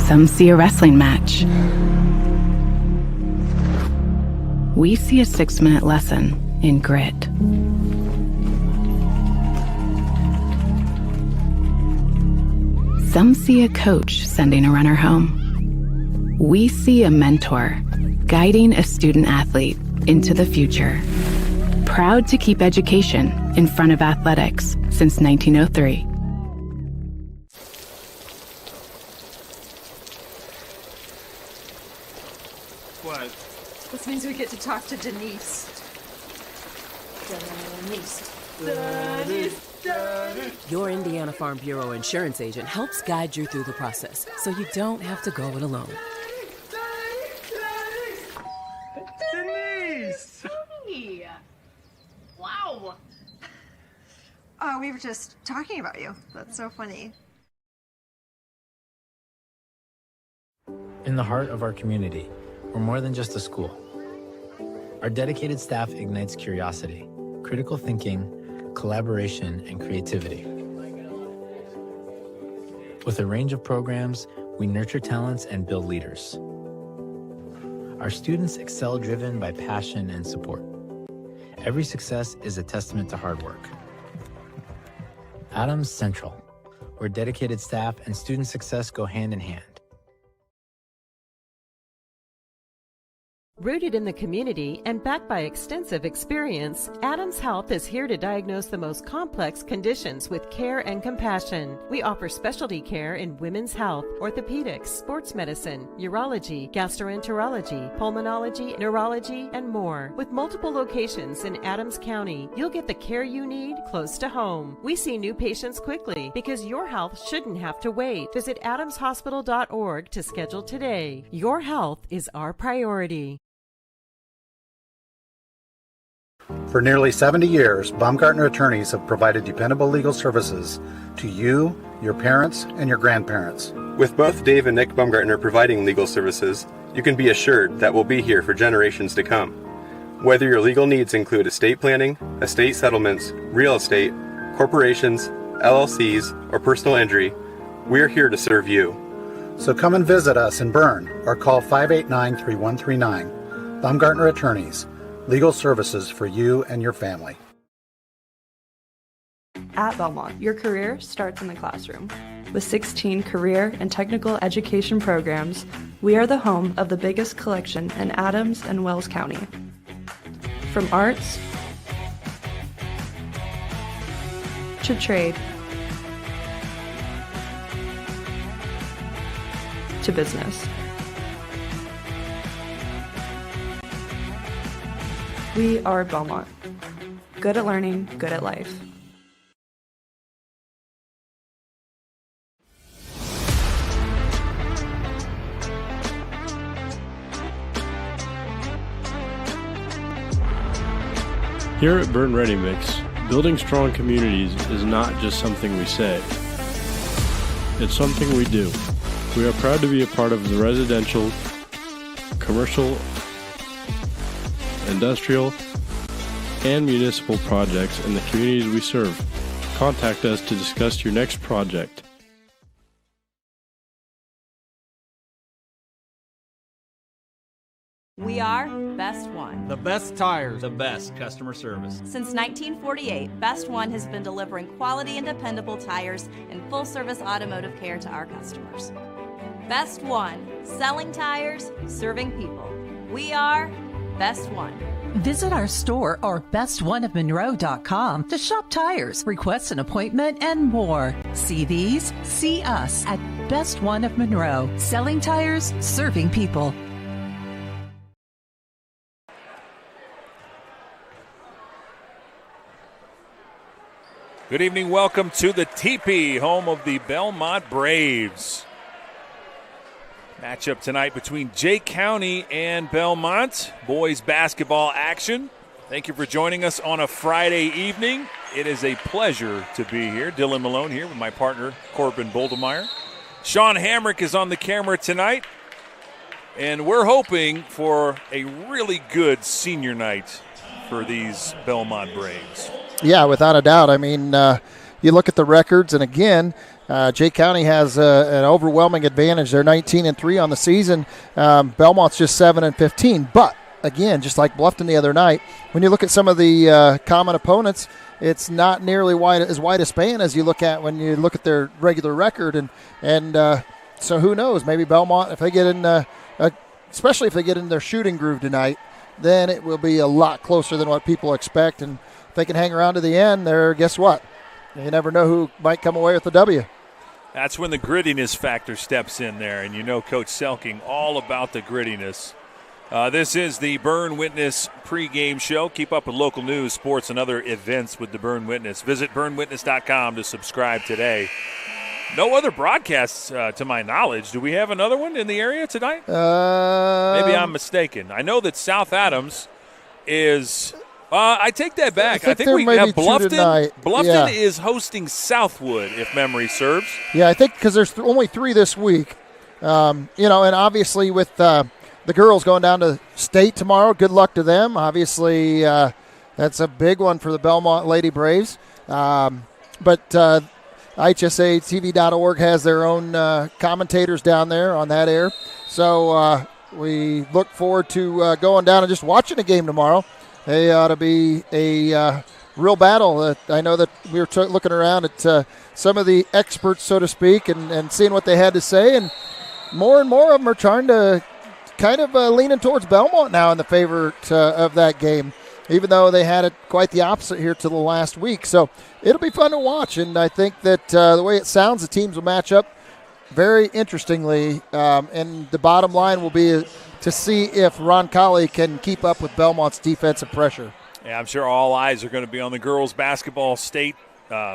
Some see a wrestling match. We see a 6-minute lesson in grit. Some see a coach sending a runner home. We see a mentor guiding a student athlete into the future. Proud to keep education in front of athletics since 1903. What? This means we get to talk to Denise. Your Indiana Farm Bureau insurance agent helps guide you through the process so you don't have to go it alone. Denise! Hey! Wow! Oh, we were just talking about you. That's so funny. In the heart of our community, we're more than just a school. Our dedicated staff ignites curiosity, critical thinking, collaboration, and creativity. With a range of programs, we nurture talents and build leaders. Our students excel driven by passion and support. Every success is a testament to hard work. Adams Central, where dedicated staff and student success go hand in hand. Rooted in the community and backed by extensive experience, Adams Health is here to diagnose the most complex conditions with care and compassion. We offer specialty care in women's health, orthopedics, sports medicine, urology, gastroenterology, pulmonology, neurology, and more. With multiple locations in Adams County, you'll get the care you need close to home. We see new patients quickly because your health shouldn't have to wait. Visit adamshospital.org to schedule today. Your health is our priority. For nearly 70 years, Baumgartner attorneys have provided dependable legal services to you, your parents, and your grandparents. With both Dave and Nick Baumgartner providing legal services, you can be assured that we'll be here for generations to come. Whether your legal needs include estate planning, estate settlements, real estate, corporations, LLCs, or personal injury, we're here to serve you. So come and visit us in Berne or call 589-3139. Baumgartner Attorneys. Legal services for you and your family. At Bellmont, your career starts in the classroom. With 16 career and technical education programs, we are the home of the biggest collection in Adams and Wells County. From arts to trade to business. We are Bellmont. Good at learning, good at life. Here at Berne Ready Mix, building strong communities is not just something we say. It's something we do. We are proud to be a part of the residential, commercial, industrial, and municipal projects in the communities we serve. Contact us to discuss your next project. We are Best One. The best tires. The best customer service. Since 1948, Best One has been delivering quality and dependable tires and full-service automotive care to our customers. Best One, selling tires, serving people. We are Best One. Visit our store or bestoneofmonroe.com to shop tires, request an appointment, and more. See these? See us at Best One of Monroe. Selling tires, serving people. Good evening. Welcome to the Teepee, home of the Bellmont Braves. Matchup tonight between Jay County and Bellmont. Boys basketball action. Thank you for joining us on a Friday evening. It is a pleasure to be here. Dylan Malone here with my partner, Corbin Boldemeyer. Sean Hamrick is on the camera tonight. And we're hoping for a really good senior night for these Bellmont Braves. Yeah, without a doubt. I mean, you look at the records, and again, Jay County has an overwhelming advantage. They're 19-3 on the season. Belmont's just 7-15. But again, just like Bluffton the other night, when you look at some of the common opponents, it's not nearly as wide a span as you look at when you look at their regular record. And so who knows? Maybe Belmont, if they get in, especially if they get in their shooting groove tonight, then it will be a lot closer than what people expect. And if they can hang around to the end, guess what? You never know who might come away with the W. That's when the grittiness factor steps in there, and you know Coach Selking all about the grittiness. This is the Berne Witness pregame show. Keep up with local news, sports, and other events with the Berne Witness. Visit BerneWitness.com to subscribe today. No other broadcasts, to my knowledge. Do we have another one in the area tonight? Maybe I'm mistaken. I know that South Adams is I take that back. I think we have Bluffton. Bluffton is hosting Southwood, if memory serves. Yeah, I think because there's only 3 this week. And obviously with the girls going down to state tomorrow, good luck to them. Obviously, that's a big one for the Bellmont Lady Braves. But IHSATV.org has their own commentators down there on that air. So we look forward to going down and just watching a game tomorrow. They ought to be a real battle. I know that we were looking around at some of the experts, so to speak, and seeing what they had to say. And more of them are trying to kind of leaning towards Bellmont now in the favor of that game, even though they had it quite the opposite here to the last week. So it'll be fun to watch, and I think that the way it sounds, the teams will match up very interestingly, and the bottom line will be to see if Roncalli can keep up with Belmont's defensive pressure. Yeah, I'm sure all eyes are going to be on the girls' basketball state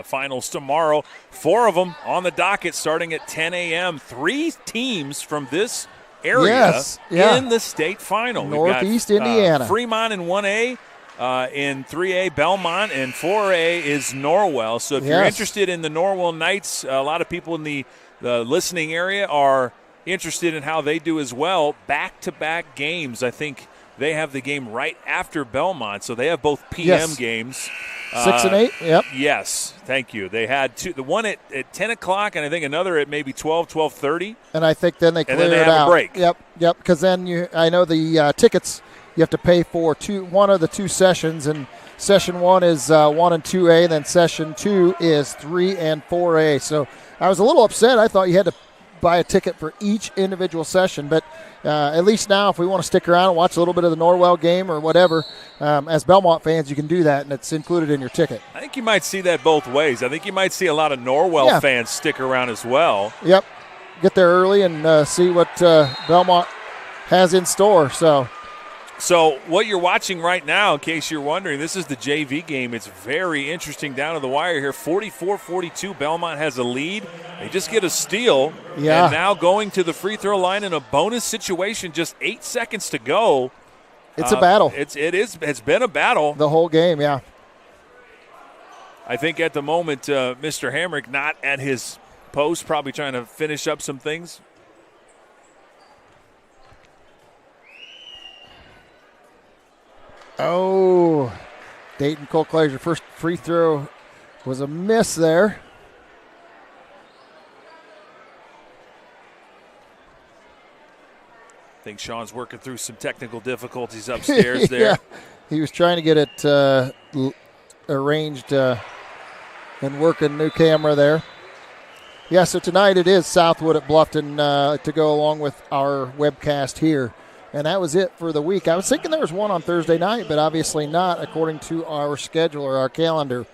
finals tomorrow. 4 of them on the docket starting at 10 a.m. 3 teams from this area in the state final. Northeast We've got, Indiana. Fremont in 1A. In 3A, Belmont, and 4A is Norwell. So if you're interested in the Norwell Knights, a lot of people in the listening area are interested in how they do as well. Back-to-back games. I think they have the game right after Belmont, so they have both PM games. 6 and 8, yep. Yes, thank you. They had the one at 10 o'clock and I think another at maybe 12:30. And I think then they clear and then they it have out. A break. Yep, because then I know the tickets you have to pay for one of the 2 sessions, and session 1 is 1 and 2A, and then session 2 is 3 and 4A. So I was a little upset. I thought you had to buy a ticket for each individual session, but at least now if we want to stick around and watch a little bit of the Norwell game or whatever, as Belmont fans, you can do that, and it's included in your ticket. I think you might see that both ways. I think you might see a lot of Norwell fans stick around as well. Yep. Get there early and see what Belmont has in store. So what you're watching right now, in case you're wondering, this is the JV game. It's very interesting down to the wire here. 44-42, Belmont has a lead. They just get a steal. Yeah. And now going to the free throw line in a bonus situation, just 8 seconds to go. It's a battle. It's been a battle. The whole game, yeah. I think at the moment, Mr. Hamrick not at his post, probably trying to finish up some things. Oh, Dayton Colclair, your first free throw was a miss there. I think Sean's working through some technical difficulties upstairs there. Yeah, he was trying to get it arranged and work a new camera there. Yeah, so tonight it is Southwood at Bluffton to go along with our webcast here. And that was it for the week. I was thinking there was one on Thursday night, but obviously not according to our schedule or our calendar.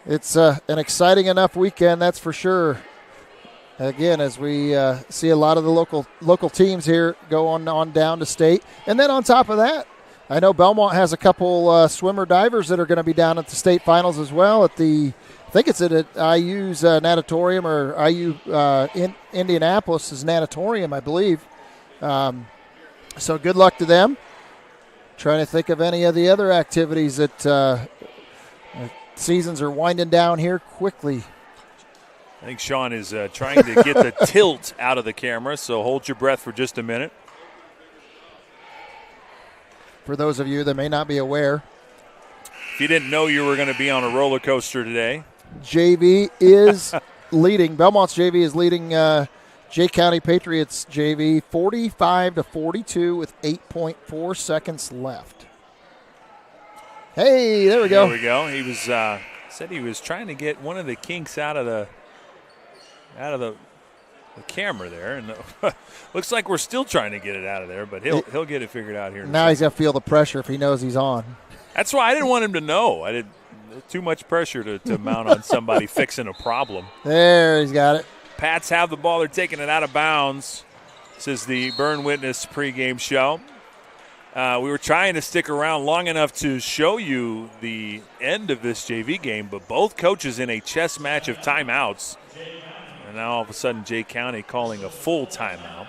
It's an exciting enough weekend, that's for sure. Again, as we see a lot of the local teams here go on down to state. And then on top of that, I know Belmont has a couple swimmer divers that are going to be down at the state finals as well at I think it's at IU's natatorium, or IU in Indianapolis' natatorium, I believe. So good luck to them. Trying to think of any of the other activities that seasons are winding down here quickly. I think Sean is trying to get the tilt out of the camera, so hold your breath for just a minute. For those of you that may not be aware. If you didn't know you were going to be on a roller coaster today. JV is leading. Belmont's JV is leading Jay County Patriots JV 45-42 with 8.4 seconds left. Hey, there we go. There we go. He was said he was trying to get one of the kinks out of the camera there, and looks like we're still trying to get it out of there, but he'll get it figured out here. Now he's got to feel the pressure if he knows he's on. That's why I didn't want him to know. I did too much pressure to mount on somebody fixing a problem. There, he's got it. Pats have the ball. They're taking it out of bounds. This is the Berne Witness pregame show. We were trying to stick around long enough to show you the end of this JV game, but both coaches in a chess match of timeouts. And now all of a sudden Jay County calling a full timeout.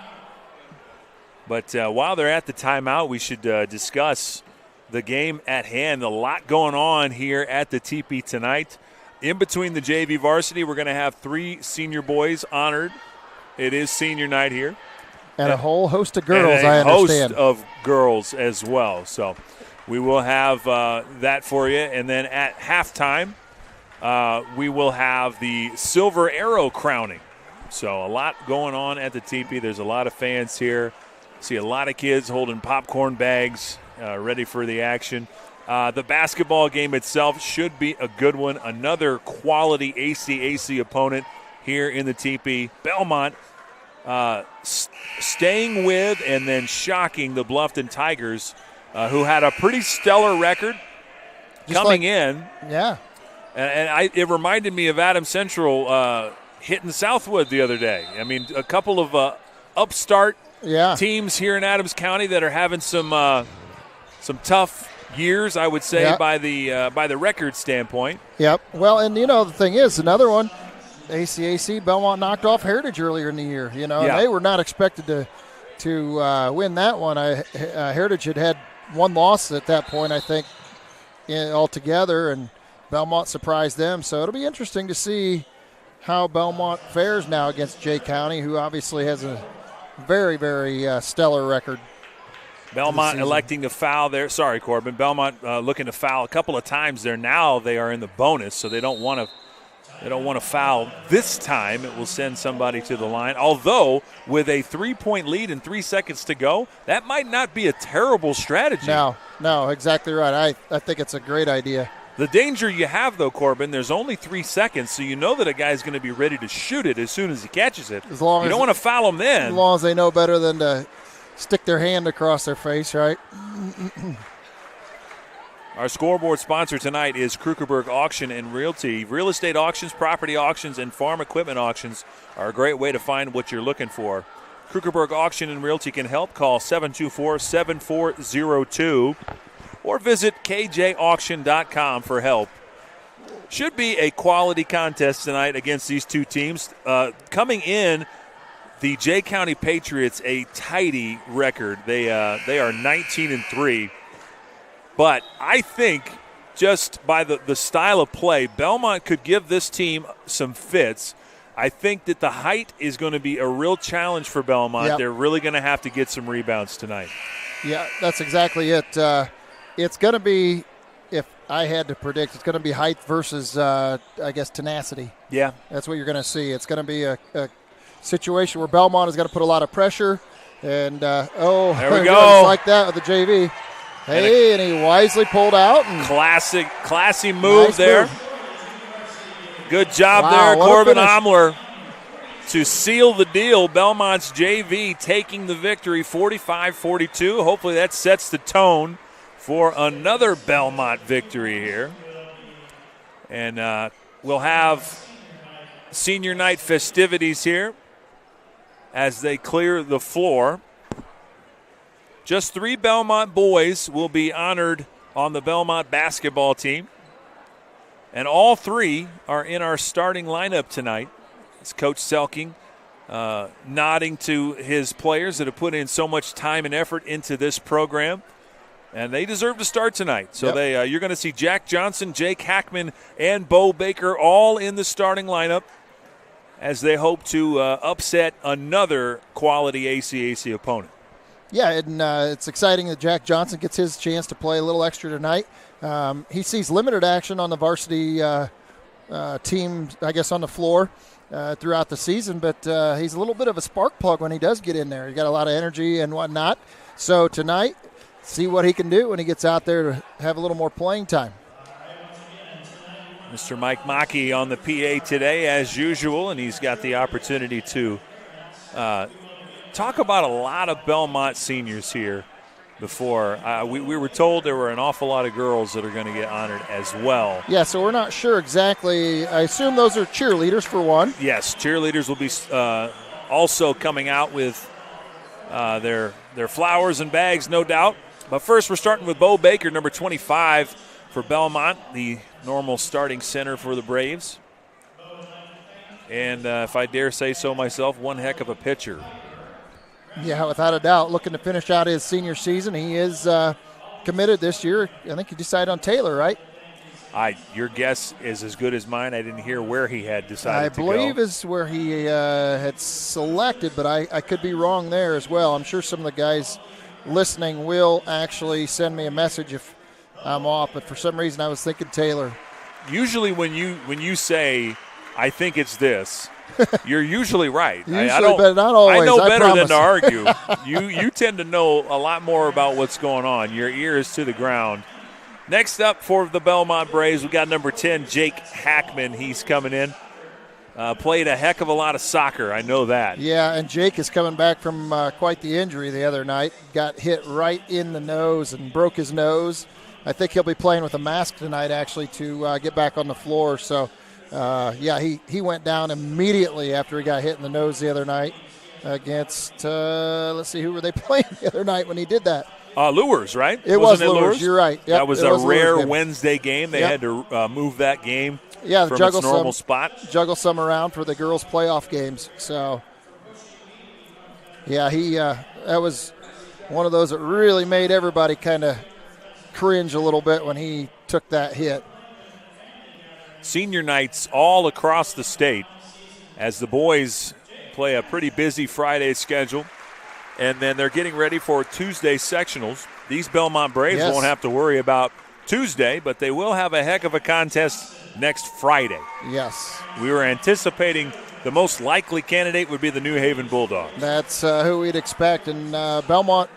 But while they're at the timeout, we should discuss the game at hand. A lot going on here at the TP tonight. In between the JV varsity, we're going to have 3 senior boys honored. It is senior night here. And a whole host of girls, and I understand. A host of girls as well. So we will have that for you. And then at halftime, we will have the Silver Arrow crowning. So a lot going on at the TP. There's a lot of fans here. See a lot of kids holding popcorn bags, ready for the action. The basketball game itself should be a good one. Another quality ACAC opponent here in the TP. Bellmont staying with and then shocking the Bluffton Tigers, who had a pretty stellar record coming in. Yeah. And it reminded me of Adams Central hitting Southwood the other day. I mean, a couple of upstart teams here in Adams County that are having some tough years, I would say, by the record standpoint. Yep. Well, and the thing is, another one, ACAC, Belmont knocked off Heritage earlier in the year. And they were not expected to win that one. Heritage had one loss at that point, I think, altogether, and Belmont surprised them. So it'll be interesting to see how Belmont fares now against Jay County, who obviously has a very, very stellar record. Belmont electing to foul there. Sorry, Corbin. Belmont looking to foul a couple of times there. Now they are in the bonus, so they don't want to foul this time. It will send somebody to the line. Although with a 3-point lead and 3 seconds to go, that might not be a terrible strategy. No, exactly right. I think it's a great idea. The danger you have, though, Corbin, there's only 3 seconds, so you know that a guy's going to be ready to shoot it as soon as he catches it. You don't want to foul him then. As long as they know better than to stick their hand across their face, right? Our scoreboard sponsor tonight is Krugerberg Auction and Realty. Real estate auctions, property auctions, and farm equipment auctions are a great way to find what you're looking for. Krugerberg Auction and Realty can help. Call 724-7402 or visit kjauction.com for help. Should be a quality contest tonight against these two teams. Coming in, the Jay County Patriots, a tidy record. They are 19-3. But I think just by the style of play, Belmont could give this team some fits. I think that the height is going to be a real challenge for Belmont. Yep. They're really going to have to get some rebounds tonight. Yeah, that's exactly it. It's going to be, if I had to predict, it's going to be height versus, I guess, tenacity. Yeah. That's what you're going to see. It's going to be a situation where Belmont is going to put a lot of pressure. And, there we go. Like that with the JV. Hey, and he wisely pulled out. And classy move nice there. Move. Good job there, Corbin Omler, to seal the deal. Belmont's JV taking the victory 45-42. Hopefully that sets the tone for another Belmont victory here. And we'll have senior night festivities here as they clear the floor. Just 3 Belmont boys will be honored on the Belmont basketball team. And all 3 are in our starting lineup tonight. It's Coach Selking nodding to his players that have put in so much time and effort into this program. And they deserve to start tonight. So you're going to see Jack Johnson, Jake Hackman, and Bo Baker all in the starting lineup as they hope to upset another quality ACAC opponent. Yeah, and it's exciting that Jack Johnson gets his chance to play a little extra tonight. He sees limited action on the varsity teams, I guess, on the floor throughout the season, but he's a little bit of a spark plug when he does get in there. He's got a lot of energy and whatnot. So tonight, see what he can do when he gets out there to have a little more playing time. Mr. Mike Mackey on the PA today, as usual, and he's got the opportunity to talk about a lot of Bellmont seniors here before. We were told there were an awful lot of girls that are going to get honored as well. Yeah, so we're not sure exactly. I assume those are cheerleaders for one. Yes, cheerleaders will be also coming out with their flowers and bags, no doubt. But first, we're starting with Bo Baker, number 25 for Bellmont, the normal starting center for the Braves. And if I dare say so myself, one heck of a pitcher. Yeah, without a doubt. Looking to finish out his senior season. He is committed this year. I think he decided on Taylor, right? Your guess is as good as mine. I didn't hear where he had decided to go. I believe is where he had selected, but I could be wrong there as well. I'm sure some of the guys listening will actually send me a message if I'm off, but for some reason I was thinking Taylor. Usually when you say, I think it's this, you're usually right. Usually, but not always. I know better promise. than to argue. You tend to know a lot more about what's going on. Your ear is to the ground. Next up for the Bellmont Braves, we got number 10, Jake Hackman. He's coming in. Played a heck of a lot of soccer. I know that. Yeah, and Jake is coming back from quite the injury the other night. Got hit right in the nose and broke his nose. I think he'll be playing with a mask tonight, actually, to get back on the floor. So, he went down immediately after he got hit in the nose the other night against, let's see, who were they playing the other night when he did that? Lures, right? It was Lures. You're right. Yep, that was a rare Wednesday game. They had to move that game from its normal spot. Juggle some around for the girls' playoff games. So, yeah, that was one of those that really made everybody kind of cringe a little bit when he took that hit. Senior nights all across the state as the boys play a pretty busy Friday schedule. And then they're getting ready for Tuesday sectionals. These Bellmont Braves won't have to worry about Tuesday, but they will have a heck of a contest next Friday. Yes. We were anticipating the most likely candidate would be the New Haven Bulldogs. That's who we'd expect. And Bellmont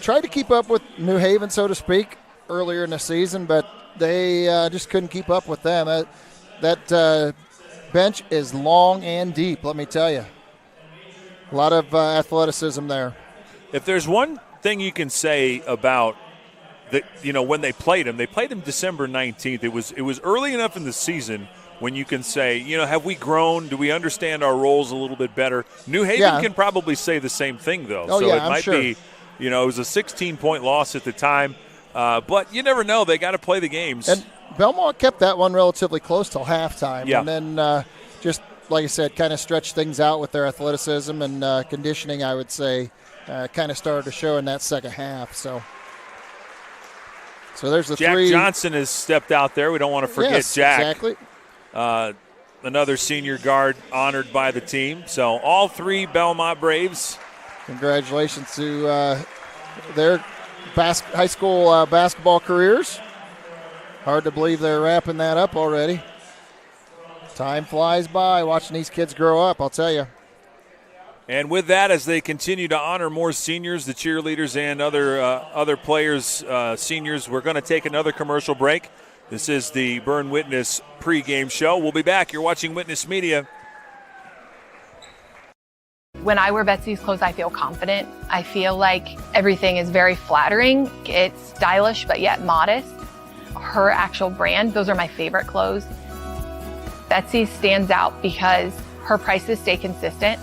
tried to keep up with New Haven, so to speak, earlier in the season, but they just couldn't keep up with them. That bench is long and deep, let me tell you. A lot of athleticism there. If there's one thing you can say about when they played them December 19th. It was early enough in the season when you can say, have we grown? Do we understand our roles a little bit better? New Haven can probably say the same thing, though. Oh, so it might be, it was a 16-point loss at the time. But you never know. They got to play the games. And Bellmont kept that one relatively close till halftime. Yeah. And then just, like I said, kind of stretched things out with their athleticism and conditioning, I would say, kind of started to show in that second half. So there's the Jack three. Johnson has stepped out there. We don't want to forget Jack. Exactly. Another senior guard honored by the team. So all three Bellmont Braves. Congratulations to their high school basketball careers. Hard to believe they're wrapping that up already. Time flies by watching these kids grow up, I'll tell you. And with that, as they continue to honor more seniors, the cheerleaders and other players, seniors, we're going to take another commercial break. This is the Berne Witness pregame show. We'll be back. You're watching Witness Media. When I wear Betsy's clothes, I feel confident. I feel like everything is very flattering. It's stylish, but yet modest. Her actual brand, those are my favorite clothes. Betsy stands out because her prices stay consistent.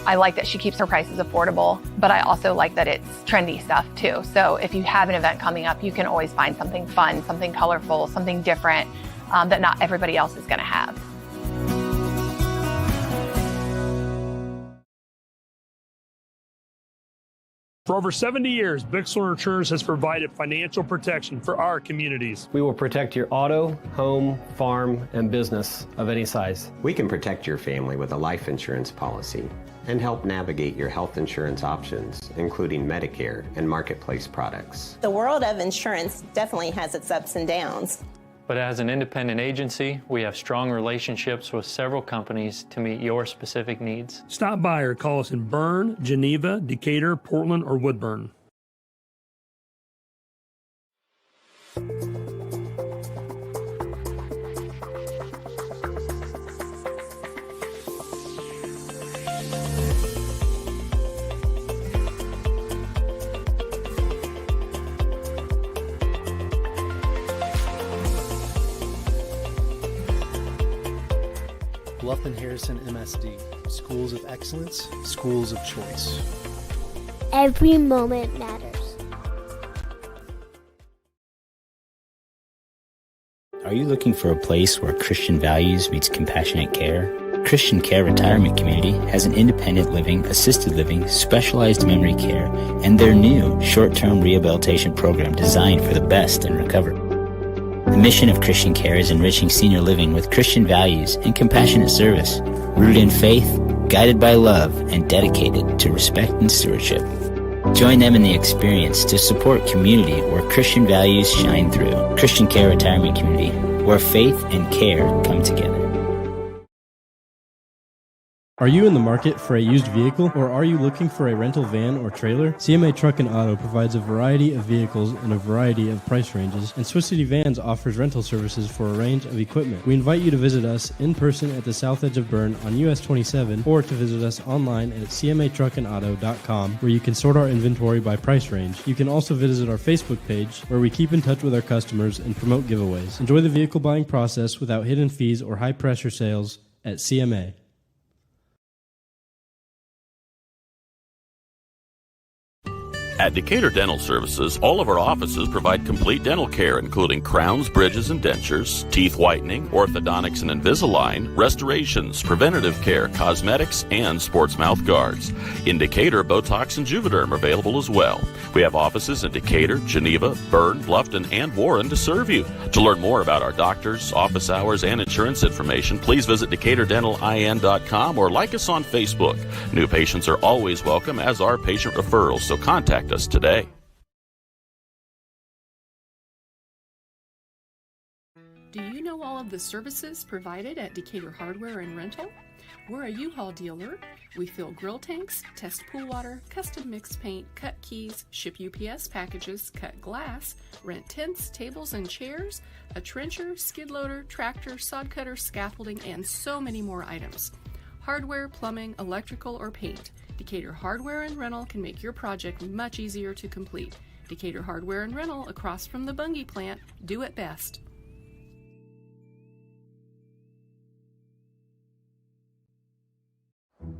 I like that she keeps her prices affordable, but I also like that it's trendy stuff too. So if you have an event coming up, you can always find something fun, something colorful, something different that not everybody else is going to have. For over 70 years, Bixler Insurance has provided financial protection for our communities. We will protect your auto, home, farm, and business of any size. We can protect your family with a life insurance policy and help navigate your health insurance options, including Medicare and marketplace products. The world of insurance definitely has its ups and downs. But as an independent agency, we have strong relationships with several companies to meet your specific needs. Stop by or call us in Berne, Geneva, Decatur, Portland, or Woodburn. Bluff and Harrison MSD, schools of excellence, schools of choice. Every moment matters. Are you looking for a place where Christian values meets compassionate care? Christian Care Retirement Community has an independent living, assisted living, specialized memory care, and their new short-term rehabilitation program designed for the best in recovery. The mission of Christian Care is enriching senior living with Christian values and compassionate service, rooted in faith, guided by love, and dedicated to respect and stewardship. Join them in the experience to support community where Christian values shine through. Christian Care Retirement Community, where faith and care come together. Are you in the market for a used vehicle, or are you looking for a rental van or trailer? CMA Truck and Auto provides a variety of vehicles in a variety of price ranges, and Swiss City Vans offers rental services for a range of equipment. We invite you to visit us in person at the south edge of Berne on US 27, or to visit us online at cmatruckandauto.com, where you can sort our inventory by price range. You can also visit our Facebook page, where we keep in touch with our customers and promote giveaways. Enjoy the vehicle buying process without hidden fees or high-pressure sales at CMA. At Decatur Dental Services, all of our offices provide complete dental care, including crowns, bridges, and dentures, teeth whitening, orthodontics and Invisalign, restorations, preventative care, cosmetics, and sports mouth guards. In Decatur, Botox and Juvederm are available as well. We have offices in Decatur, Geneva, Berne, Bluffton, and Warren to serve you. To learn more about our doctors, office hours, and insurance information, please visit DecaturDentalIN.com or like us on Facebook. New patients are always welcome, as are patient referrals, so contact us today. Do you know all of the services provided at Decatur Hardware and Rental? We're a U-Haul dealer. We fill grill tanks, test pool water, custom mix paint, cut keys, ship UPS packages, cut glass, rent tents, tables, and chairs, a trencher, skid loader, tractor, sod cutter, scaffolding, and so many more items. Hardware, plumbing, electrical, or paint. Decatur Hardware and Rental can make your project much easier to complete. Decatur Hardware and Rental, across from the Bungie plant, do it best.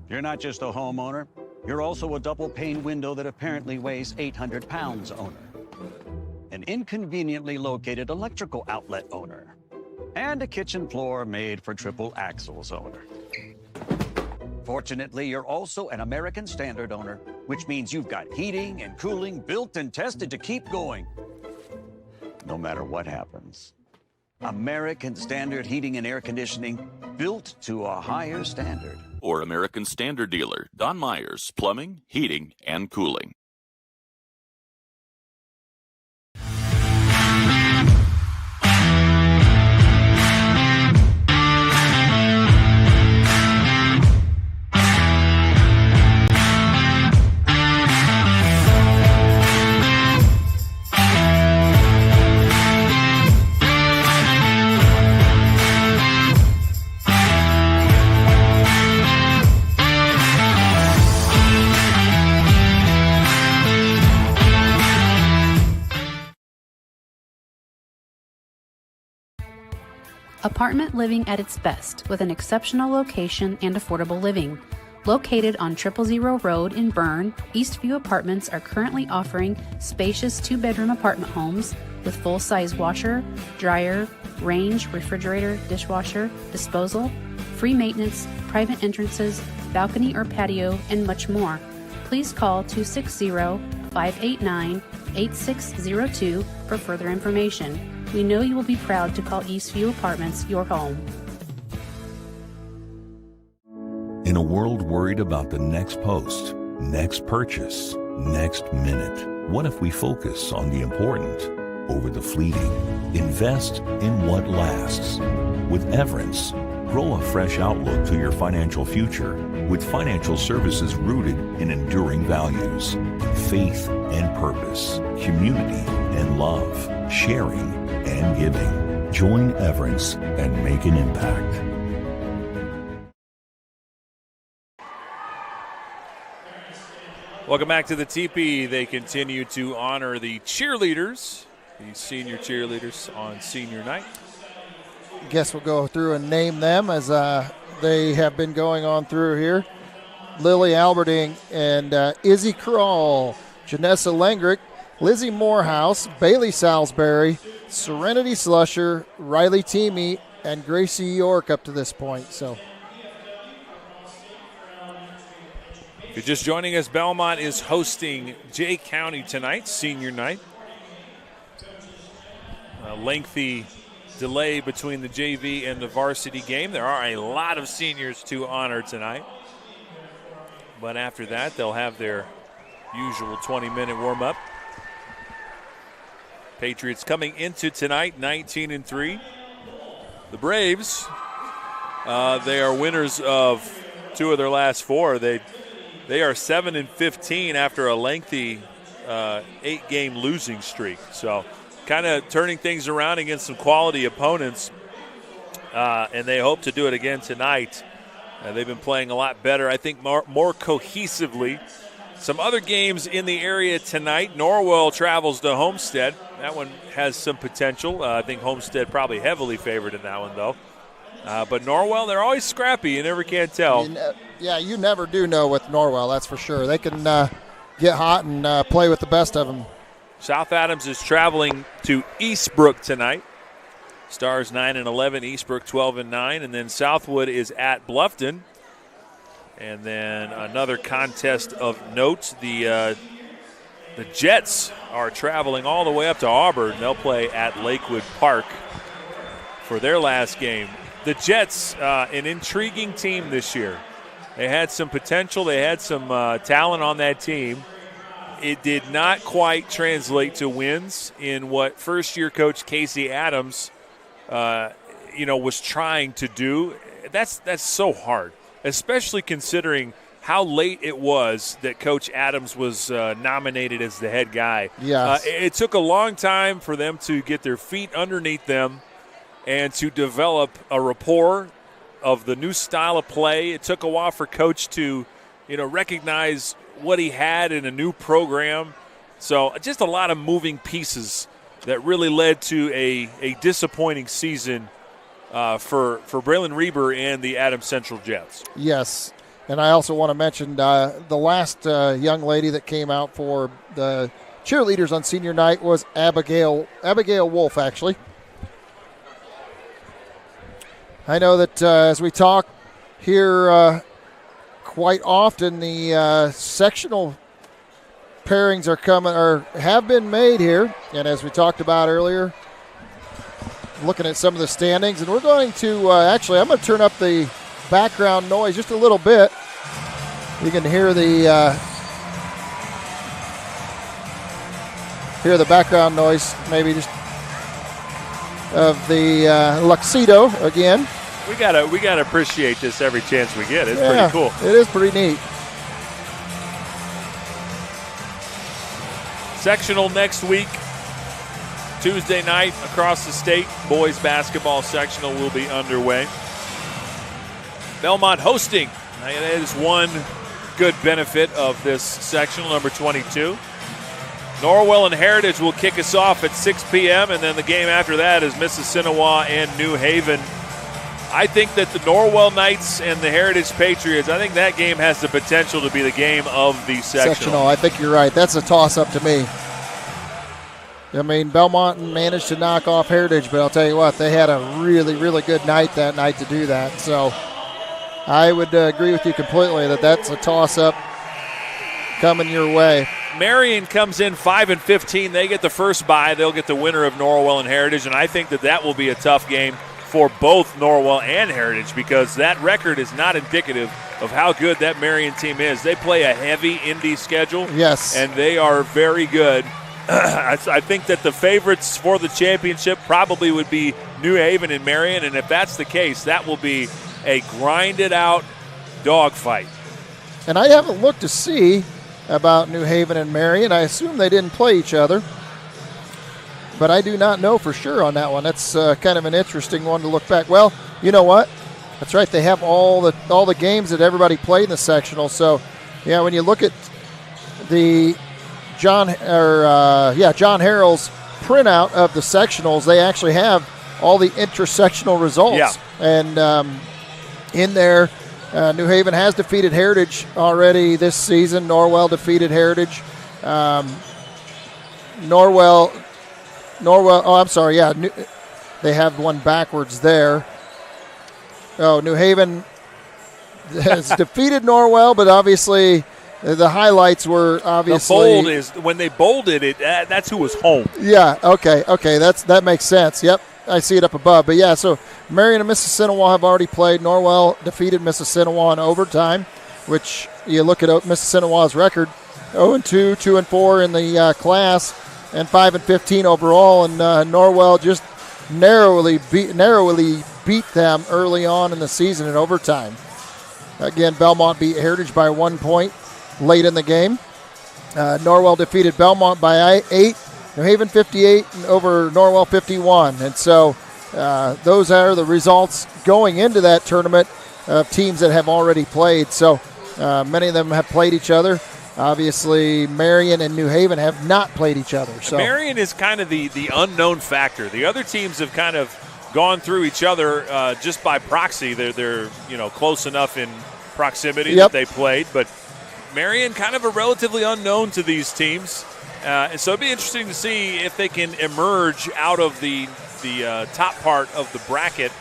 You're not just a homeowner, you're also a double-pane window that apparently weighs 800 pounds owner, an inconveniently located electrical outlet owner, and a kitchen floor made for triple axles owner. Fortunately, you're also an American Standard owner, which means you've got heating and cooling built and tested to keep going, no matter what happens. American Standard Heating and Air Conditioning, built to a higher standard. Or American Standard dealer, Don Myers, Plumbing, Heating, and Cooling. Apartment living at its best, with an exceptional location and affordable living. Located on 000 Road in Berne, Eastview Apartments are currently offering spacious 2-bedroom apartment homes with full-size washer, dryer, range, refrigerator, dishwasher, disposal, free maintenance, private entrances, balcony or patio, and much more. Please call 260-589-8602 for further information. We know you will be proud to call Eastview Apartments your home. In a world worried about the next post, next purchase, next minute, what if we focus on the important? over the fleeting. Invest in what lasts. With Everence, grow a fresh outlook to your financial future with financial services rooted in enduring values, faith and purpose, community and love, sharing and giving. Join Everence and make an impact. Welcome back to the Teepee. They continue to honor the cheerleaders, the senior cheerleaders on senior night. Guess we'll go through and name them as they have been going on through here. Lily Alberding and Izzy Kroll, Janessa Langrick, Lizzie Morehouse, Bailey Salisbury, Serenity Slusher, Riley Teamy, and Gracie York up to this point. So, if you're just joining us, Bellmont is hosting Jay County tonight, senior night. A lengthy delay between the JV and the varsity game. There are a lot of seniors to honor tonight. But after that, they'll have their usual 20-minute warm-up. Patriots coming into tonight 19-3. The Braves, they are winners of 2 of their last 4. They are 7-15 after a lengthy 8-game losing streak. So kind of turning things around against some quality opponents, and they hope to do it again tonight. They've been playing a lot better, I think, more cohesively. Some other games in the area tonight. Norwell travels to Homestead. That one has some potential. I think Homestead probably heavily favored in that one, though. But Norwell, they're always scrappy. You never can tell. You never do know with Norwell, that's for sure. They can get hot and play with the best of them. South Adams is traveling to Eastbrook tonight. Stars 9-11, Eastbrook 12-9, and then Southwood is at Bluffton. And then another contest of note, the Jets are traveling all the way up to Auburn. They'll play at Lakewood Park for their last game. The Jets, an intriguing team this year. They had some potential. They had some talent on that team. It did not quite translate to wins in what first-year coach Casey Adams, was trying to do. That's so hard, especially considering how late it was that Coach Adams was nominated as the head guy. Yes. It took a long time for them to get their feet underneath them and to develop a rapport of the new style of play. It took a while for Coach to, recognize what he had in a new program. So just a lot of moving pieces that really led to a disappointing season for Braylon Reber and the Adams Central Jets. Yes, and I also want to mention the last young lady that came out for the cheerleaders on senior night was Abigail Wolf, actually. I know that as we talk here quite often, the sectional pairings are coming or have been made here, and as we talked about earlier, looking at some of the standings, and we're going to I'm going to turn up the background noise just a little bit. You can hear the background noise, maybe just of the Luxido again. We gotta appreciate this every chance we get. It's pretty cool. It is pretty neat. Sectional next week, Tuesday night across the state. Boys basketball sectional will be underway. Bellmont hosting. That is one good benefit of this sectional, number 22. Norwell and Heritage will kick us off at 6 p.m., and then the game after that is Mississinawa and New Haven. I think that the Norwell Knights and the Heritage Patriots, I think that game has the potential to be the game of the sectional. I think you're right. That's a toss-up to me. I mean, Bellmont managed to knock off Heritage, but I'll tell you what, they had a really, really good night that night to do that. So I would agree with you completely that that's a toss-up coming your way. Marion comes in 5-15. They get the first bye. They'll get the winner of Norwell and Heritage, and I think that will be a tough game for both Norwell and Heritage because that record is not indicative of how good that Marion team is. They play a heavy Indy schedule. Yes. And they are very good. I think that the favorites for the championship probably would be New Haven and Marion, and if that's the case, that will be a grinded-out dogfight. And I haven't looked to see about New Haven and Marion. I assume they didn't play each other, but I do not know for sure on that one. That's kind of an interesting one to look back. Well, you know what? That's right. They have all the games that everybody played in the sectional. So, yeah, when you look at the John Harrell's printout of the sectionals, they actually have all the intersectional results. Yeah. And in there, New Haven has defeated Heritage already this season. Norwell defeated Heritage. Norwell. Oh, I'm sorry. Yeah, they have one backwards there. Oh, New Haven has defeated Norwell, but obviously the highlights were obviously. The bold is when they bolded it. That's who was home. Yeah. Okay. That makes sense. Yep. I see it up above. But yeah, so Marion and Mississinawa have already played. Norwell defeated Mississinawa in overtime, which you look at Mississinawa's record, 0-2, 2-4 in the class, and 5-15 overall. And Norwell just narrowly beat them early on in the season in overtime. Again, Bellmont beat Heritage by 1 point late in the game. Norwell defeated Bellmont by 8. New Haven 58 over Norwell 51. And so those are the results going into that tournament of teams that have already played. So many of them have played each other. Obviously, Marion and New Haven have not played each other. So Marion is kind of the unknown factor. The other teams have kind of gone through each other just by proxy. They're close enough in proximity that they played. But Marion kind of a relatively unknown to these teams. And so it'd be interesting to see if they can emerge out of the top part of the bracket.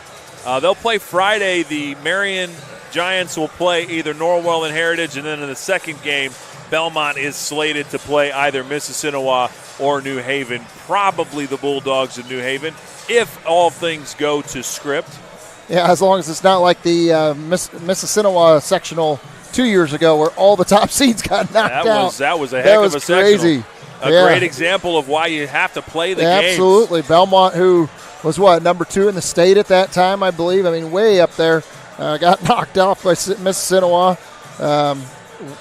They'll play Friday. The Marion Giants will play either Norwell and Heritage, and then in the second game, Bellmont is slated to play either Mississinawa or New Haven, probably the Bulldogs of New Haven, if all things go to script. Yeah, as long as it's not like the Mississinawa sectional 2 years ago where all the top seeds got knocked out. That was a heck of a crazy. sectional. A great example of why you have to play the game. Absolutely. Bellmont, who was number 2 in the state at that time, I believe. I mean, way up there. Got knocked off by Mississinawa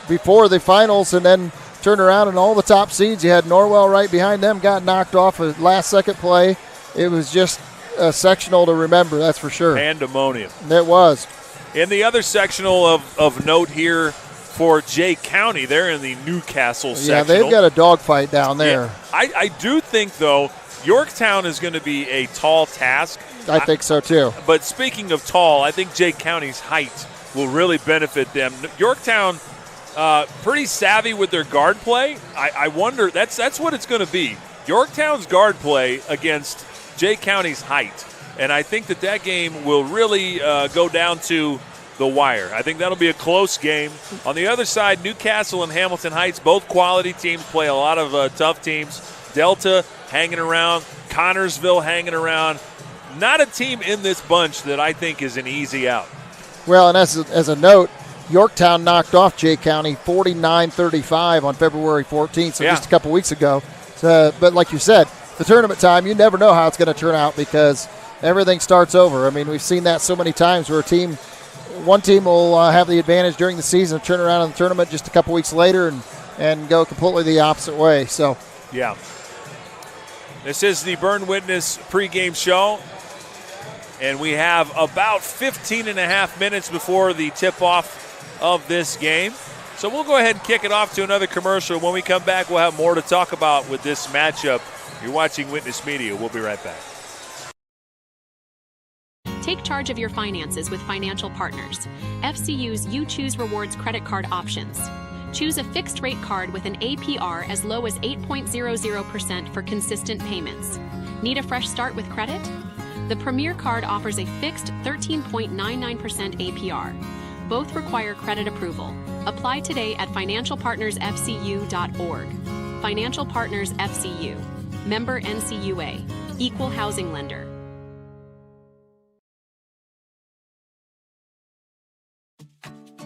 before the finals, and then turned around and all the top seeds. You had Norwell right behind them, got knocked off a last-second play. It was just a sectional to remember, that's for sure. Pandemonium. It was. In the other sectional of note here for Jay County, they're in the Newcastle sectional. Yeah, they've got a dogfight down there. Yeah. I do think, though, Yorktown is going to be a tall task. I think so, too. But speaking of tall, I think Jay County's height will really benefit them. Yorktown, pretty savvy with their guard play. I wonder, that's what it's going to be. Yorktown's guard play against Jay County's height. And I think that game will really go down to the wire. I think that'll be a close game. On the other side, Newcastle and Hamilton Heights, both quality teams, play a lot of tough teams. Delta hanging around, Connorsville hanging around. Not a team in this bunch that I think is an easy out. Well, and as a note, Yorktown knocked off Jay County 49-35 on February 14th, so just a couple weeks ago. So, but like you said, the tournament time, you never know how it's going to turn out because everything starts over. I mean, we've seen that so many times where one team will have the advantage during the season, turn around in the tournament just a couple weeks later and go completely the opposite way. So, yeah. This is the Berne Witness pregame show, and we have about 15 and a half minutes before the tip-off of this game. So we'll go ahead and kick it off to another commercial. When we come back, we'll have more to talk about with this matchup. You're watching Witness Media. We'll be right back. Take charge of your finances with Financial Partners, FCU's You Choose Rewards credit card options. Choose a fixed rate card with an APR as low as 8.00% for consistent payments. Need a fresh start with credit? The Premier Card offers a fixed 13.99% APR. Both require credit approval. Apply today at financialpartnersfcu.org. Financial Partners FCU. Member NCUA. Equal housing lender.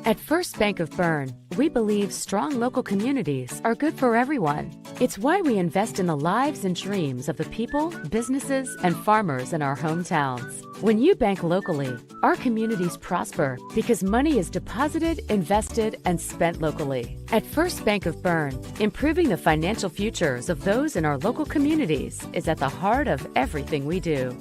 At First Bank of Berne, we believe strong local communities are good for everyone. It's why we invest in the lives and dreams of the people, businesses, and farmers in our hometowns. When you bank locally, our communities prosper because money is deposited, invested, and spent locally. At First Bank of Berne, improving the financial futures of those in our local communities is at the heart of everything we do.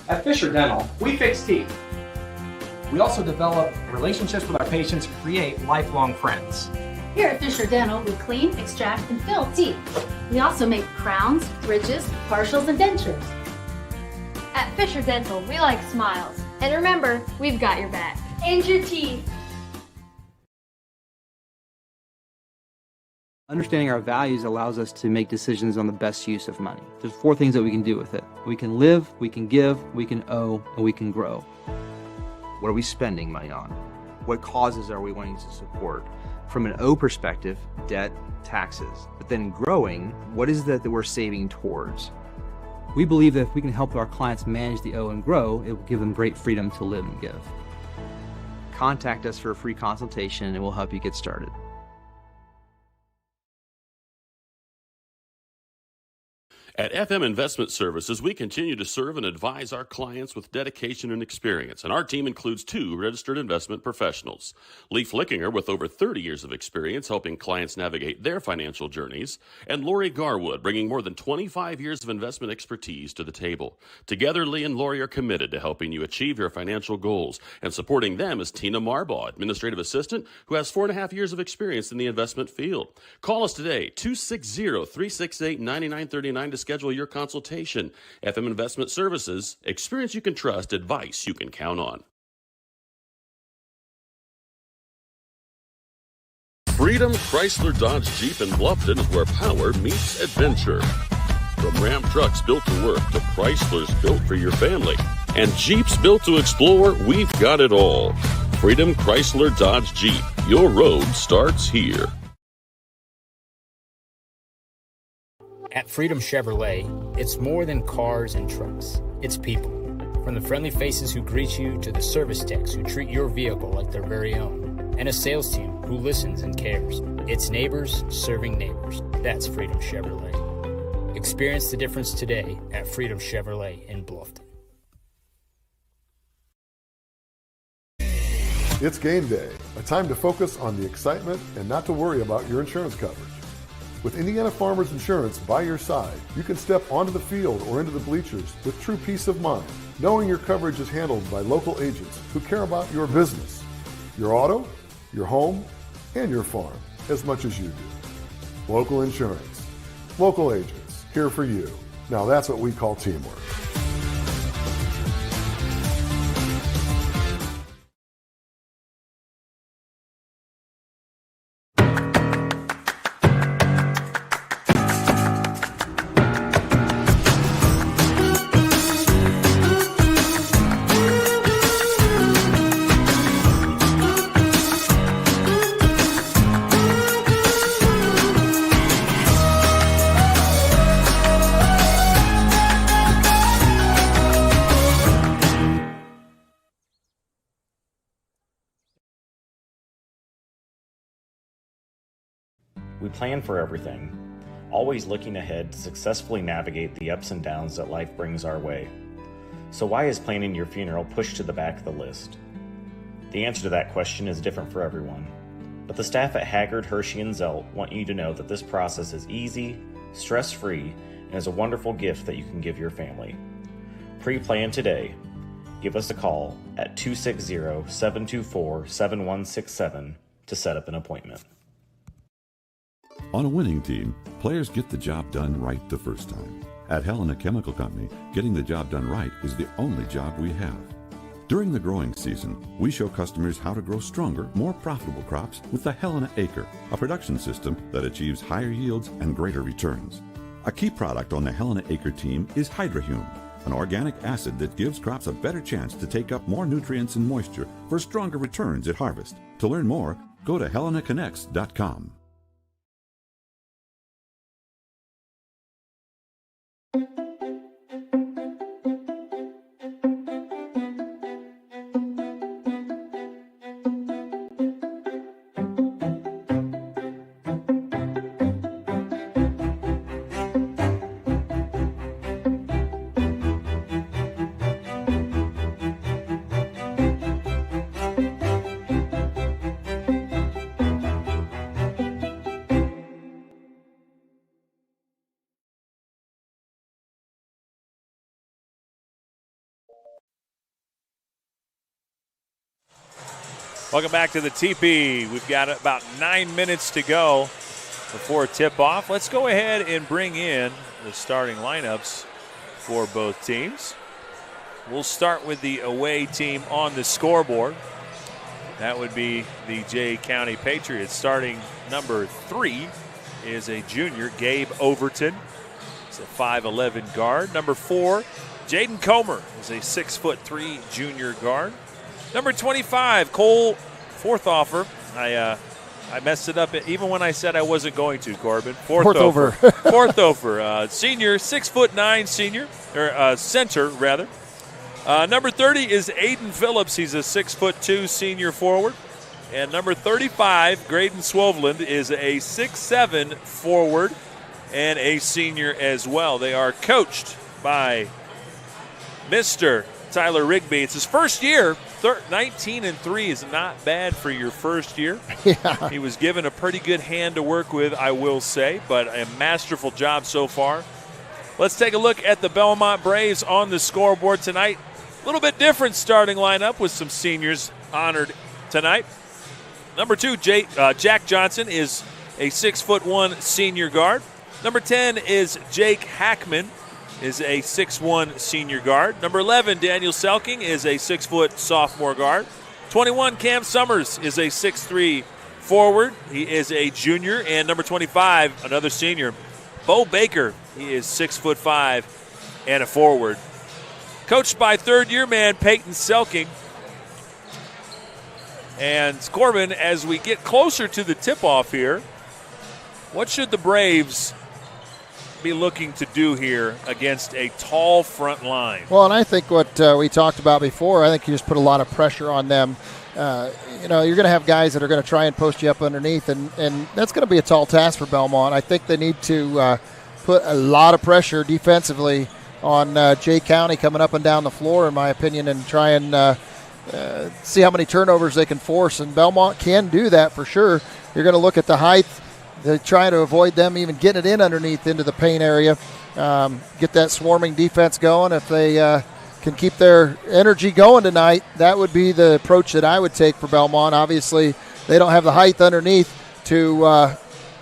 At Fisher Dental, we fix teeth. We also develop relationships with our patients and create lifelong friends. Here at Fisher Dental, we clean, extract, and fill teeth. We also make crowns, bridges, partials, and dentures. At Fisher Dental, we like smiles. And remember, we've got your back. And your teeth. Understanding our values allows us to make decisions on the best use of money. There's 4 things that we can do with it. We can live, we can give, we can owe, and we can grow. What are we spending money on? What causes are we wanting to support? From an O perspective, debt, taxes. But then growing, what is that we're saving towards? We believe that if we can help our clients manage the O and grow, it will give them great freedom to live and give. Contact us for a free consultation and we'll help you get started. At FM Investment Services, we continue to serve and advise our clients with dedication and experience, and our team includes 2 registered investment professionals. Lee Flickinger, with over 30 years of experience helping clients navigate their financial journeys, and Lori Garwood, bringing more than 25 years of investment expertise to the table. Together, Lee and Lori are committed to helping you achieve your financial goals, and supporting them is Tina Marbaugh, Administrative Assistant, who has 4.5 years of experience in the investment field. Call us today, 260-368-9939 to schedule your consultation. FM Investment Services, experience you can trust, advice you can count on. Freedom Chrysler Dodge Jeep in Bluffton is where power meets adventure. From Ram trucks built to work to Chryslers built for your family and Jeeps built to explore, we've got it all. Freedom Chrysler Dodge Jeep. Your road starts here. At Freedom Chevrolet, it's more than cars and trucks. It's people. From the friendly faces who greet you to the service techs who treat your vehicle like their very own. And a sales team who listens and cares. It's neighbors serving neighbors. That's Freedom Chevrolet. Experience the difference today at Freedom Chevrolet in Bluffton. It's game day, a time to focus on the excitement and not to worry about your insurance coverage. With Indiana Farmers Insurance by your side, you can step onto the field or into the bleachers with true peace of mind, knowing your coverage is handled by local agents who care about your business, your auto, your home, and your farm as much as you do. Local insurance, local agents, here for you. Now that's what we call teamwork. We plan for everything, always looking ahead to successfully navigate the ups and downs that life brings our way. So why is planning your funeral pushed to the back of the list? The answer to that question is different for everyone, but the staff at Haggard, Hershey, and Zelt want you to know that this process is easy, stress-free, and is a wonderful gift that you can give your family. Pre-plan today. Give us a call at 260-724-7167 to set up an appointment. On a winning team, players get the job done right the first time. At Helena Chemical Company, getting the job done right is the only job we have. During the growing season, we show customers how to grow stronger, more profitable crops with the Helena Acre, a production system that achieves higher yields and greater returns. A key product on the Helena Acre team is Hydrahume. an organic acid that gives crops a better chance to take up more nutrients and moisture for stronger returns at harvest. To learn more, go to helenaconnects.com. Welcome back to the TP. We've got about 9 minutes to go before tip-off. Let's go ahead and bring in the starting lineups for both teams. We'll start with the away team on the scoreboard. That would be the Jay County Patriots. Starting number 3 is a junior, Gabe Overton. He's a 5'11 guard. Number 4, Jaden Comer is a 6'3" junior guard. Number 25, Cole Forthoffer. I messed it up even when I said I wasn't going to, Corbin. Forthoffer. Forthoffer, senior, 6'9" senior, or center, rather. Number 30 is Aiden Phillips. He's a 6'2" senior forward. And number 35, Graydon Swoveland, is a 6'7" forward and a senior as well. They are coached by Mr. Tyler Rigby. It's his first year. 19-3 is not bad for your first year. Yeah. He was given a pretty good hand to work with, I will say, but a masterful job so far. Let's take a look at the Bellmont Braves on the scoreboard tonight. A little bit different starting lineup with some seniors honored tonight. Number 2, Jack Johnson is a 6'1" senior guard. Number 10 is Jake Hackman, is a 6'1" senior guard. Number 11, Daniel Selking, is a 6' sophomore guard. 21, Cam Summers, is a 6'3" forward. He is a junior. And number 25, another senior, Bo Baker. He is 6'5" and a forward. Coached by third-year man Peyton Selking. And Corbin, as we get closer to the tip-off here, what should the Braves be looking to do here against a tall front line? Well, and I think what we talked about before, I think you just put a lot of pressure on them. You're going to have guys that are going to try and post you up underneath, and that's going to be a tall task for Bellmont. I think they need to put a lot of pressure defensively on Jay County coming up and down the floor, in my opinion, and try and see how many turnovers they can force. And Bellmont can do that for sure. You're going to look at the height. They're trying to avoid them even getting it in underneath into the paint area. Get that swarming defense going. If they can keep their energy going tonight, that would be the approach that I would take for Bellmont. Obviously, they don't have the height underneath to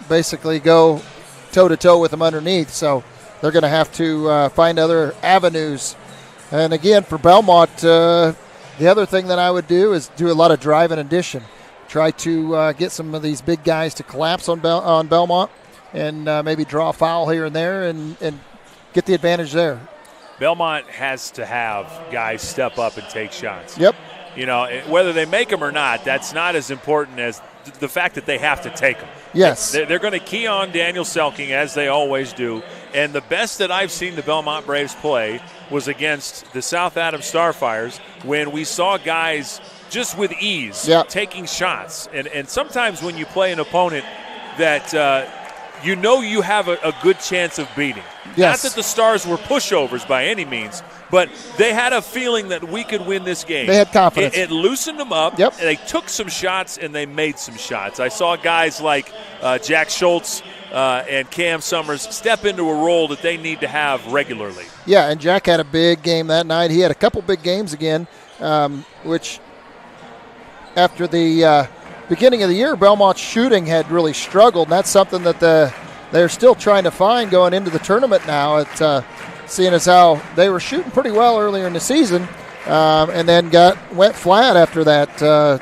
basically go toe-to-toe with them underneath, so they're going to have to find other avenues. And again, for Bellmont, the other thing that I would do is do a lot of drive and addition. Try to get some of these big guys to collapse on Bellmont and maybe draw a foul here and there and get the advantage there. Bellmont has to have guys step up and take shots. Yep. Whether they make them or not, that's not as important as the fact that they have to take them. Yes. They're going to key on Daniel Selking, as they always do. And the best that I've seen the Bellmont Braves play was against the South Adams Starfires, when we saw guys just with ease taking shots. And sometimes when you play an opponent that you have a good chance of beating. Yes. Not that the Stars were pushovers by any means, but they had a feeling that we could win this game. They had confidence. It loosened them up. Yep. And they took some shots, and they made some shots. I saw guys like Jack Schultz and Cam Summers step into a role that they need to have regularly. Yeah, and Jack had a big game that night. He had a couple big games again, which after the beginning of the year, Belmont's shooting had really struggled, and that's something that they're still trying to find going into the tournament now, seeing as how they were shooting pretty well earlier in the season and then went flat after that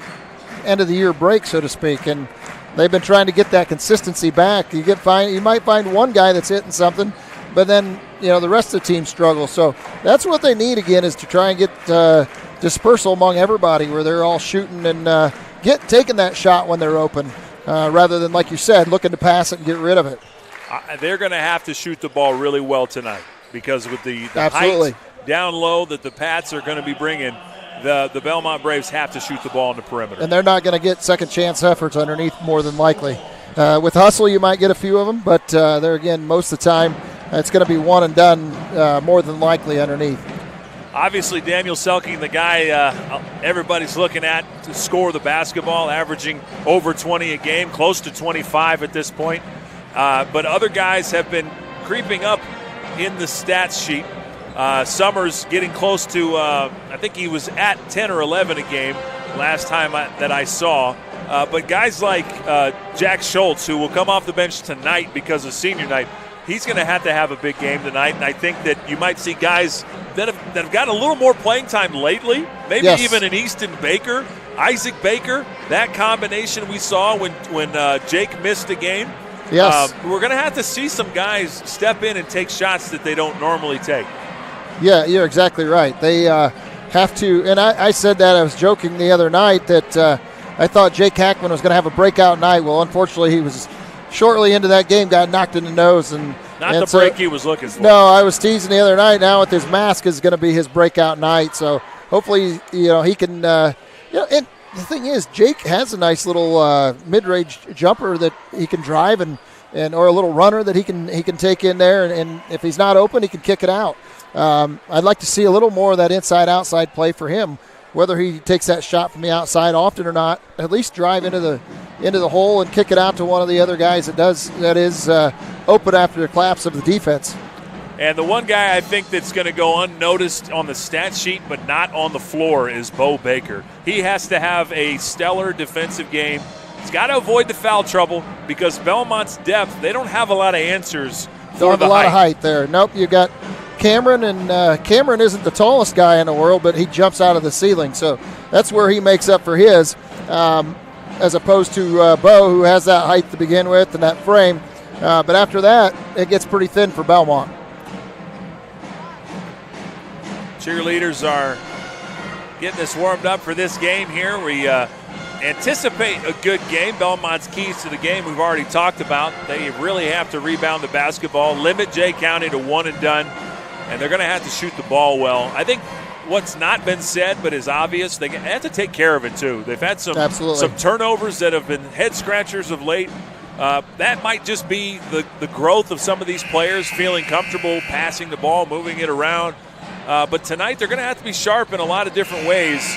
end of the year break, so to speak. And they've been trying to get that consistency back. You might find one guy that's hitting something, but then, the rest of the team struggles. So that's what they need again, is to try and get dispersal among everybody where they're all shooting and taking that shot when they're open, rather than, like you said, looking to pass it and get rid of it. They're going to have to shoot the ball really well tonight, because with the height down low that the Pats are going to be bringing, the Bellmont Braves have to shoot the ball on the perimeter. And they're not going to get second chance efforts underneath more than likely. With hustle, you might get a few of them, but there again, most of the time, it's going to be one and done more than likely underneath. Obviously, Daniel Selking, the guy everybody's looking at to score the basketball, averaging over 20 a game, close to 25 at this point. But other guys have been creeping up in the stats sheet. Summers getting close to, I think he was at 10 or 11 a game last time that I saw. But guys like Jack Schultz, who will come off the bench tonight because of senior night, he's going to have a big game tonight. And I think that you might see guys that have gotten a little more playing time lately, maybe even an Easton Baker, Isaac Baker, that combination we saw when Jake missed a game. Yes. We're going to have to see some guys step in and take shots that they don't normally take. Yeah, you're exactly right. They have to, and I said that, I was joking the other night that I thought Jake Hackman was going to have a breakout night. Well, unfortunately, he was shortly into that game, got knocked in the nose. Not the break he was looking for. No, I was teasing the other night. Now with his mask is going to be his breakout night. So hopefully, he can, and the thing is, Jake has a nice little mid-range jumper that he can drive and or a little runner that he can take in there, and if he's not open, he can kick it out. I'd like to see a little more of that inside-outside play for him. Whether he takes that shot from the outside often or not, at least drive into the hole and kick it out to one of the other guys that is open after the collapse of the defense. And the one guy I think that's going to go unnoticed on the stat sheet but not on the floor is Bo Baker. He has to have a stellar defensive game. He's got to avoid the foul trouble because Belmont's depth, they don't have a lot of answers for Don't have the a lot of height there. Nope, you got Cameron, and Cameron isn't the tallest guy in the world, but he jumps out of the ceiling. So that's where he makes up for his, as opposed to Bo, who has that height to begin with and that frame. But after that, it gets pretty thin for Bellmont. Cheerleaders are getting us warmed up for this game here. We anticipate a good game. Belmont's keys to the game we've already talked about. They really have to rebound the basketball, limit Jay County to one and done, and they're going to have to shoot the ball well. I think what's not been said but is obvious, they have to take care of it too. They've had some turnovers that have been head scratchers of late. That might just be the growth of some of these players feeling comfortable passing the ball, moving it around. But tonight they're going to have to be sharp in a lot of different ways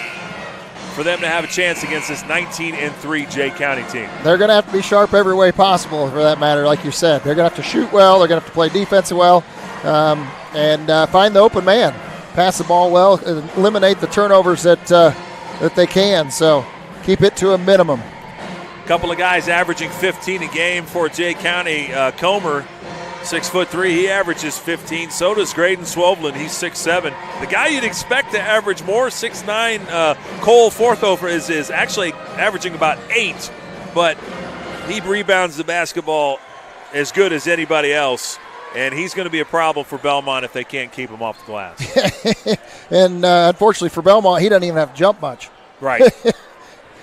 for them to have a chance against this 19-3 Jay County team. They're going to have to be sharp every way possible, for that matter, like you said. They're going to have to shoot well. They're going to have to play defense well, and find the open man, pass the ball well, and eliminate the turnovers that they can. So keep it to a minimum. A couple of guys averaging 15 a game for Jay County. Comer, 6'3", he averages 15. So does Graydon Swovlin. He's 6'7". The guy you'd expect to average more, 6'9", Cole Forthofer is actually averaging about 8, but he rebounds the basketball as good as anybody else, and he's going to be a problem for Bellmont if they can't keep him off the glass. And unfortunately for Bellmont, he doesn't even have to jump much. Right.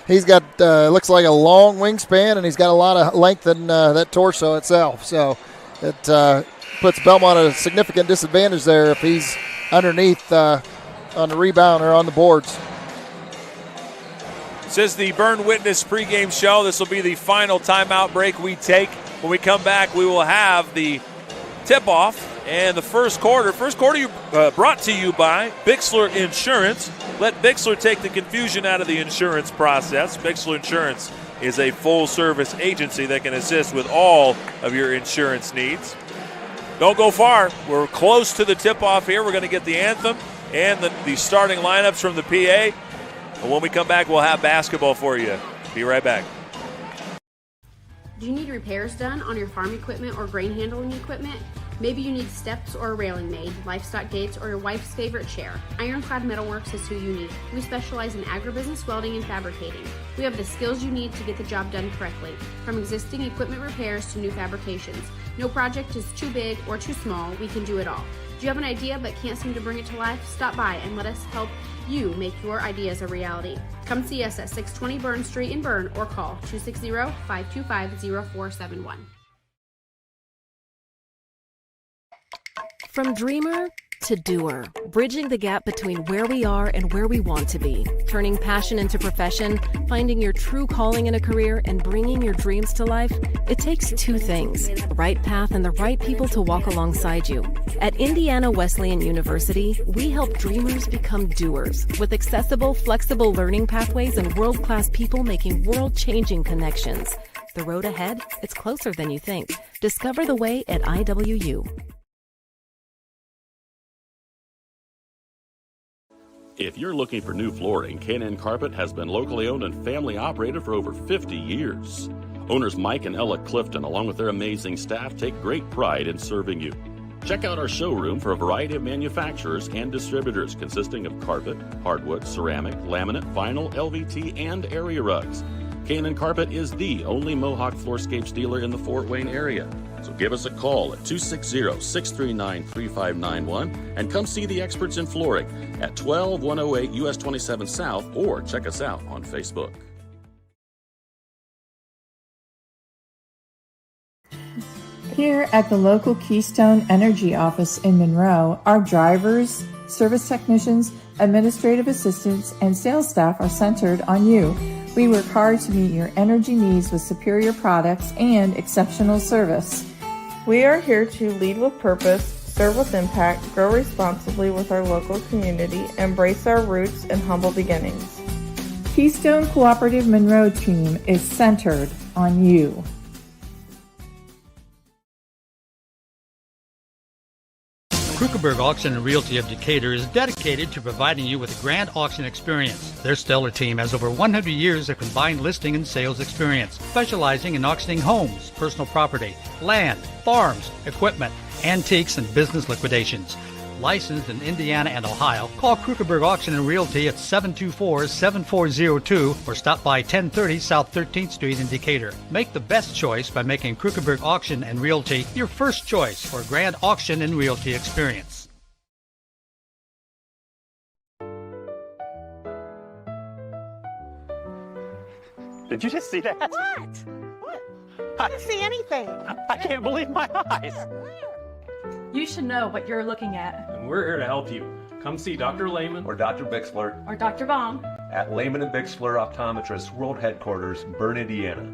He's got looks like a long wingspan, and he's got a lot of length in that torso itself. So it puts Bellmont at a significant disadvantage there if he's underneath on the rebound or on the boards. This is the Berne Witness pregame show. This will be the final timeout break we take. When we come back, we will have the tip-off and the first quarter. First quarter brought to you by Bixler Insurance. Let Bixler take the confusion out of the insurance process. Bixler Insurance is a full-service agency that can assist with all of your insurance needs. Don't go far. We're close to the tip-off here. We're going to get the anthem and the starting lineups from the PA. And when we come back, we'll have basketball for you. Be right back. Do you need repairs done on your farm equipment or grain handling equipment? Maybe you need steps or a railing made, livestock gates, or your wife's favorite chair. Ironclad Metalworks is who you need. We specialize in agribusiness welding and fabricating. We have the skills you need to get the job done correctly, from existing equipment repairs to new fabrications. No project is too big or too small. We can do it all. Do you have an idea but can't seem to bring it to life? Stop by and let us help you make your ideas a reality. Come see us at 620 Berne Street in Berne or call 260-525-0471. From dreamer to doer, bridging the gap between where we are and where we want to be, turning passion into profession, finding your true calling in a career, and bringing your dreams to life, it takes two things, the right path and the right people to walk alongside you. At Indiana Wesleyan University, we help dreamers become doers with accessible, flexible learning pathways and world-class people making world-changing connections. The road ahead, it's closer than you think. Discover the way at IWU. If you're looking for new flooring, K&N Carpet has been locally owned and family operated for over 50 years. Owners Mike and Ella Clifton, along with their amazing staff, take great pride in serving you. Check out our showroom for a variety of manufacturers and distributors consisting of carpet, hardwood, ceramic, laminate, vinyl, LVT, and area rugs. K&N Carpet is the only Mohawk Floorscapes dealer in the Fort Wayne area. So give us a call at 260-639-3591 and come see the experts in flooring at 12108 US 27 South, or check us out on Facebook. Here at the local Keystone Energy office in Monroe, our drivers, service technicians, administrative assistants, and sales staff are centered on you. We work hard to meet your energy needs with superior products and exceptional service. We are here to lead with purpose, serve with impact, grow responsibly with our local community, embrace our roots and humble beginnings. Keystone Cooperative Monroe team is centered on you. Krukeberg Auction and Realty of Decatur is dedicated to providing you with a grand auction experience. Their stellar team has over 100 years of combined listing and sales experience, specializing in auctioning homes, personal property, land, farms, equipment, antiques, and business liquidations. Licensed in Indiana and Ohio, call Krukeberg Auction and Realty at 724-7402 or stop by 1030 South 13th Street in Decatur. Make the best choice by making Krukeberg Auction and Realty your first choice for a grand auction and realty experience. Did you just see that? What? I didn't see anything. I can't believe my eyes. You should know what you're looking at. And we're here to help you. Come see Dr. Lehman or Dr. Bixler or Dr. Baum at Lehman and Bixler Optometrists World Headquarters, Berne, Indiana.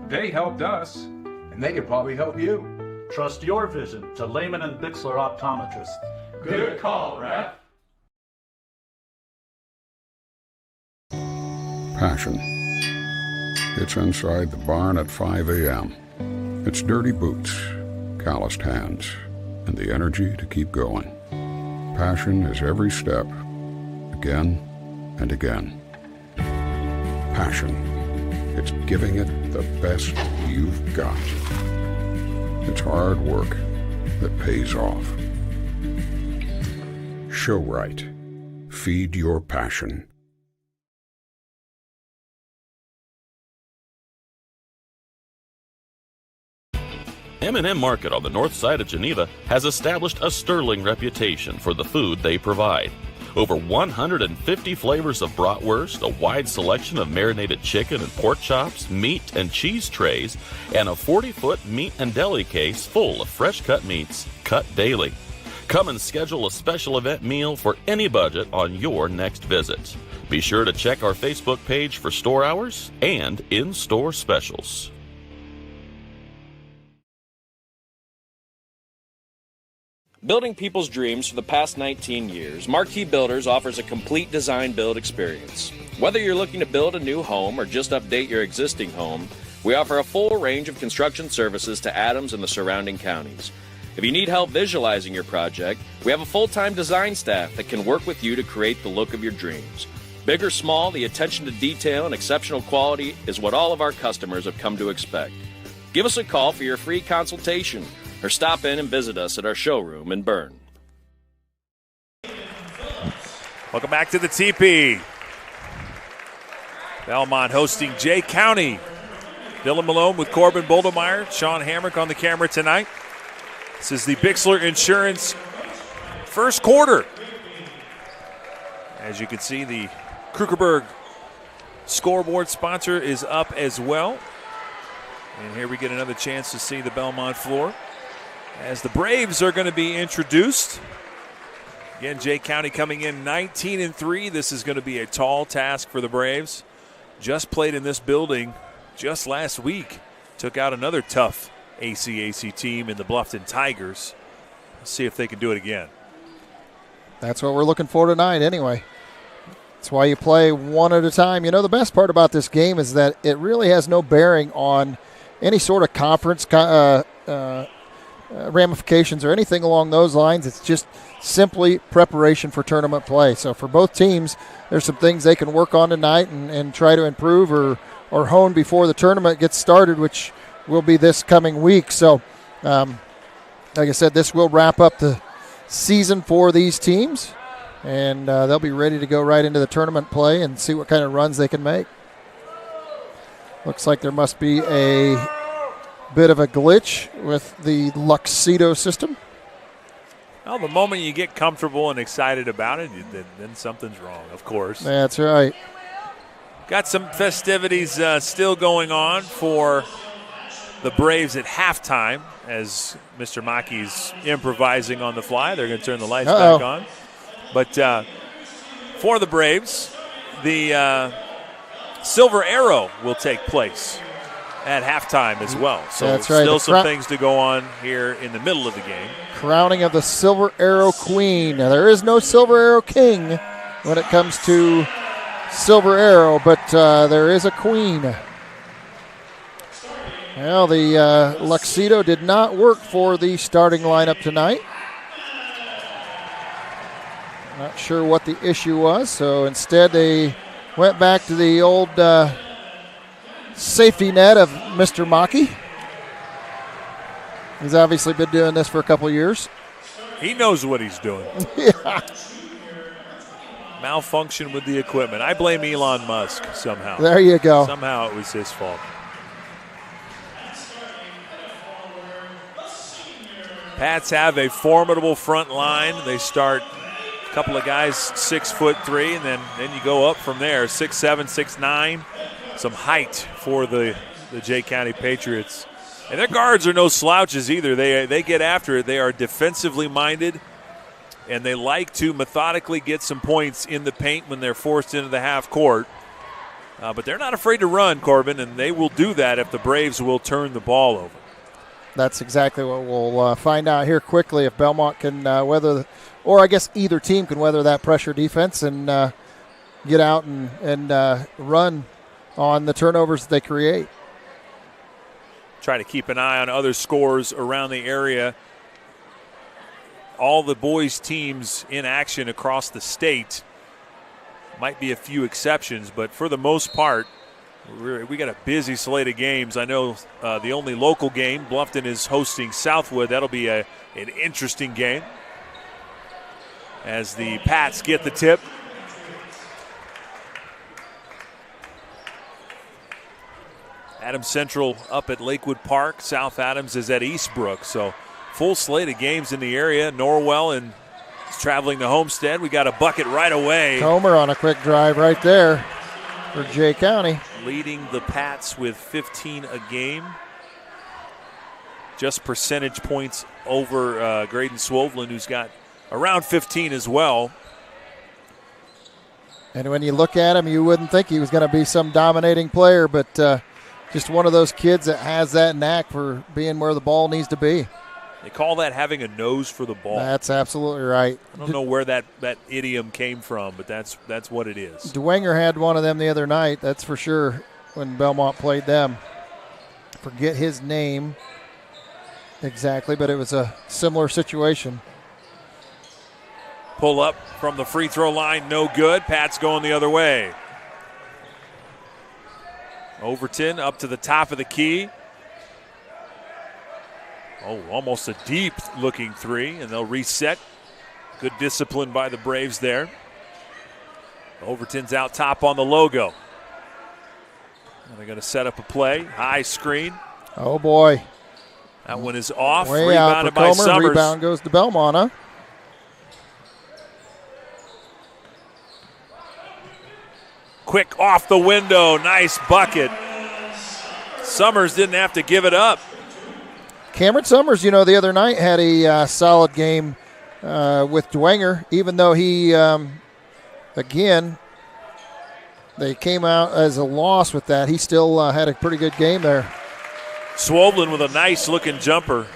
They helped us, and they could probably help you. Trust your vision to Lehman and Bixler Optometrists. Good call, Rap. Passion. It's inside the barn at 5 a.m. It's dirty boots, calloused hands, and the energy to keep going. Passion is every step, again and again. Passion. It's giving it the best you've got. It's hard work that pays off. Show right. Feed your passion. M&M Market on the north side of Geneva has established a sterling reputation for the food they provide. Over 150 flavors of bratwurst, a wide selection of marinated chicken and pork chops, meat and cheese trays, and a 40-foot meat and deli case full of fresh-cut meats, cut daily. Come and schedule a special event meal for any budget on your next visit. Be sure to check our Facebook page for store hours and in-store specials. Building people's dreams for the past 19 years, Marquee Builders offers a complete design build experience. Whether you're looking to build a new home or just update your existing home, we offer a full range of construction services to Adams and the surrounding counties. If you need help visualizing your project, we have a full-time design staff that can work with you to create the look of your dreams. Big or small, the attention to detail and exceptional quality is what all of our customers have come to expect. Give us a call for your free consultation. or stop in and visit us at our showroom in Berne. Welcome back to the TP. Bellmont hosting Jay County. Dylan Malone with Corbin Boldemeyer, Sean Hamrick on the camera tonight. This is the Bixler Insurance first quarter. As you can see, the Krugerberg scoreboard sponsor is up as well. And here we get another chance to see the Bellmont floor as the Braves are going to be introduced. Again, Jay County coming in 19-3. This is going to be a tall task for the Braves. Just played in this building just last week. Took out another tough ACAC team in the Bluffton Tigers. Let's see if they can do it again. That's what we're looking for tonight anyway. That's why you play one at a time. You know, the best part about this game is that it really has no bearing on any sort of conference ramifications or anything along those lines. It's just simply preparation for tournament play. So for both teams, there's some things they can work on tonight and try to improve or hone before the tournament gets started, which will be this coming week. So, like I said, this will wrap up the season for these teams, and they'll be ready to go right into the tournament play and see what kind of runs they can make. Looks like there must be a bit of a glitch with the Luxido system. Well, the moment you get comfortable and excited about it, then something's wrong, of course. That's right. Got some festivities still going on for the Braves at halftime as Mr. Mackey's improvising on the fly. They're going to turn the lights back on. But for the Braves, the Silver Arrow will take place at halftime as well. So that's right. Still some things to go on here in the middle of the game. Crowning of the Silver Arrow Queen. Now, there is no Silver Arrow King when it comes to Silver Arrow, but there is a queen. Well, the Luxido did not work for the starting lineup tonight. Not sure what the issue was, so instead they went back to the old safety net of Mr. Mackey. He's obviously been doing this for a couple years. He knows what he's doing. Yeah. Malfunction with the equipment. I blame Elon Musk somehow. There you go. Somehow it was his fault. Pats have a formidable front line. They start a couple of guys 6'3", and then you go up from there. 6'7", 6'9". Some height for the Jay County Patriots. And their guards are no slouches either. They get after it. They are defensively minded, and they like to methodically get some points in the paint when they're forced into the half court. But they're not afraid to run, Corbin, and they will do that if the Braves will turn the ball over. That's exactly what we'll find out here quickly, if Bellmont can weather, or I guess either team can weather that pressure defense and get out and run on the turnovers that they create. Try to keep an eye on other scores around the area. All the boys' teams in action across the state. Might be a few exceptions, but for the most part, we got a busy slate of games. I know the only local game, Bluffton is hosting Southwood. That'll be an interesting game as the Pats get the tip. Adams Central up at Lakewood Park. South Adams is at Eastbrook. So full slate of games in the area. Norwell is traveling to Homestead. We got a bucket right away. Comer on a quick drive right there for Jay County. Leading the Pats with 15 a game. Just percentage points over Graydon Swoveland, who's got around 15 as well. And when you look at him, you wouldn't think he was going to be some dominating player, but just one of those kids that has that knack for being where the ball needs to be. They call that having a nose for the ball. That's absolutely right. I don't know where that idiom came from, but that's what it is. Dwenger had one of them the other night, that's for sure, when Bellmont played them. Forget his name exactly, but it was a similar situation. Pull up from the free throw line, no good. Pat's going the other way. Overton up to the top of the key. Oh, almost a deep-looking three, and they'll reset. Good discipline by the Braves there. Overton's out top on the logo. And they're going to set up a play. High screen. Oh, boy. That one is off. Way Rebounded out for by Comer. Summers. Rebound goes to Bellmont, huh? Quick off the window. Nice bucket. Summers didn't have to give it up. Cameron Summers, the other night had a solid game with Dwenger, even though he, again, they came out as a loss with that. He still had a pretty good game there. Swollen with a nice-looking jumper.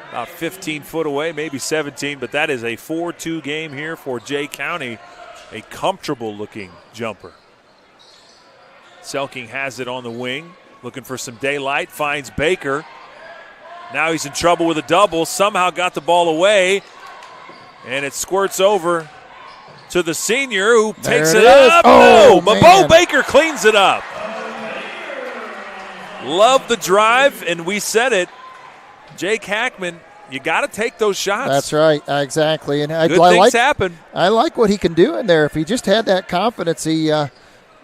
About 15 foot away, maybe 17, but that is a 4-2 game here for Jay County. A comfortable-looking jumper. Selking has it on the wing, looking for some daylight, finds Baker. Now he's in trouble with a double, somehow got the ball away, and it squirts over to the senior who takes it up. Oh, but Bo Baker cleans it up. Love the drive, and we said it. Jake Hackman, you got to take those shots. That's right, exactly. And Good things happen. I like what he can do in there. If he just had that confidence, he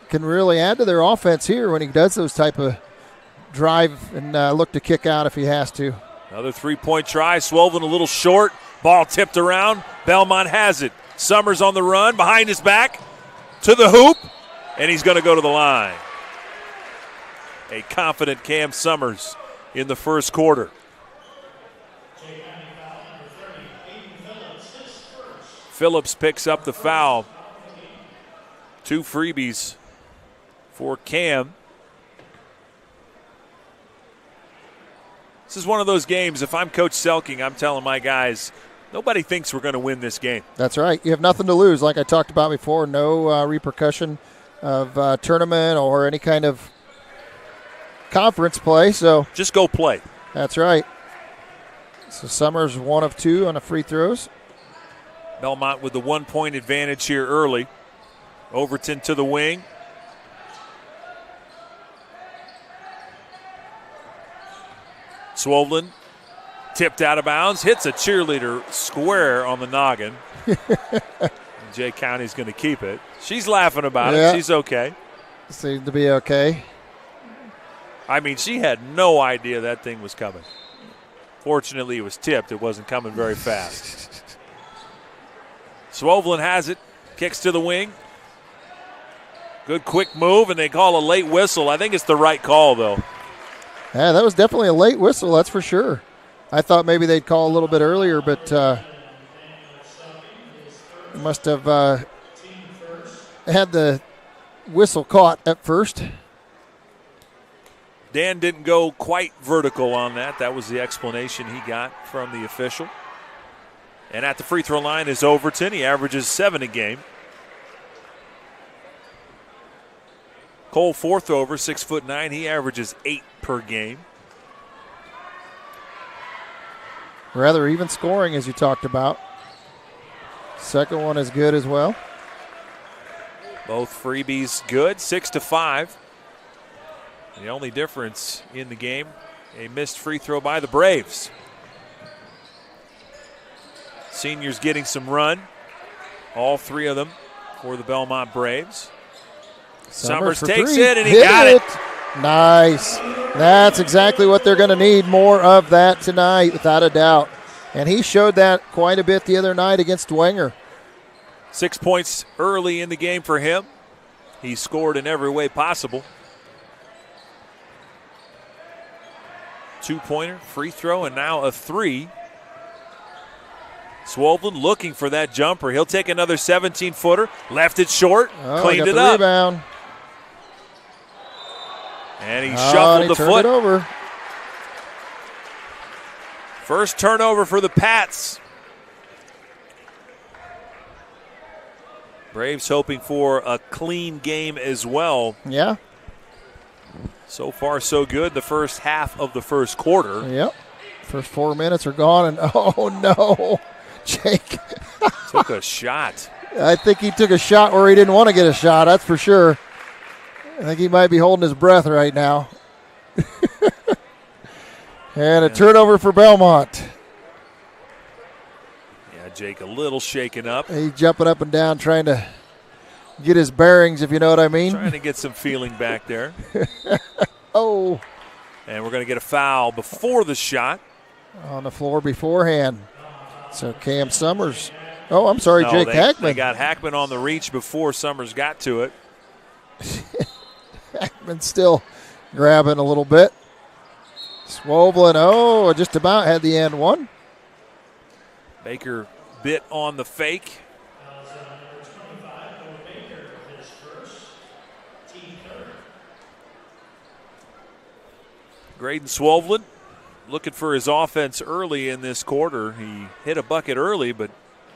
can really add to their offense here when he does those type of drive and look to kick out if he has to. Another three-point try. Swollen a little short. Ball tipped around. Bellmont has it. Summers on the run, behind his back, to the hoop, and he's going to go to the line. A confident Cam Summers in the first quarter. Phillips picks up the foul. 2 freebies for Cam. This is one of those games, if I'm Coach Selking, I'm telling my guys, nobody thinks we're going to win this game. That's right. You have nothing to lose, like I talked about before. No repercussion of tournament or any kind of conference play. So just go play. That's right. So Summers 1 of 2 on the free throws. Bellmont with the 1-point advantage here early. Overton to the wing. Swollen, tipped out of bounds, hits a cheerleader square on the noggin. Jay County's going to keep it. She's laughing about it. She's okay. Seems to be okay. I mean, she had no idea that thing was coming. Fortunately, it was tipped. It wasn't coming very fast. Swollen has it, kicks to the wing. Good quick move, and they call a late whistle. I think it's the right call, though. Yeah, that was definitely a late whistle, that's for sure. I thought maybe they'd call a little bit earlier, but must have had the whistle caught at first. Dan didn't go quite vertical on that. That was the explanation he got from the official. And at the free throw line is Overton. He averages 7 a game. Cole Forthover, 6'9". He averages 8 per game. Rather even scoring, as you talked about. Second one is good as well. Both freebies good, 6-5. The only difference in the game, a missed free throw by the Braves. Seniors getting some run. All 3 of them for the Bellmont Braves. Summers takes it, and he got it. Nice. That's exactly what they're going to need, more of that tonight, without a doubt. And he showed that quite a bit the other night against Dwenger. 6 points early in the game for him. He scored in every way possible. 2-pointer, free throw, and now a 3. Swollen looking for that jumper. He'll take another 17-footer. Left it short, cleaned it up. Rebound. And he shuffled the foot. It over. First turnover for the Pats. Braves hoping for a clean game as well. Yeah. So far, so good. The first half of the first quarter. Yep. First 4 minutes are gone, and oh no, Jake took a shot. I think he took a shot where he didn't want to get a shot. That's for sure. I think he might be holding his breath right now. And a turnover for Bellmont. Yeah, Jake a little shaken up. He's jumping up and down trying to get his bearings, if you know what I mean. Trying to get some feeling back there. Oh. And we're going to get a foul before the shot. On the floor beforehand. So Cam Summers. Oh, I'm sorry, Jake Hackman. They got Hackman on the reach before Summers got to it. Hackman still grabbing a little bit. Swovlin, just about had the end one. Baker bit on the fake. Graydon Swovlin looking for his offense early in this quarter. He hit a bucket early, but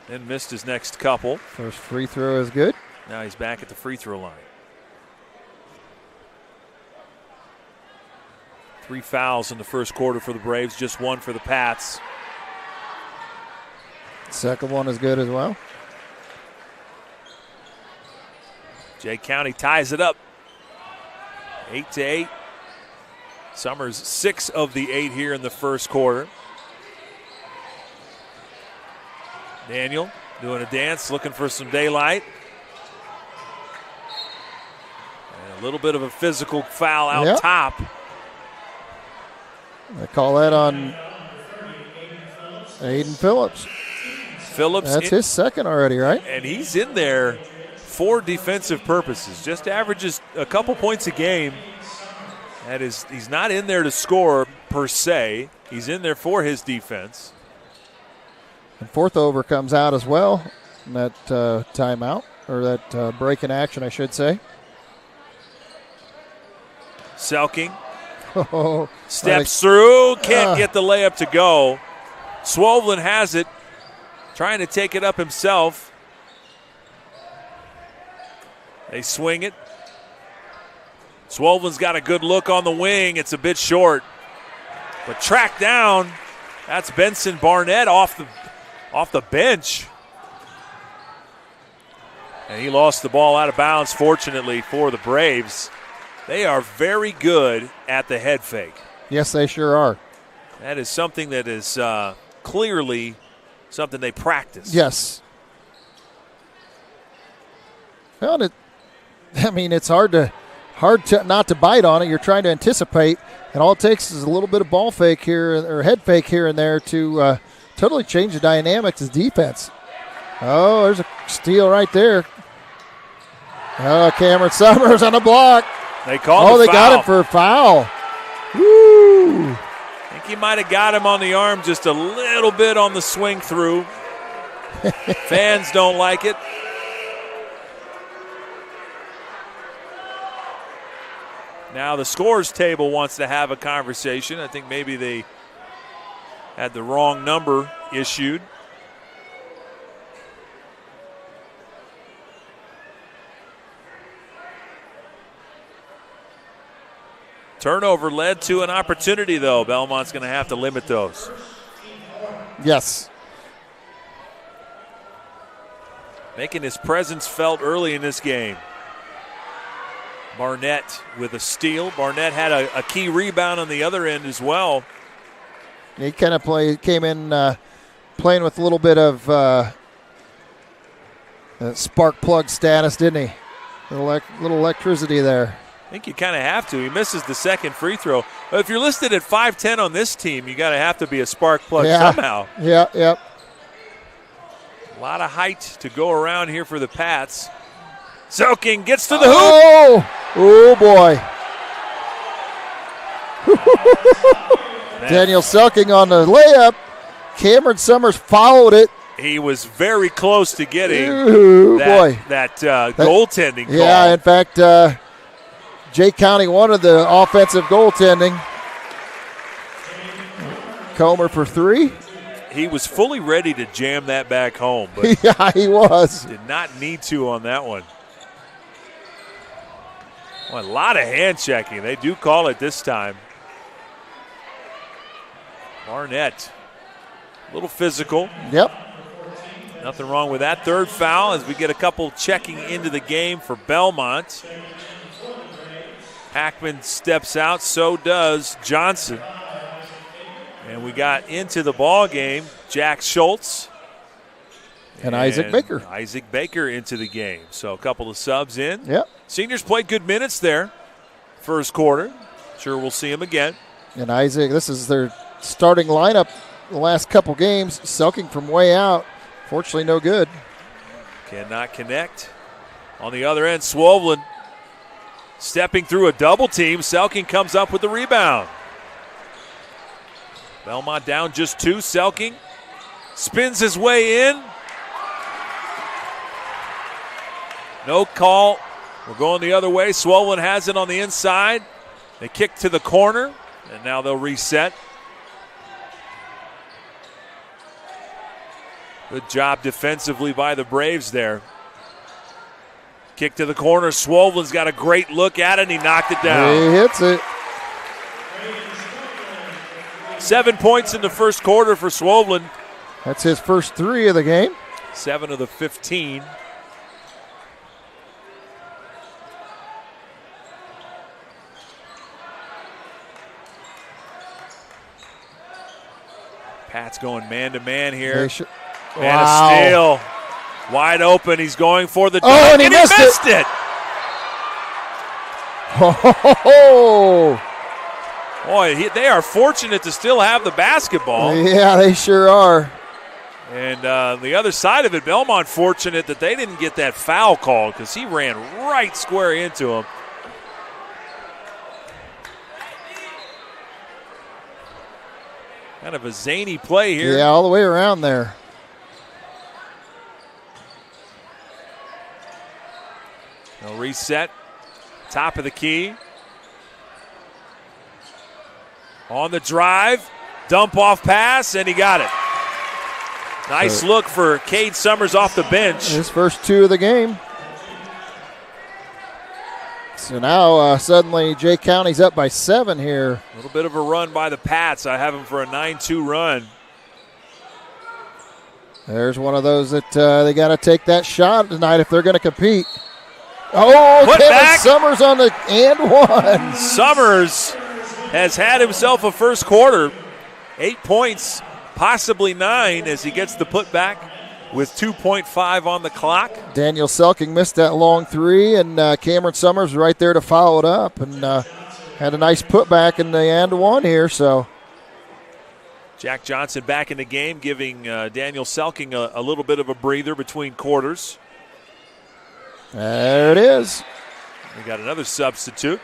then missed his next couple. First free throw is good. Now he's back at the free throw line. 3 fouls in the first quarter for the Braves, just 1 for the Pats. Second one is good as well. Jay County ties it up. 8-8. Summers 6 of the 8 here in the first quarter. Daniel doing a dance, looking for some daylight. And a little bit of a physical foul out top. I call that on Aiden Phillips. That's his second already, right? And he's in there for defensive purposes. Just averages a couple points a game. That is, he's not in there to score per se. He's in there for his defense. And fourth over comes out as well in that timeout, or that break in action, I should say. Selking steps through, can't get the layup to go. Swovlin has it, trying to take it up himself. They swing it. Swovlin's got a good look on the wing. It's a bit short. But tracked down, that's Benson Barnett off the bench. And he lost the ball out of bounds, fortunately, for the Braves. They are very good at the head fake. Yes, they sure are. That is something that is clearly something they practice. Yes. Well, it's hard to not to bite on it. You're trying to anticipate, and all it takes is a little bit of ball fake here or head fake here and there to totally change the dynamics of defense. Oh, there's a steal right there. Oh, Cameron Summers on the block. They called they foul. got it for a foul. Woo! I think he might have got him on the arm just a little bit on the swing through. Fans don't like it. Now the scores table wants to have a conversation. I think maybe they had the wrong number issued. Turnover led to an opportunity, though. Belmont's going to have to limit those. Yes. Making his presence felt early in this game. Barnett with a steal. Barnett had a key rebound on the other end as well. He kind of came in playing with a little bit of spark plug status, didn't he? Little electricity there. I think you kind of have to. He misses the second free throw. But if you're listed at 5'10" on this team, you got to have to be a spark plug somehow. Yeah, yep. A lot of height to go around here for the Pats. Selking gets to the hoop. Oh boy. Daniel Selking on the layup. Cameron Summers followed it. He was very close to getting that goaltending call. Yeah, in fact, Jay County wanted the offensive goaltending. Comer for 3. He was fully ready to jam that back home, but yeah, he was. Did not need to on that one. Well, a lot of hand checking. They do call it this time. Barnett, a little physical. Yep. Nothing wrong with that. Third foul as we get a couple checking into the game for Bellmont. Hackman steps out, so does Johnson. And we got into the ball game, Jack Schultz. And Isaac Baker. Isaac Baker into the game. So a couple of subs in. Yep. Seniors played good minutes there. First quarter. Sure we'll see him again. And Isaac, this is their starting lineup the last couple games. Selking from way out. Fortunately, no good. Cannot connect. On the other end, Swollen stepping through a double team. Selking comes up with the rebound. Bellmont down just 2. Selking spins his way in. No call. We're going the other way. Swollen has it on the inside. They kick to the corner, and now they'll reset. Good job defensively by the Braves there. Kick to the corner. Swollen's got a great look at it, and he knocked it down. He hits it. 7 points in the first quarter for Swollen. That's his first 3 of the game. 7 of the 15. Pat's going man-to-man here. And Wow. a steal. Wide open. He's going for the dunk, and he missed it. Oh, Boy, they are fortunate to still have the basketball. yeah, they sure are. And the other side of it, Bellmont fortunate that they didn't get that foul called because he ran right square into him. Kind of a zany play here. Yeah, all the way around there. They'll reset. Top of the key. On the drive. Dump off pass, and he got it. Nice look for Cade Summers off the bench. His first 2 of the game. So now suddenly Jay County's up by 7 here. A little bit of a run by the Pats. I have them for a 9-2 run. There's one of those that they got to take that shot tonight if they're going to compete. Oh, Put Kevin back. Summers on the and 1. Summers has had himself a first quarter. 8 points, possibly 9 as he gets the putback with 2.5 on the clock. Daniel Selking missed that long 3, and Cameron Summers right there to follow it up, and had a nice putback in the and 1 here. So Jack Johnson back in the game, giving Daniel Selking a little bit of a breather between quarters. There it is. We got another substitute.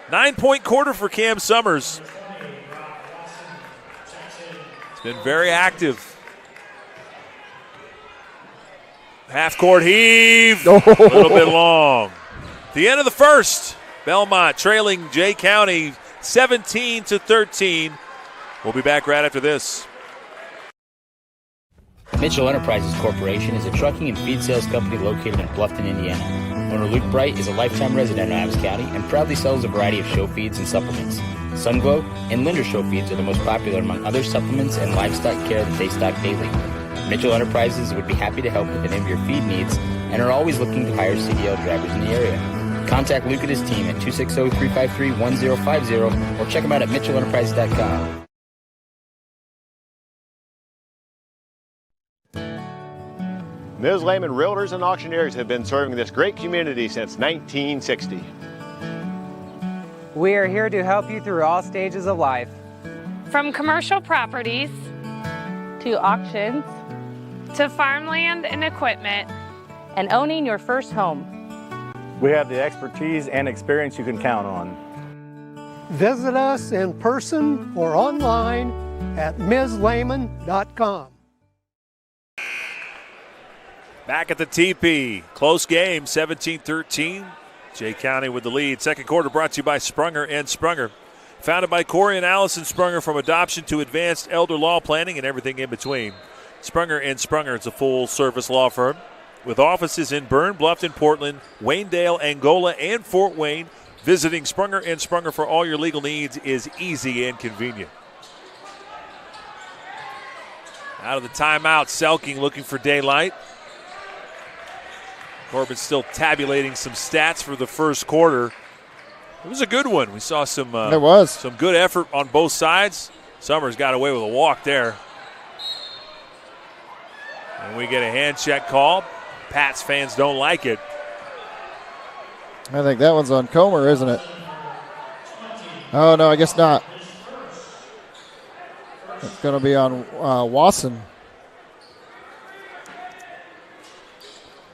9-point quarter for Cam Summers. It's been very active. Half-court heave. A little bit long. The end of the first. Bellmont trailing Jay County 17-13. We'll be back right after this. Mitchell Enterprises Corporation is a trucking and feed sales company located in Bluffton, Indiana. Owner Luke Bright is a lifetime resident of Adams County and proudly sells a variety of show feeds and supplements. Sunglow and Linder show feeds are the most popular among other supplements and livestock care that they stock daily. Mitchell Enterprises would be happy to help with any of your feed needs and are always looking to hire CDL drivers in the area. Contact Luke and his team at 260-353-1050 or check them out at mitchellenterprises.com. Ms. Lehman Realtors and Auctioneers have been serving this great community since 1960. We are here to help you through all stages of life. From commercial properties to auctions to farmland and equipment and owning your first home. We have the expertise and experience you can count on. Visit us in person or online at MsLehman.com. Back at the TP. Close game, 17-13. Jay County with the lead. Second quarter brought to you by Sprunger & Sprunger. Founded by Corey and Allison Sprunger, from adoption to advanced elder law planning and everything in between. Sprunger & Sprunger is a full-service law firm with offices in Berne, Bluffton, Portland, Waynedale, Angola, and Fort Wayne. Visiting Sprunger & Sprunger for all your legal needs is easy and convenient. Out of the timeout, Selking looking for daylight. Corbin still tabulating some stats for the first quarter. It was a good one. We saw some good effort on both sides. Summers got away with a walk there. And we get a hand check call. Pats fans don't like it. I think that one's on Comer, isn't it? Oh, no, I guess not. It's going to be on Wasson.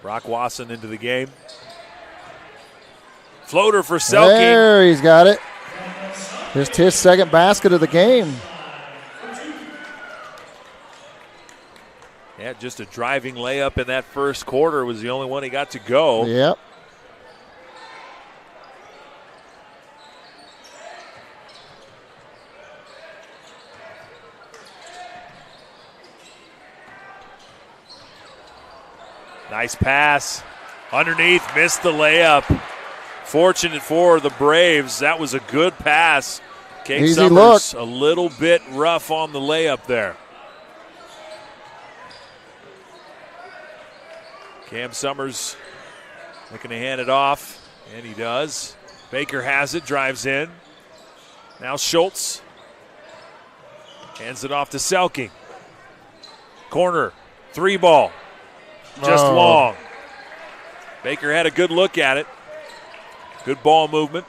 Brock Wasson into the game. Floater for Selke. There, he's got it. Just his second basket of the game. Yeah, just a driving layup in that first quarter was the only one he got to go. Yep. Nice pass. Underneath, missed the layup. Fortunate for the Braves. That was a good pass. Kate Easy Summers look. a little bit rough on the layup there. Cam Summers looking to hand it off, and he does. Baker has it, drives in. Now Schultz hands it off to Selke. Corner, 3-ball. Just long. Baker had a good look at it. Good ball movement.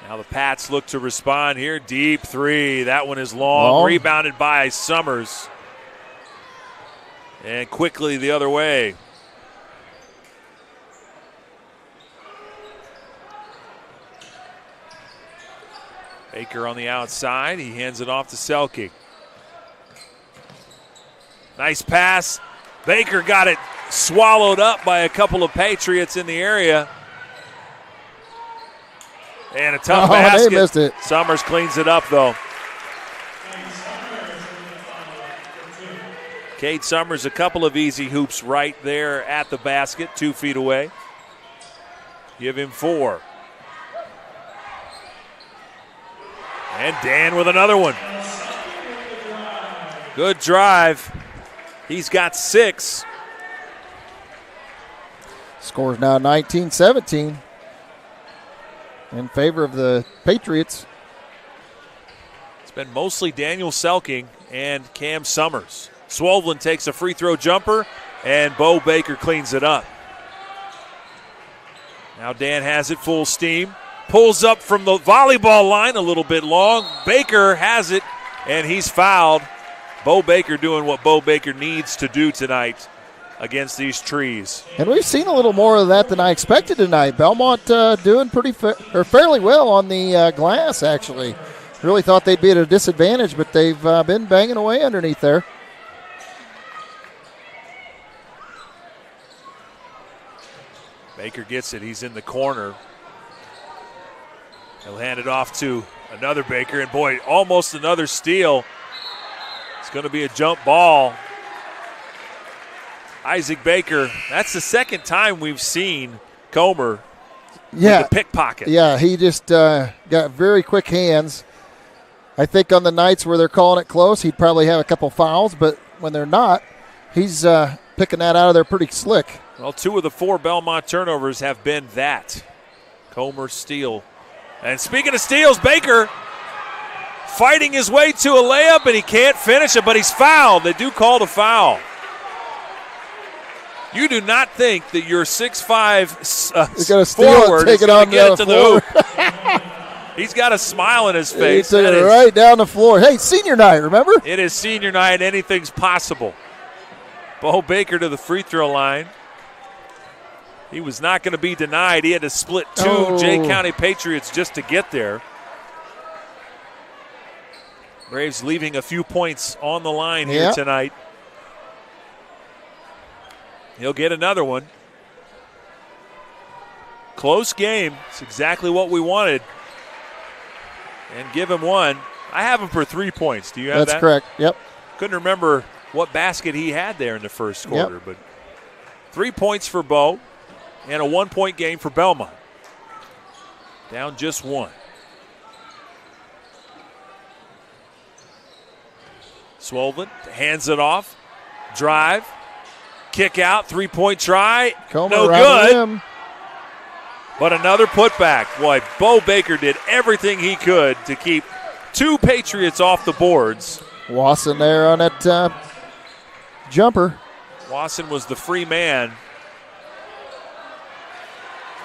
Now the Pats look to respond here. Deep three. That one is long. Rebounded by Summers. And quickly the other way. Baker on the outside. He hands it off to Selke. Nice pass. Baker got it swallowed up by a couple of Patriots in the area. And a tough basket. They missed it. Summers cleans it up, though. Cade Summers, a couple of easy hoops right there at the basket, 2 feet away. Give him 4. And Dan with another one. Good drive. He's got 6. Score's now 19-17 in favor of the Patriots. It's been mostly Daniel Selking and Cam Summers. Swolven takes a free throw jumper, and Bo Baker cleans it up. Now Dan has it full steam. Pulls up from the volleyball line a little bit long. Baker has it, and he's fouled. Bo Baker doing what Bo Baker needs to do tonight against these trees. And we've seen a little more of that than I expected tonight. Bellmont doing fairly well on the glass, actually. Really thought they'd be at a disadvantage, but they've been banging away underneath there. Baker gets it. He's in the corner. He'll hand it off to another Baker, and boy, almost another steal. It's going to be a jump ball. Isaac Baker, that's the second time we've seen Comer with the pickpocket. Yeah, he just got very quick hands. I think on the nights where they're calling it close, he'd probably have a couple fouls, but when they're not, he's picking that out of there pretty slick. Well, 2 of the 4 Bellmont turnovers have been that. Comer steal. And speaking of steals, Baker fighting his way to a layup, and he can't finish it, but he's fouled. They do call the foul. You do not think that your 6'5" forward is going to get it to the hoop. He's got a smile on his face. He took it right down the floor. Hey, senior night, remember? It is senior night. Anything's possible. Bo Baker to the free throw line. He was not going to be denied. He had to split 2 Jay County Patriots just to get there. Braves leaving a few points on the line here tonight. He'll get another one. Close game. It's exactly what we wanted. And give him one. I have him for 3 points. Do you have that? That's correct. Yep. Couldn't remember what basket he had there in the first quarter. But 3 points for Bo and a 1-point game for Bellmont. Down just 1. Swolven hands it off. Drive. Kick out. 3-point try. Comer no good. But another putback. Boy, Bo Baker did everything he could to keep two Patriots off the boards. Wasson there on that jumper. Wasson was the free man.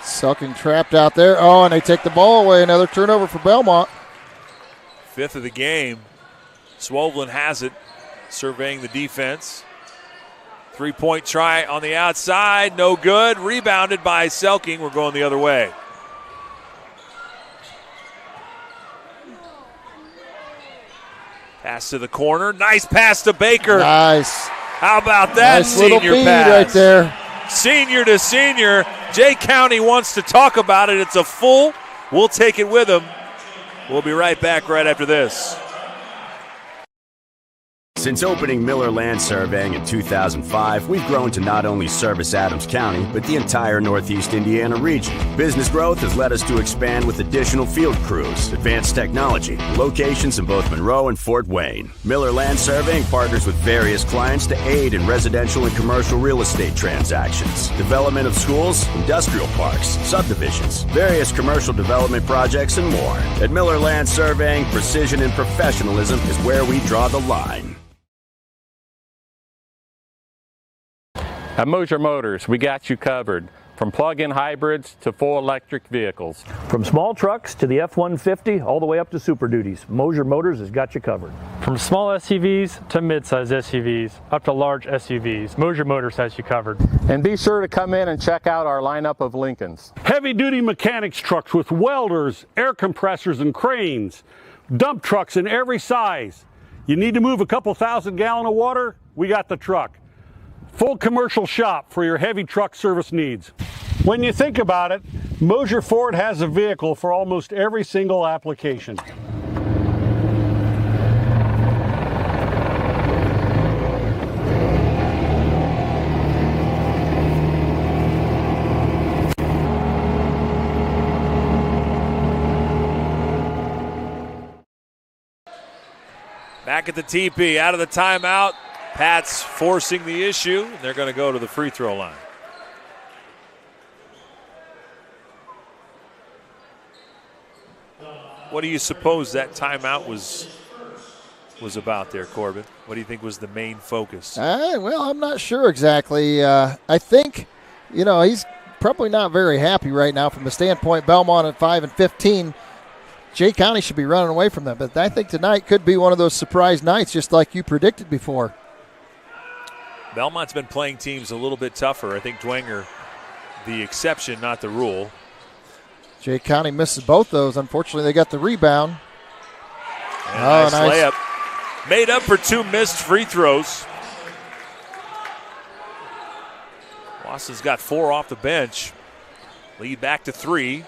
Selking trapped out there. Oh, and they take the ball away. Another turnover for Bellmont. 5th of the game. Swoveland has it, surveying the defense. 3-point try on the outside, no good. Rebounded by Selking. We're going the other way. Pass to the corner. Nice pass to Baker. Nice. How about that nice little senior feed pass? Right there. Senior to senior. Jay County wants to talk about it. It's a full. We'll take it with him. We'll be right back right after this. Since opening Miller Land Surveying in 2005, we've grown to not only service Adams County, but the entire Northeast Indiana region. Business growth has led us to expand with additional field crews, advanced technology, locations in both Monroe and Fort Wayne. Miller Land Surveying partners with various clients to aid in residential and commercial real estate transactions, development of schools, industrial parks, subdivisions, various commercial development projects, and more. At Miller Land Surveying, precision and professionalism is where we draw the line. At Mosier Motors, we got you covered. From plug-in hybrids to full electric vehicles. From small trucks to the F-150, all the way up to Super Duties, Mosier Motors has got you covered. From small SUVs to mid-size SUVs, up to large SUVs, Mosier Motors has you covered. And be sure to come in and check out our lineup of Lincolns. Heavy-duty mechanics trucks with welders, air compressors, and cranes. Dump trucks in every size. You need to move a couple thousand gallons of water? We got the truck. Full commercial shop for your heavy truck service needs. When you think about it, Mosier Ford has a vehicle for almost every single application. Back at the TP, out of the timeout. Pat's forcing the issue. They're going to go to the free throw line. What do you suppose that timeout was about there, Corbin? What do you think was the main focus? Well, I'm not sure exactly. I think, he's probably not very happy right now from the standpoint Bellmont at 5-15. Jay County should be running away from them, but I think tonight could be one of those surprise nights, just like you predicted before. Belmont's been playing teams a little bit tougher. I think Dwenger, the exception, not the rule. Jay County misses both those. Unfortunately, they got the rebound. Nice layup. Made up for two missed free throws. Wasson's got 4 off the bench. Lead back to 3.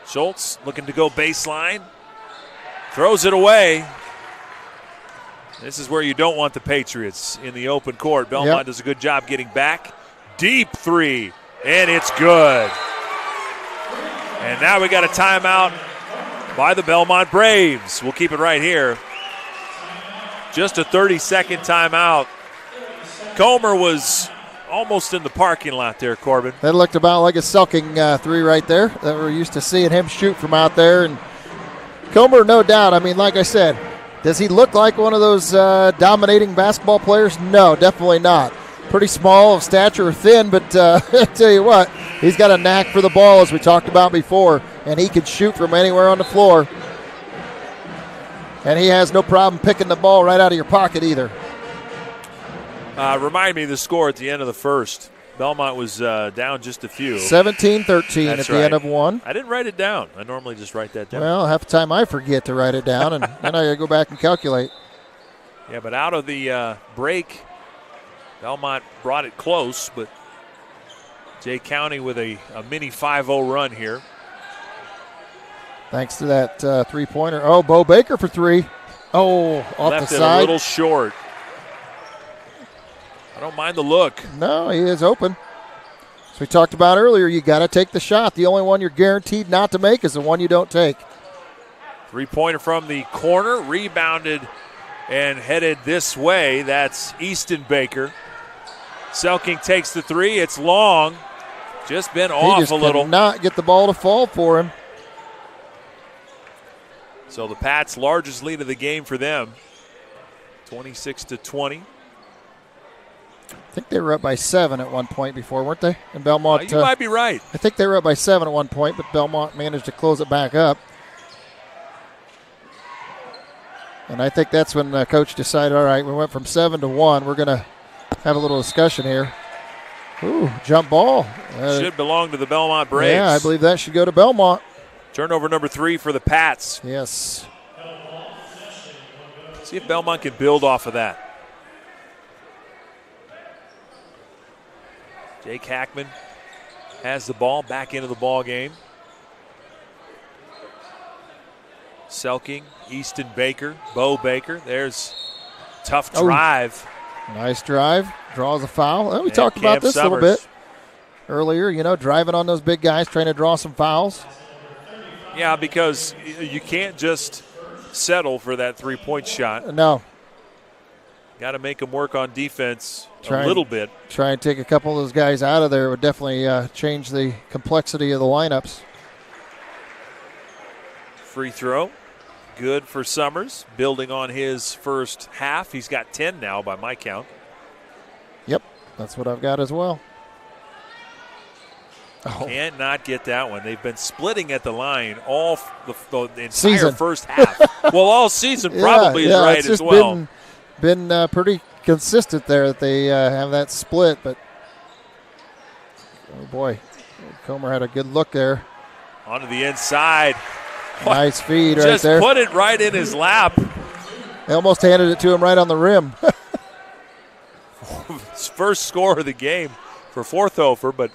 Schultz looking to go baseline. Throws it away. This is where you don't want the Patriots in the open court. Bellmont does a good job getting back. Deep 3, and it's good. And now we got a timeout by the Bellmont Braves. We'll keep it right here. Just a 30-second timeout. Comer was almost in the parking lot there, Corbin. That looked about like a Selking 3 right there. That we're used to seeing him shoot from out there. And Comer, no doubt. I mean, like I said, does he look like one of those dominating basketball players? No, definitely not. Pretty small of stature, thin, but I tell you what, he's got a knack for the ball, as we talked about before, and he can shoot from anywhere on the floor. And he has no problem picking the ball right out of your pocket either. Remind me of the score at the end of the first. Belmont was down just a few. 17-13 at the end of one. I didn't write it down. I normally just write that down. Well, half the time I forget to write it down, and then I got to go back and calculate. Yeah, but out of the break, Belmont brought it close, but Jay County with a mini 5-0 run here. Thanks to that three-pointer. Oh, Bo Baker for 3. Oh, off Left the side. A little short. I don't mind the look. No, he is open. As we talked about earlier, you got to take the shot. The only one you're guaranteed not to make is the one you don't take. 3-pointer from the corner, rebounded and headed this way. That's Easton Baker. Selking takes the 3. It's long. Just been He off just a little. could not get the ball to fall for him. So the Pats' largest lead of the game for them, 26-20. I think they were up by 7 at one point before, weren't they? And Bellmont. You might be right. I think they were up by 7 at one point, but Bellmont managed to close it back up. And I think that's when the coach decided, all right, we went from 7 to 1. We're going to have a little discussion here. Ooh, jump ball. Should belong to the Bellmont Braves. Yeah, I believe that should go to Bellmont. Turnover number 3 for the Pats. Yes. See if Bellmont can build off of that. Jake Hackman has the ball back into the ball game. Selking, Easton Baker, Bo Baker. There's tough drive. Nice drive. Draws a foul. We And talked about Cam this a little Summers. bit earlier, driving on those big guys, trying to draw some fouls. Yeah, because you can't just settle for that three-point shot. No. Got to make them work on defense a little bit. Try and take a couple of those guys out of there. It would definitely change the complexity of the lineups. Free throw. Good for Summers. Building on his first half. He's got 10 now by my count. Yep, that's what I've got as well. Oh. Can't not get that one. They've been splitting at the line all the entire Season. first half. Well, all season probably is right it's just as well. Been pretty consistent there that they have that split, but oh boy, Comer had a good look there. Onto the inside. Nice feed right Just there. put it right in his lap. They almost handed it to him right on the rim. His first score of the game for Forthofer, but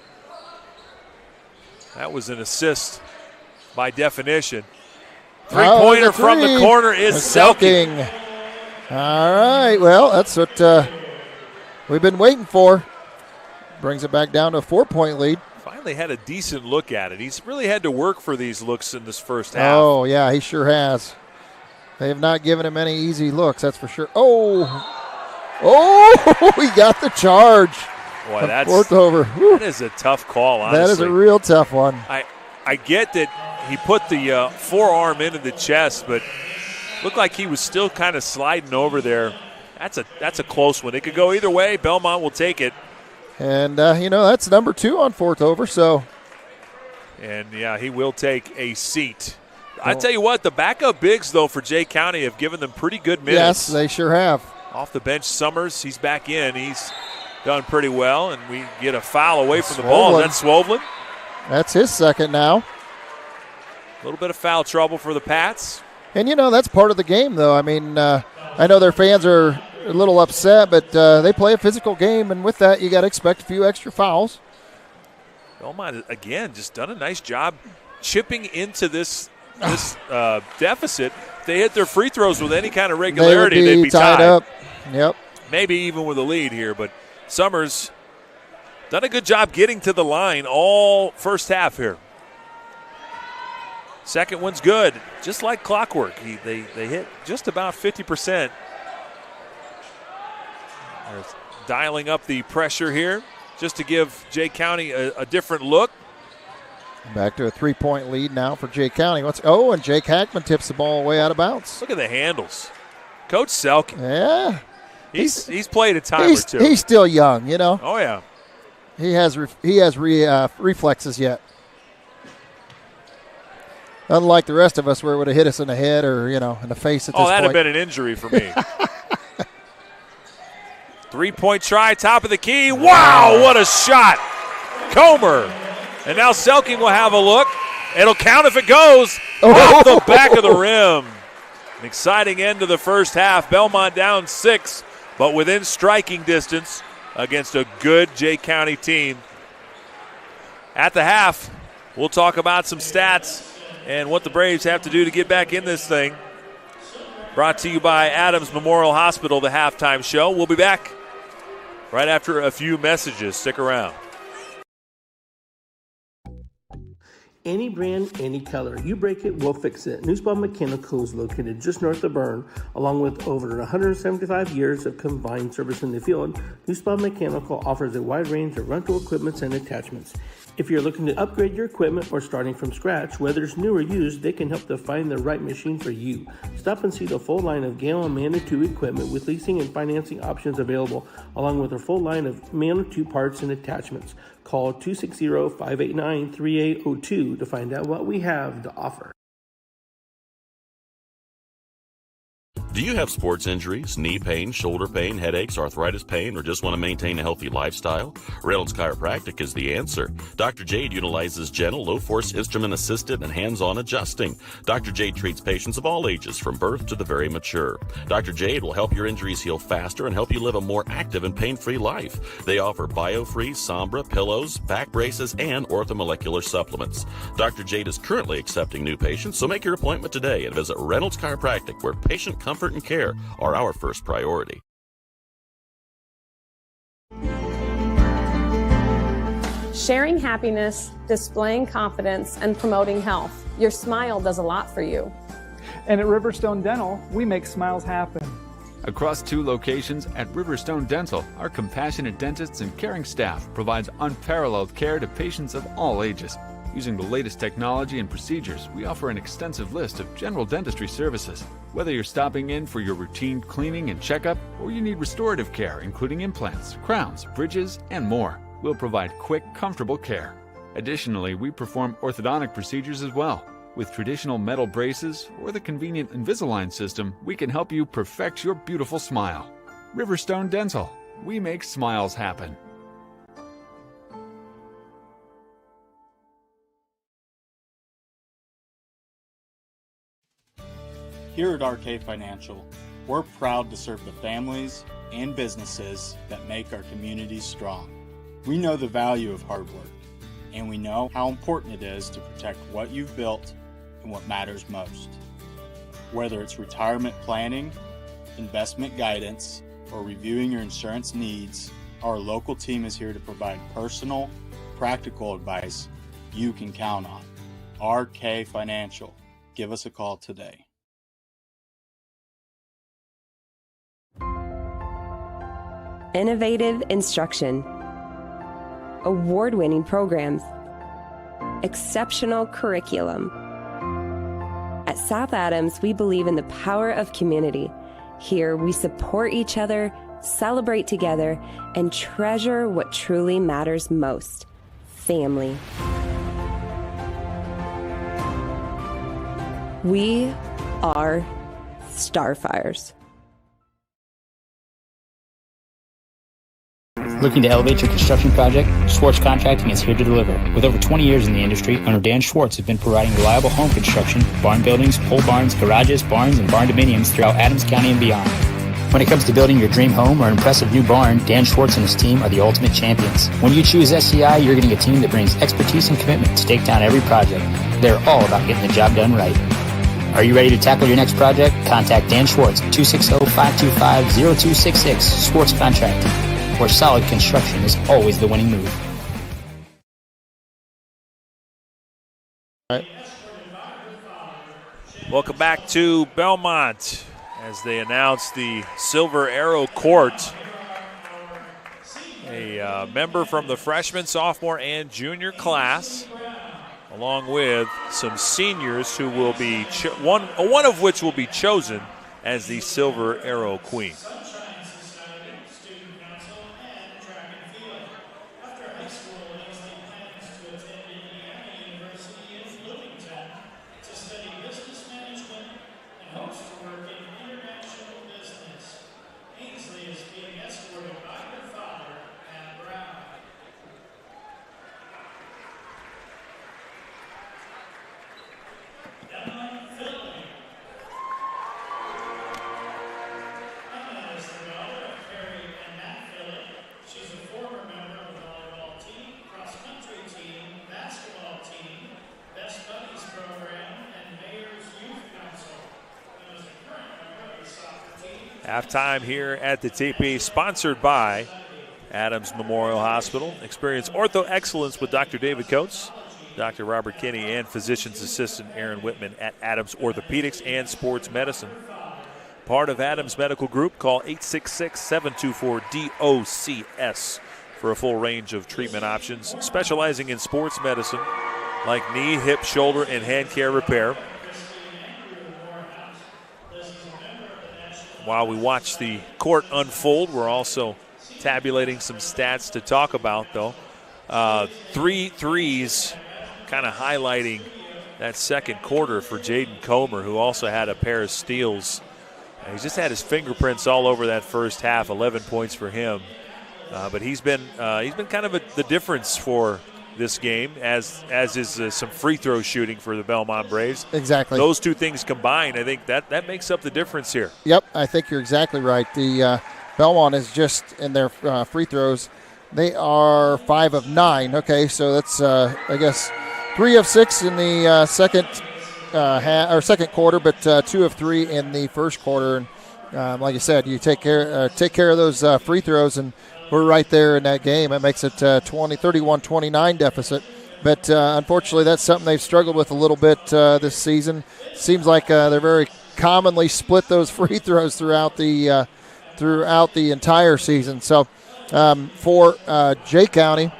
that was an assist by definition. Three-pointer from the corner is Selking. All right, well, that's what we've been waiting for. Brings it back down to a 4-point lead. Finally had a decent look at it. He's really had to work for these looks in this first half. Oh, yeah, he sure has. They have not given him any easy looks, that's for sure. Oh, he got the charge. Boy, that's Forthofer. That is a tough call, honestly. That is a real tough one. I get that he put the forearm into the chest, but looked like he was still kind of sliding over there. That's a close one. It could go either way. Bellmont will take it. And, that's number 2 on Forthofer, so. And, yeah, he will take a seat. I tell you what, the backup bigs, though, for Jay County have given them pretty good minutes. Yes, they sure have. Off the bench, Summers, he's back in. He's done pretty well, and we get a foul away from the ball. That's Swoblin. That's his second now. A little bit of foul trouble for the Pats. And, that's part of the game, though. I mean, I know their fans are a little upset, but they play a physical game, and with that, you got to expect a few extra fouls. Bellmont, again, just done a nice job chipping into this deficit. If they hit their free throws with any kind of regularity, they'd be tied up. Yep. Maybe even with a lead here, but Summers done a good job getting to the line all first half here. Second one's good, just like clockwork. They hit just about 50%. They're dialing up the pressure here just to give Jay County a different look. Back to a 3-point lead now for Jay County. And Jake Hackman tips the ball way out of bounds. Look at the handles. Coach Selking. Yeah. He's played a time or two. He's still young, Oh, yeah. He has reflexes yet. Unlike the rest of us where it would have hit us in the head or, in the face at this point. Oh, that would have been an injury for me. 3-point try, top of the key. Wow, what a shot. Comer. And now Selking will have a look. It'll count if it goes off the back of the rim. An exciting end to the first half. Bellmont down 6, but within striking distance against a good Jay County team. At the half, we'll talk about some stats and what the Braves have to do to get back in this thing. Brought to you by Adams Memorial Hospital, the halftime show. We'll be back right after a few messages. Stick around. Any brand, any color. You break it, we'll fix it. Newspawn Mechanical is located just north of Berne, along with over 175 years of combined service in the field. Newspawn Mechanical offers a wide range of rental equipment and attachments. If you're looking to upgrade your equipment or starting from scratch, whether it's new or used, they can help to find the right machine for you. Stop and see the full line of Gale and Manitou equipment with leasing and financing options available, along with a full line of Manitou parts and attachments. Call 260-589-3802 to find out what we have to offer. Do you have sports injuries, knee pain, shoulder pain, headaches, arthritis pain, or just want to maintain a healthy lifestyle? Reynolds Chiropractic is the answer. Dr. Jade utilizes gentle, low-force, instrument-assisted, and hands-on adjusting. Dr. Jade treats patients of all ages, from birth to the very mature. Dr. Jade will help your injuries heal faster and help you live a more active and pain-free life. They offer BioFree, Sombra, pillows, back braces, and orthomolecular supplements. Dr. Jade is currently accepting new patients, so make your appointment today and visit Reynolds Chiropractic, where patient comfort and care are our first priority. Sharing happiness, displaying confidence, and promoting health. Your smile does a lot for you. And at Riverstone Dental, we make smiles happen. Across 2 locations at Riverstone Dental, our compassionate dentists and caring staff provides unparalleled care to patients of all ages. Using the latest technology and procedures, we offer an extensive list of general dentistry services. Whether you're stopping in for your routine cleaning and checkup, or you need restorative care, including implants, crowns, bridges, and more, we'll provide quick, comfortable care. Additionally, we perform orthodontic procedures as well. With traditional metal braces or the convenient Invisalign system, we can help you perfect your beautiful smile. Riverstone Dental. We make smiles happen. Here at RK Financial, we're proud to serve the families and businesses that make our communities strong. We know the value of hard work, and we know how important it is to protect what you've built and what matters most. Whether it's retirement planning, investment guidance, or reviewing your insurance needs, our local team is here to provide personal, practical advice you can count on. RK Financial. Give us a call today. Innovative instruction, award-winning programs, exceptional curriculum. At South Adams, we believe in the power of community. Here, we support each other, celebrate together, and treasure what truly matters most: family. We are Starfires. Looking to elevate your construction project? Schwartz Contracting is here to deliver. With over 20 years in the industry, owner Dan Schwartz has been providing reliable home construction, barn buildings, pole barns, garages, barns, and barn dominiums throughout Adams County and beyond. When it comes to building your dream home or an impressive new barn, Dan Schwartz and his team are the ultimate champions. When you choose SCI, you're getting a team that brings expertise and commitment to take down every project. They're all about getting the job done right. Are you ready to tackle your next project? Contact Dan Schwartz at 260-525-0266, Schwartz Contracting, where solid construction is always the winning move. Welcome back to Bellmont as they announce the Silver Arrow Court. A member from the freshman, sophomore, and junior class, along with some seniors who will be, one of which will be chosen as the Silver Arrow Queen. Halftime here at the TP, sponsored by Adams Memorial Hospital. Experience ortho excellence with Dr. David Coates, Dr. Robert Kinney, and physician's assistant Aaron Whitman at Adams Orthopedics and Sports Medicine. Part of Adams Medical Group, call 866-724-DOCS. for a full range of treatment options, specializing in sports medicine like knee, hip, shoulder, and hand care repair. While we watch the court unfold, we're also tabulating some stats to talk about, though. 3 threes, kind of highlighting that second quarter for Jaden Comer, who also had a pair of steals. He's just had his fingerprints all over that first half. 11 points for him, but he's been kind of the difference for this game, as is some free throw shooting for the Bellmont Braves. Exactly. Those two things combined, I think that makes up the difference here. Yep, I think you're exactly right. The Bellmont is just in their free throws. They are 5 of 9. Okay, so that's I guess 3 of 6 in the second quarter, but 2 of 3 in the first quarter. And like I said, you take care of those free throws, and we're right there in that game. It makes it 31-29 deficit. But unfortunately, that's something they've struggled with a little bit this season. Seems like they're very commonly split those free throws throughout the entire season. So for Jay County,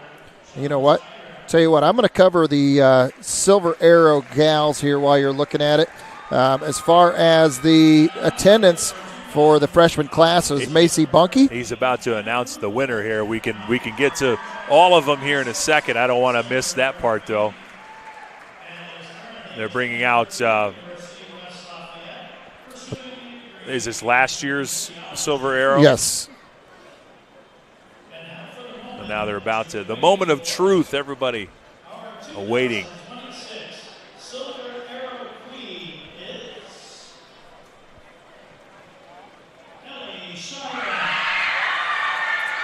you know what? Tell you what, I'm going to cover the Silver Arrow gals here while you're looking at it. As far as the attendance for the freshman class is Macy Bunkie. He's about to announce the winner here. We can get to all of them here in a second. I don't want to miss that part, though. They're bringing out is this last year's Silver Arrow? Yes. And now they're about to, the moment of truth, everybody awaiting.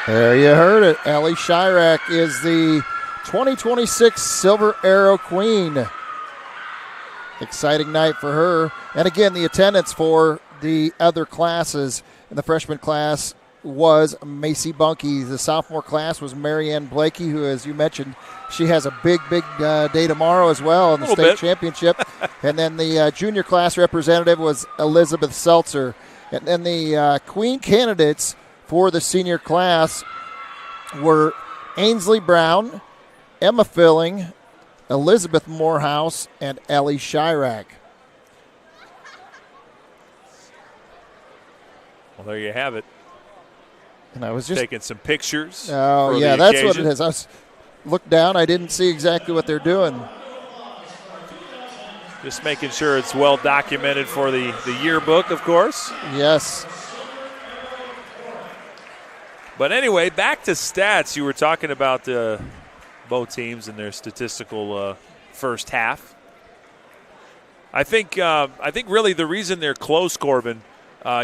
There you heard it. Ellie Chirac is the 2026 Silver Arrow Queen. Exciting night for her. And again, the attendance for the other classes in the freshman class was Macy Bunkie. The sophomore class was Marianne Blakey, who, as you mentioned, she has a big day tomorrow as well in the state championship. And then the junior class representative was Elizabeth Seltzer. And then the queen candidates for the senior class were Ainsley Brown, Emma Filling, Elizabeth Morehouse, and Ellie Chirac. Well, there you have it. And I was just taking some pictures. Oh, yeah, that's what it is. I looked down. I didn't see exactly what they're doing. Just making sure it's well documented for the yearbook, of course. Yes. But anyway, back to stats. You were talking about both teams and their statistical first half. I think really the reason they're close, Corbin,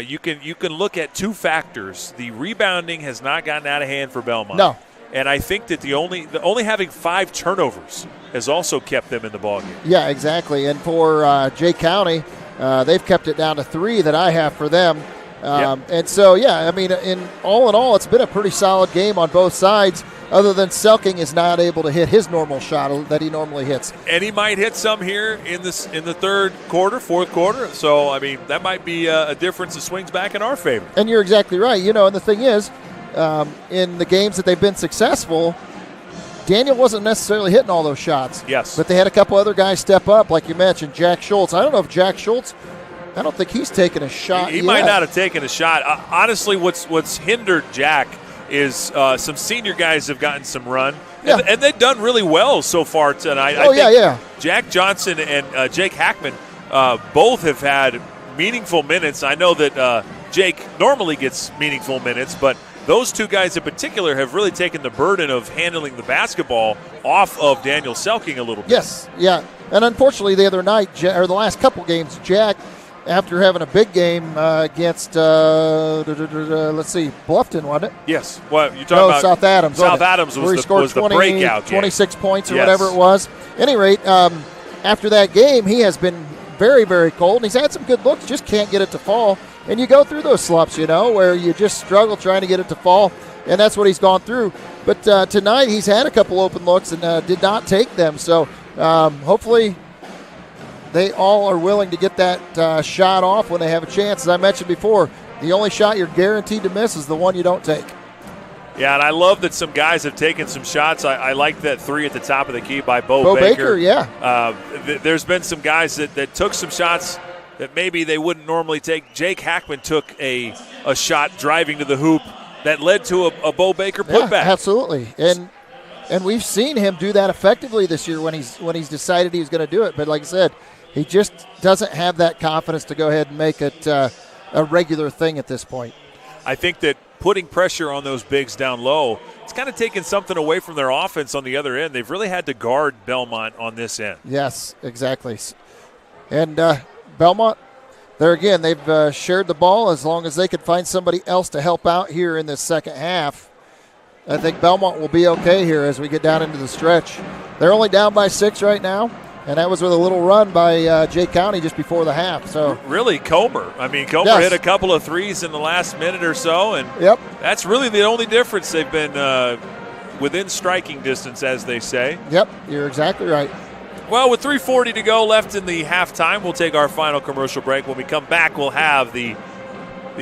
you can look at two factors. The rebounding has not gotten out of hand for Bellmont. No. And I think that the only having 5 turnovers has also kept them in the ballgame. Yeah, exactly. And for Jay County, they've kept it down to 3 that I have for them. And so, yeah, I mean, in all, it's been a pretty solid game on both sides, other than Selking is not able to hit his normal shot that he normally hits. And he might hit some here in the third quarter, fourth quarter. So, I mean, that might be a difference that swings back in our favor. And you're exactly right. You know, and the thing is, in the games that they've been successful, Daniel wasn't necessarily hitting all those shots. Yes. But they had a couple other guys step up, like you mentioned, Jack Schultz. I don't know if Jack Schultz, I don't think he's taken a shot He might not have taken a shot. Honestly, what's hindered Jack is some senior guys have gotten some run. Yeah. And they've done really well so far tonight. Oh, I think yeah. Jack Johnson and Jake Hackman both have had meaningful minutes. I know that Jake normally gets meaningful minutes, but those two guys in particular have really taken the burden of handling the basketball off of Daniel Selking a little bit. Yes, yeah. And unfortunately, the other night, or the last couple games, Jack, after having a big game against, let's see, Bluffton, wasn't it? Yes. Well, you're talking about South Adams. South Adams was the breakout game. 26 points or whatever it was. At any rate, after that game, he has been very, very cold, and he's had some good looks, just can't get it to fall. And you go through those slumps, you know, where you just struggle trying to get it to fall, and that's what he's gone through. But tonight he's had a couple open looks and did not take them. So hopefully they all are willing to get that shot off when they have a chance. As I mentioned before, the only shot you're guaranteed to miss is the one you don't take. Yeah, and I love that some guys have taken some shots. I like that three at the top of the key by Bo Baker. Yeah. There's been some guys that took some shots that maybe they wouldn't normally take. Jake Hackman took a shot driving to the hoop that led to a Bo Baker putback. Yeah, absolutely. And we've seen him do that effectively this year when he's decided he's going to do it. But like I said, he just doesn't have that confidence to go ahead and make it a regular thing at this point. I think that putting pressure on those bigs down low, it's kind of taken something away from their offense on the other end. They've really had to guard Bellmont on this end. Yes, exactly. And Bellmont, there again, they've shared the ball as long as they could find somebody else to help out here in this second half. I think Bellmont will be okay here as we get down into the stretch. They're only down by 6 right now, and that was with a little run by Jay County just before the half. So really, Comer. I mean, Comer hit a couple of threes in the last minute or so, and that's really the only difference. They've been within striking distance, as they say. Yep, you're exactly right. Well, with 3:40 to go left in the halftime, we'll take our final commercial break. When we come back, we'll have the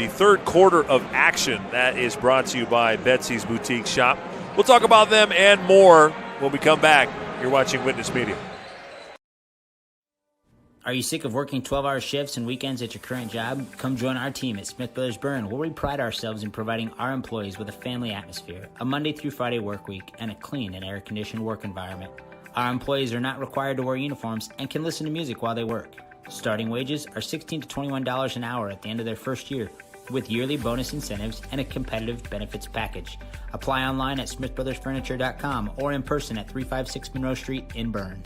third quarter of action. That is brought to you by Betsy's Boutique Shop. We'll talk about them and more when we come back. You're watching Witness Media. Are you sick of working 12-hour shifts and weekends at your current job? Come join our team at Smith Brothers Berne, where we pride ourselves in providing our employees with a family atmosphere, a Monday through Friday work week, and a clean and air-conditioned work environment. Our employees are not required to wear uniforms and can listen to music while they work. Starting wages are $16 to $21 an hour at the end of their first year, with yearly bonus incentives and a competitive benefits package. Apply online at smithbrothersfurniture.com or in person at 356 Monroe Street in Berne.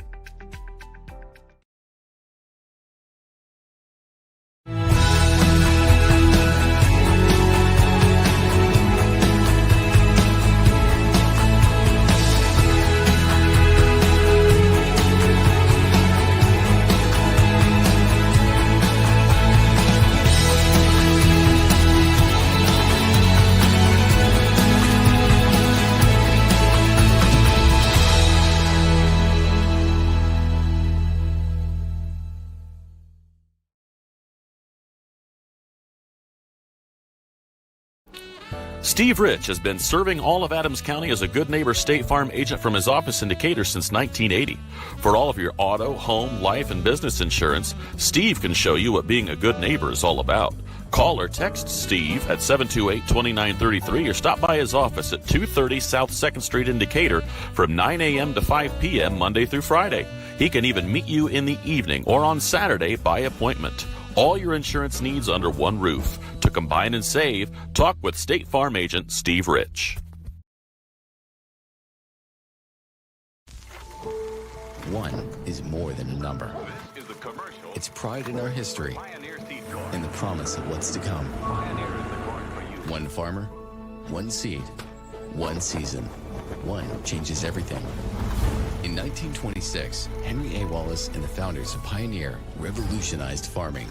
Steve Rich has been serving all of Adams County as a Good Neighbor State Farm agent from his office in Decatur since 1980. For all of your auto, home, life, and business insurance, Steve can show you what being a good neighbor is all about. Call or text Steve at 728-2933 or stop by his office at 230 South 2nd Street in Decatur from 9 a.m. to 5 p.m. Monday through Friday. He can even meet you in the evening or on Saturday by appointment. All your insurance needs under one roof. To combine and save, talk with State Farm agent Steve Rich. One is more than a number. It's pride in our history and the promise of what's to come. One farmer, one seed, one season. One changes everything. In 1926, Henry A. Wallace and the founders of Pioneer revolutionized farming,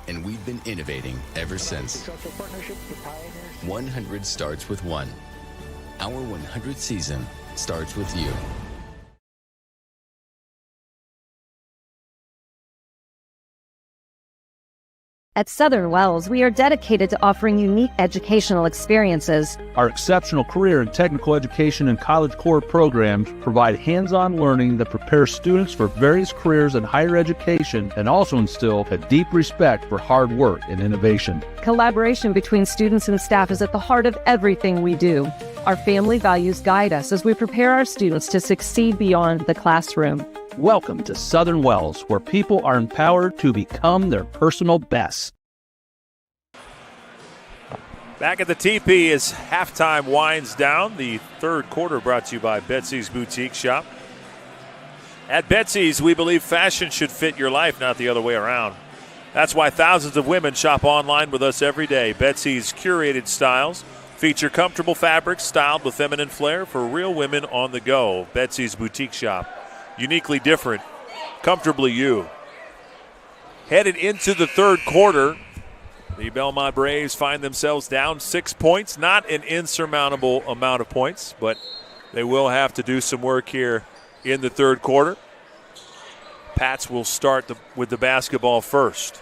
and we've been innovating ever since. 100 starts with one. Our 100th season starts with you. At Southern Wells, we are dedicated to offering unique educational experiences. Our exceptional career and technical education and College Core programs provide hands-on learning that prepares students for various careers in higher education and also instill a deep respect for hard work and innovation. Collaboration between students and staff is at the heart of everything we do. Our family values guide us as we prepare our students to succeed beyond the classroom. Welcome to Southern Wells, where people are empowered to become their personal best. Back at the TP as halftime winds down. The third quarter brought to you by Betsy's Boutique Shop. At Betsy's, we believe fashion should fit your life, not the other way around. That's why thousands of women shop online with us every day. Betsy's curated styles feature comfortable fabrics styled with feminine flair for real women on the go. Betsy's Boutique Shop. Uniquely different, comfortably you. Headed into the third quarter, the Belmont Braves find themselves down 6 points. Not an insurmountable amount of points, but they will have to do some work here in the third quarter. Pats will start with the basketball first.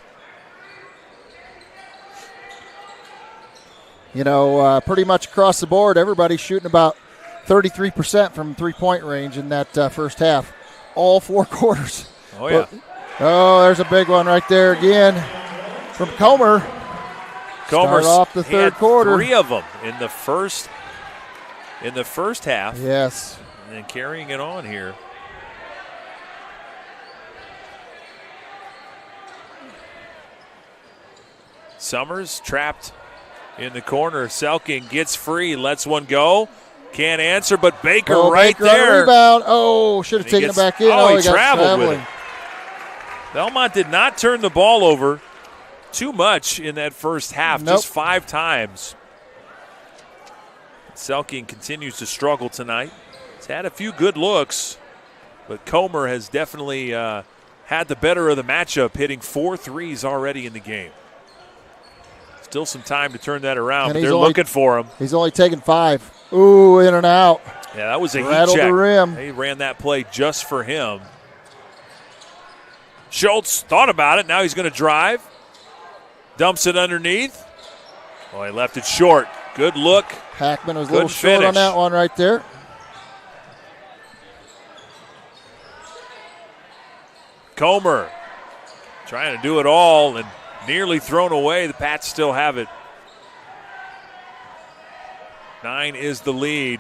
pretty much across the board, everybody's shooting about 33% from three-point range in that first half. All 4 quarters. Oh, yeah. There's a big one right there again from Comer. Start off the third quarter. 3 of them in the first half. Yes. And then carrying it on here. Summers trapped in the corner. Selking gets free, lets one go. Can't answer, but Baker right Baker there. On the rebound. Should have taken it back in. He got traveled with it. Belmont did not turn the ball over too much in that first half, just 5 times. Selking continues to struggle tonight. He's had a few good looks, but Comer has definitely had the better of the matchup, hitting 4 threes already in the game. Still some time to turn that around, but they're looking for him. He's only taken 5. Ooh, in and out. Yeah, that was a Rattled heat check. The rim. They ran that play just for him. Schultz thought about it. Now he's going to drive. Dumps it underneath. Oh, he left it short. Good look. Hackman was a little short on that one right there. Comer trying to do it all and nearly thrown away. The Pats still have it. 9 is the lead.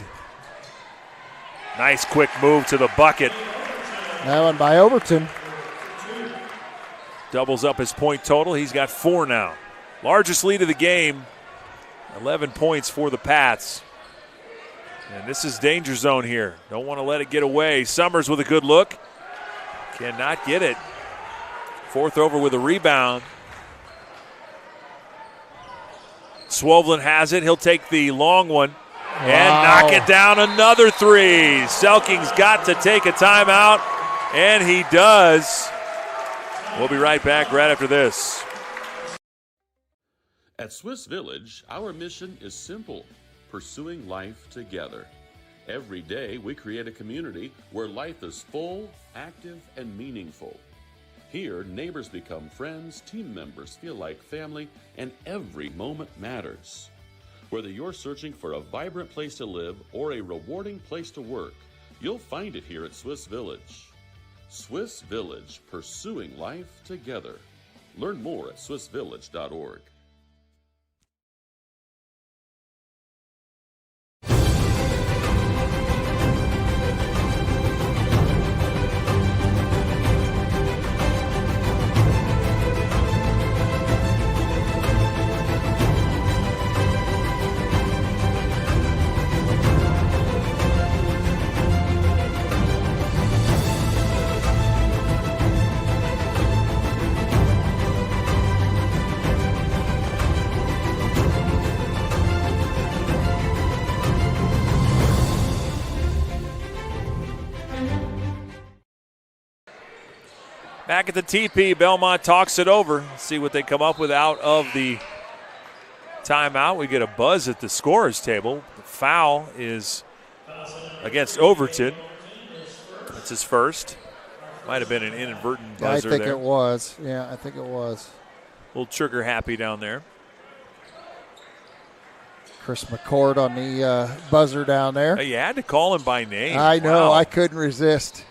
Nice quick move to the bucket. That one by Overton. Doubles up his point total. He's got 4 now. Largest lead of the game. 11 points for the Pats. And this is danger zone here. Don't want to let it get away. Summers with a good look. Cannot get it. Fourth over with a rebound. Swovlin has it. He'll take the long one and knock it down. Another 3. Selking's got to take a timeout, and he does. We'll be right back right after this. At Swiss Village, our mission is simple: pursuing life together. Every day, we create a community where life is full, active, and meaningful. Here, neighbors become friends, team members feel like family, and every moment matters. Whether you're searching for a vibrant place to live or a rewarding place to work, you'll find it here at Swiss Village. Swiss Village, pursuing life together. Learn more at swissvillage.org. Back at the TP, Belmont talks it over. Let's see what they come up with out of the timeout. We get a buzz at the scorer's table. The foul is against Overton. That's his first. Might have been an inadvertent buzzer there. I think it was. Yeah, I think it was. A little trigger happy down there. Chris McCord on the buzzer down there. You had to call him by name. I know. Wow. I couldn't resist.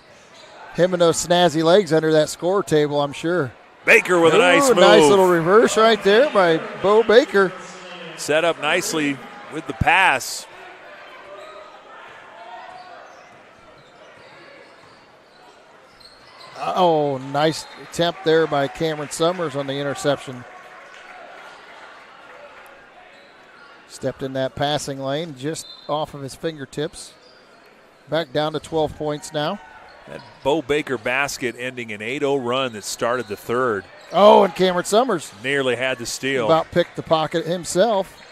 Him and those snazzy legs under that score table, I'm sure. Baker with a nice move. Nice little reverse right there by Bo Baker. Set up nicely with the pass. Oh, nice attempt there by Cameron Summers on the interception. Stepped in that passing lane just off of his fingertips. Back down to 12 points now. That Bo Baker basket ending an 8-0 run that started the third. Oh, and Cameron Summers nearly had the steal. About picked the pocket himself.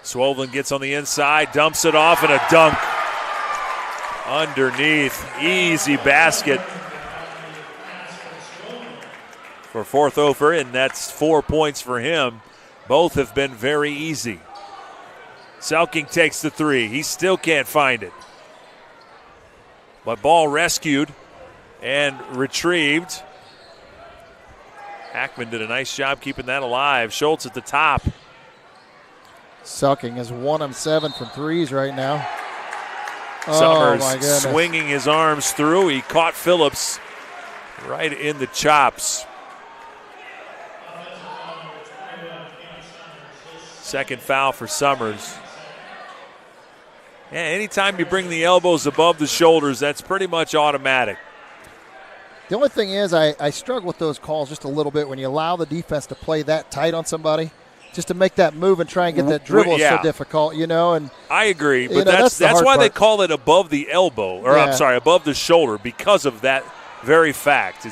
Swollen gets on the inside, dumps it off, and a dunk underneath. Easy basket for fourth over, and that's 4 points for him. Both have been very easy. Selking takes the 3. He still can't find it. But ball rescued, and retrieved. Hackman did a nice job keeping that alive. Schultz at the top. Selking is 1 of 7 from threes right now. Summers swinging his arms through. He caught Phillips right in the chops. Second foul for Summers. Yeah, anytime you bring the elbows above the shoulders, that's pretty much automatic. The only thing is I struggle with those calls just a little bit when you allow the defense to play that tight on somebody. Just to make that move and try and get that dribble is so difficult, And I agree, but that's why they call it above the elbow, or Yeah. I'm sorry, above the shoulder, because of that very fact.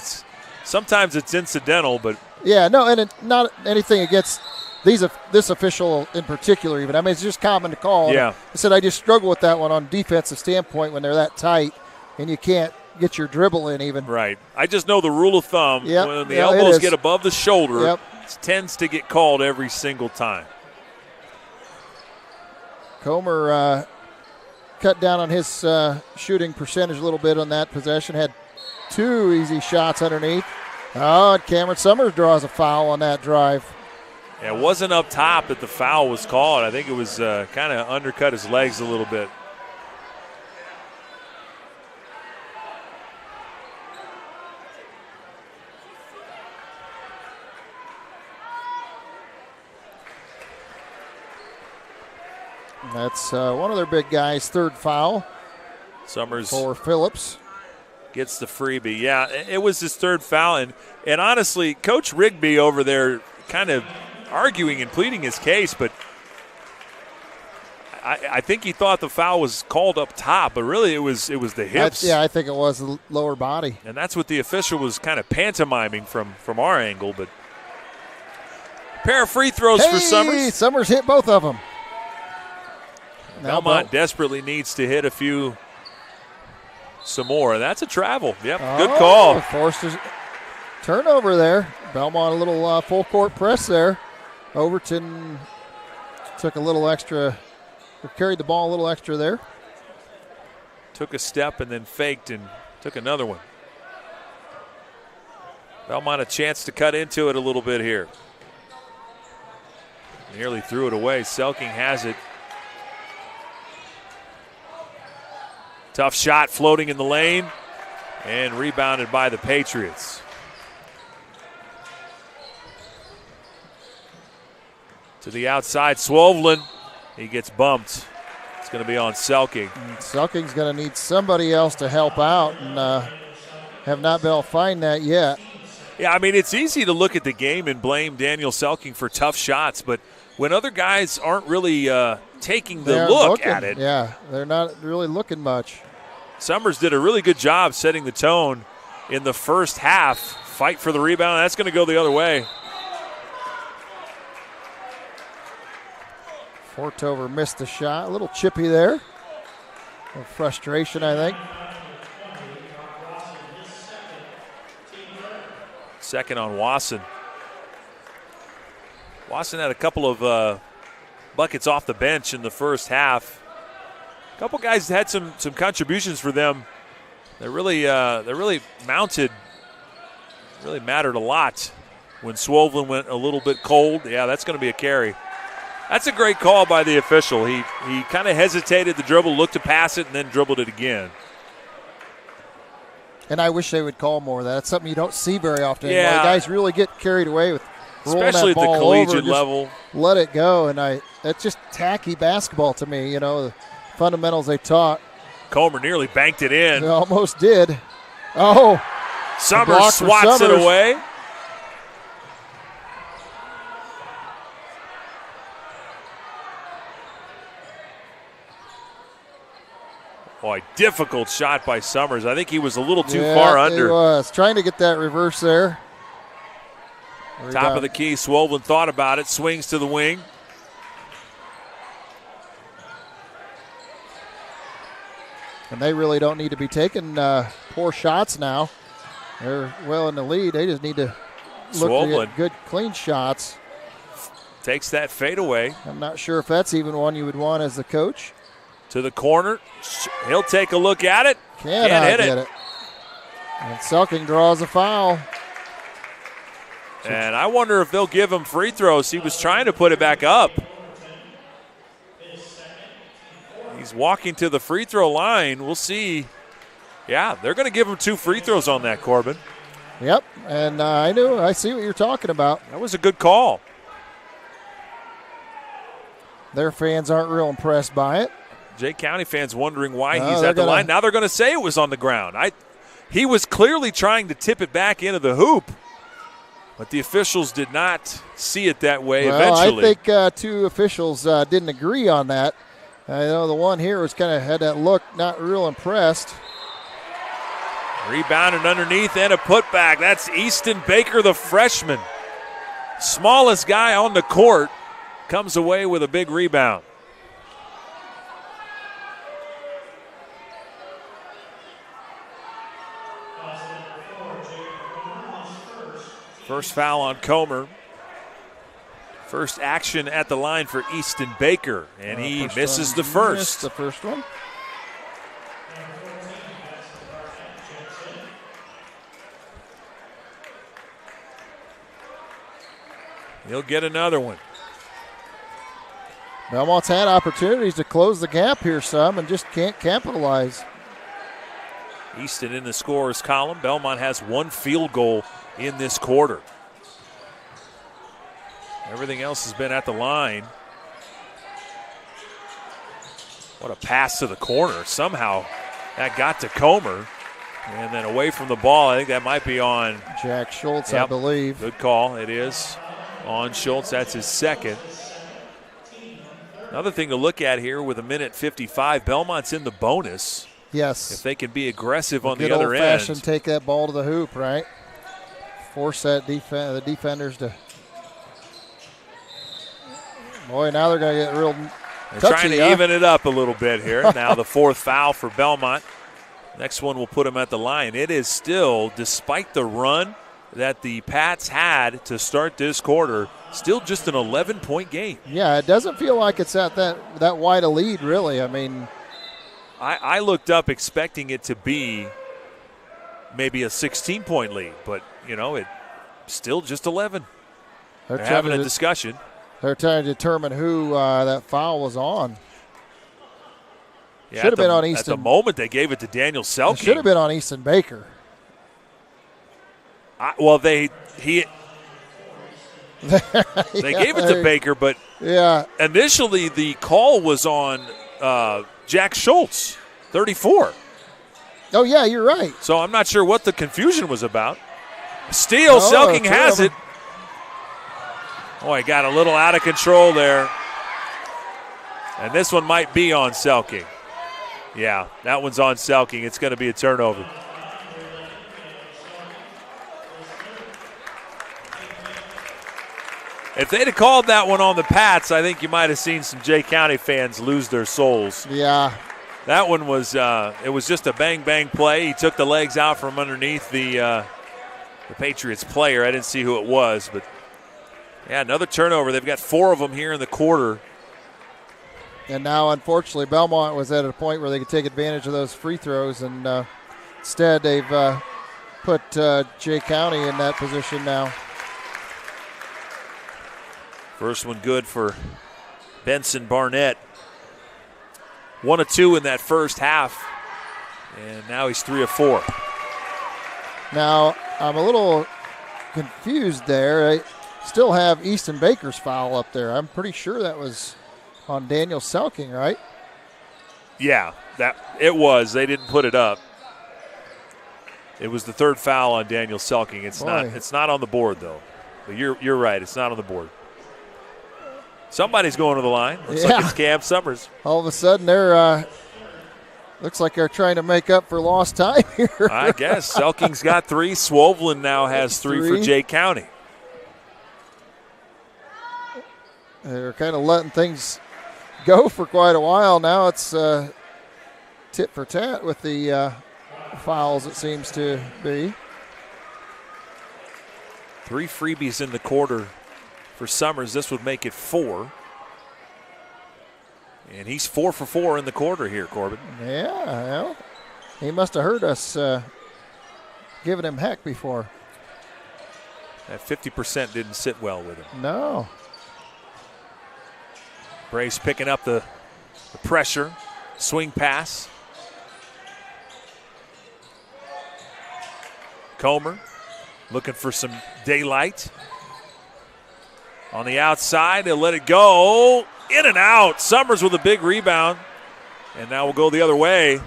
Sometimes it's incidental, but yeah, no, and not anything against this official in particular. Even it's just common to call. Yeah, I said I just struggle with that one on defensive standpoint when they're that tight and you can't get your dribble in even. Right. I just know the rule of thumb. Yep. When the elbows get above the shoulder. Yep. It tends to get called every single time. Comer cut down on his shooting percentage a little bit on that possession. Had 2 easy shots underneath. Oh, and Cameron Summers draws a foul on that drive. Yeah, it wasn't up top that the foul was called. I think it was kind of undercut his legs a little bit. That's one of their big guys' third foul. Summers for Phillips gets the freebie. Yeah, it was his third foul, and honestly, Coach Rigby over there kind of arguing and pleading his case, but I think he thought the foul was called up top, but really it was the hips. I think it was the lower body, and that's what the official was kind of pantomiming from our angle. But a pair of free throws for Summers. Summers hit both of them. Bellmont desperately needs to hit some more. That's a travel. Yep, good call. Forced turnover there. Bellmont a little full court press there. Overton took a little extra, or carried the ball a little extra there. Took a step and then faked and took another one. Bellmont a chance to cut into it a little bit here. Nearly threw it away. Selking has it. Tough shot floating in the lane and rebounded by the Patriots. To the outside, Swovlin. He gets bumped. It's going to be on Selking. Selking's going to need somebody else to help out, and have not been able to find that yet. Yeah, I mean, it's easy to look at the game and blame Daniel Selking for tough shots, but when other guys aren't really taking the look at it. Yeah, they're not really looking much. Summers did a really good job setting the tone in the first half. Fight for the rebound. That's going to go the other way. Fortover missed the shot. A little chippy there. A little frustration, I think. Second on Wasson. Wasson had a couple of buckets off the bench in the first half. A couple guys had some contributions for them. They really mounted. Really mattered a lot when Swovlin went a little bit cold. Yeah, that's going to be a carry. That's a great call by the official. He kind of hesitated the dribble, looked to pass it, and then dribbled it again. And I wish they would call more of that. That's something you don't see very often. Yeah. Anymore. The guys really get carried away with rolling especially that at ball the collegiate over, level. Let it go, and that's just tacky basketball to me. The fundamentals they taught. Comer nearly banked it in. They almost did. Oh, Summers swats it away. Boy, difficult shot by Summers. I think he was a little too far under. He was trying to get that reverse there. Top of the key, Swollen thought about it, swings to the wing. And they really don't need to be taking poor shots now. They're well in the lead. They just need to look to get good, clean shots. Takes that fade away. I'm not sure if that's even one you would want as the coach. To the corner. He'll take a look at it. Can't hit it. And Selking draws a foul. And I wonder if they'll give him free throws. He was trying to put it back up. He's walking to the free throw line. We'll see. Yeah, they're going to give him 2 free throws on that, Corbin. Yep, and I see what you're talking about. That was a good call. Their fans aren't real impressed by it. Jay County fans wondering why he's at the line. Now they're going to say it was on the ground. He was clearly trying to tip it back into the hoop, but the officials did not see it that way eventually. I think 2 officials didn't agree on that. I know the one here was kind of had that look, not real impressed. Rebounded underneath and a putback. That's Easton Baker, the freshman. Smallest guy on the court comes away with a big rebound. First foul on Comer. First action at the line for Easton Baker, and he misses the first. Missed the first one. He'll get another one. Belmont's had opportunities to close the gap here some and just can't capitalize. Easton in the scorer's column. Bellmont has 1 field goal in this quarter. Everything else has been at the line. What a pass to the corner. Somehow that got to Comer. And then away from the ball, I think that might be on Jack Schultz, I believe. Good call. It is on Schultz. That's his second. Another thing to look at here with 1:55, Belmont's in the bonus. Yes. If they can be aggressive on the good other end. old-fashioned take that ball to the hoop, right? Force that the defenders to. Boy, now they're going to get real They're touchy, trying to even it up a little bit here. Now the 4th foul for Bellmont. Next one will put them at the line. It is still, despite the run that the Pats had to start this quarter, still just an 11-point game. Yeah, it doesn't feel like it's at that wide a lead, really. I mean, I looked up expecting it to be maybe a 16-point lead, but, it's still just 11. They're having a discussion. They're trying to determine who that foul was on. Yeah, should have been on Easton. At the moment, they gave it to Daniel Selking. It should have been on Easton Baker. They gave it to Baker, but initially the call was on Jack Schultz, 34. Oh, yeah, you're right. So I'm not sure what the confusion was about. Steal, Selking has it. Boy, got a little out of control there. And this one might be on Selking. Yeah, that one's on Selking. It's going to be a turnover. If they'd have called that one on the Pats, I think you might have seen some Jay County fans lose their souls. Yeah. That one was it was just a bang-bang play. He took the legs out from underneath the Patriots player. I didn't see who it was, but yeah, another turnover. They've got 4 of them here in the quarter. And now, unfortunately, Bellmont was at a point where they could take advantage of those free throws, and instead they've put Jay County in that position now. First one good for Benson Barnett. 1 of 2 in that first half, and now he's 3 of 4. Now, I'm a little confused there. I still have Easton Baker's foul up there. I'm pretty sure that was on Daniel Selking, right? Yeah, that it was. They didn't put it up. It was the 3rd foul on Daniel Selking. It's not on the board though. But you're right. It's not on the board. Somebody's going to the line. Looks like it's Cam Summers. All of a sudden, they're looks like they're trying to make up for lost time here. I guess Selking's got 3. Swoveland now has 3 for Jay County. They're kind of letting things go for quite a while now. It's tit for tat with the fouls, it seems to be. 3 freebies in the quarter for Summers. This would make it 4. And he's 4 for 4 in the quarter here, Corbin. Yeah, well, he must have heard us giving him heck before. That 50% didn't sit well with him. No. Braves picking up the pressure. Swing pass. Comer looking for some daylight. On the outside, they'll let it go. In and out. Summers with a big rebound. And now we'll go the other way.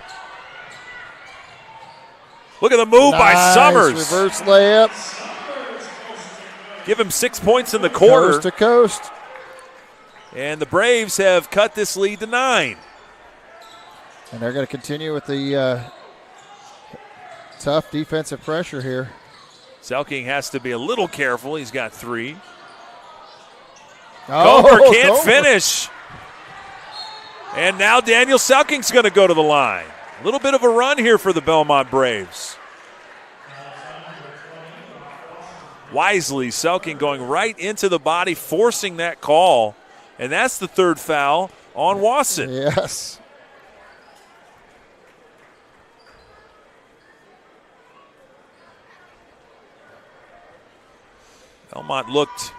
Look at the move by Summers. Reverse layup. Give him 6 points in the quarter. Coast to coast. And the Braves have cut this lead to 9. And they're going to continue with the tough defensive pressure here. Selking has to be a little careful. He's got 3. Oh, Comer can't finish. And now Daniel Selking's going to go to the line. A little bit of a run here for the Bellmont Braves. Wisely, Selking going right into the body, forcing that call. And that's the 3rd foul on Wasson. Yes. Bellmont looked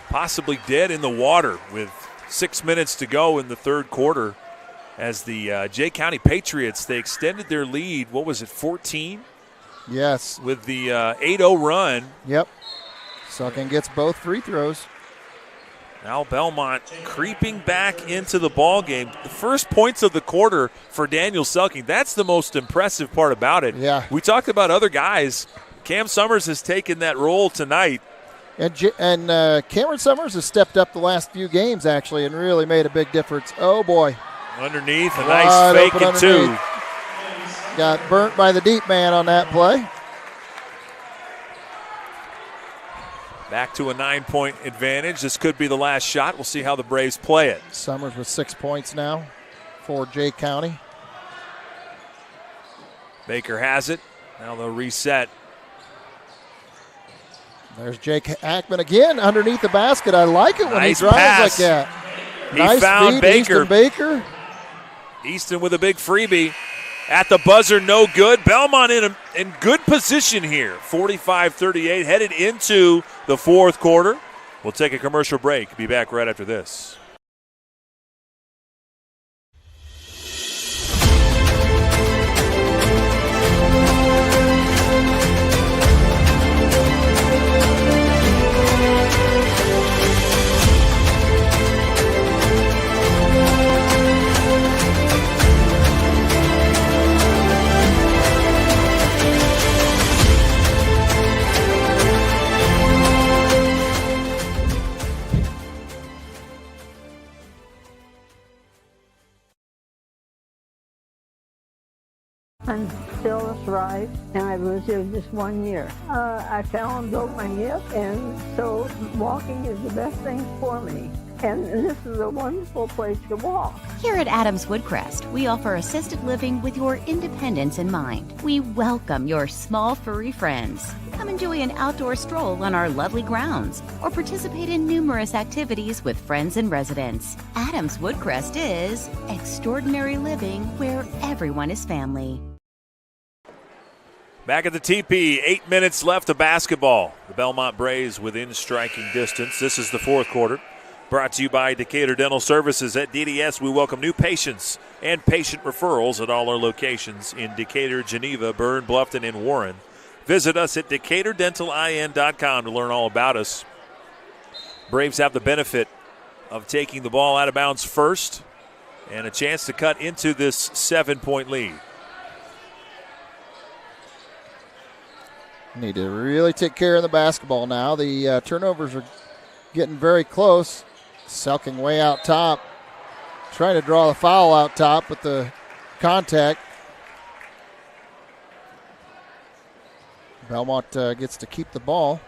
possibly dead in the water with 6 minutes to go in the 3rd quarter as the Jay County Patriots, they extended their lead, 14? Yes. With the 8-0 run. Yep. Selking gets both free throws. Now Bellmont creeping back into the ball game. The first points of the quarter for Daniel Selking. That's the most impressive part about it. Yeah. We talked about other guys. Cam Summers has taken that role tonight. And Cameron Summers has stepped up the last few games, actually, and really made a big difference. Oh, boy. Underneath, a nice fake and 2. Got burnt by the deep man on that play. Back to a 9-point advantage. This could be the last shot. We'll see how the Braves play it. Summers with 6 points now for Jay County. Baker has it. Now they'll reset. There's Jake Ackman again underneath the basket. I like it when nice he drives pass. like that. He nice found feed, Baker. Easton Baker. Easton with a big freebie. At the buzzer, no good. Bellmont in good position here. 45-38, headed into the 4th quarter. We'll take a commercial break. Be back right after this. I'm Phyllis Rice, and I've lived here just 1 year. I fell and broke my hip, and so walking is the best thing for me. And this is a wonderful place to walk. Here at Adams Woodcrest, we offer assisted living with your independence in mind. We welcome your small furry friends. Come enjoy an outdoor stroll on our lovely grounds or participate in numerous activities with friends and residents. Adams Woodcrest is extraordinary living where everyone is family. Back at the TP, 8 minutes left of basketball. The Bellmont Braves within striking distance. This is the 4th quarter. Brought to you by Decatur Dental Services. At DDS, we welcome new patients and patient referrals at all our locations in Decatur, Geneva, Berne, Bluffton, and Warren. Visit us at DecaturDentalIN.com to learn all about us. Braves have the benefit of taking the ball out of bounds first and a chance to cut into this 7-point lead. Need to really take care of the basketball now. The turnovers are getting very close. Selking way out top. Trying to draw the foul out top with the contact. Bellmont gets to keep the ball.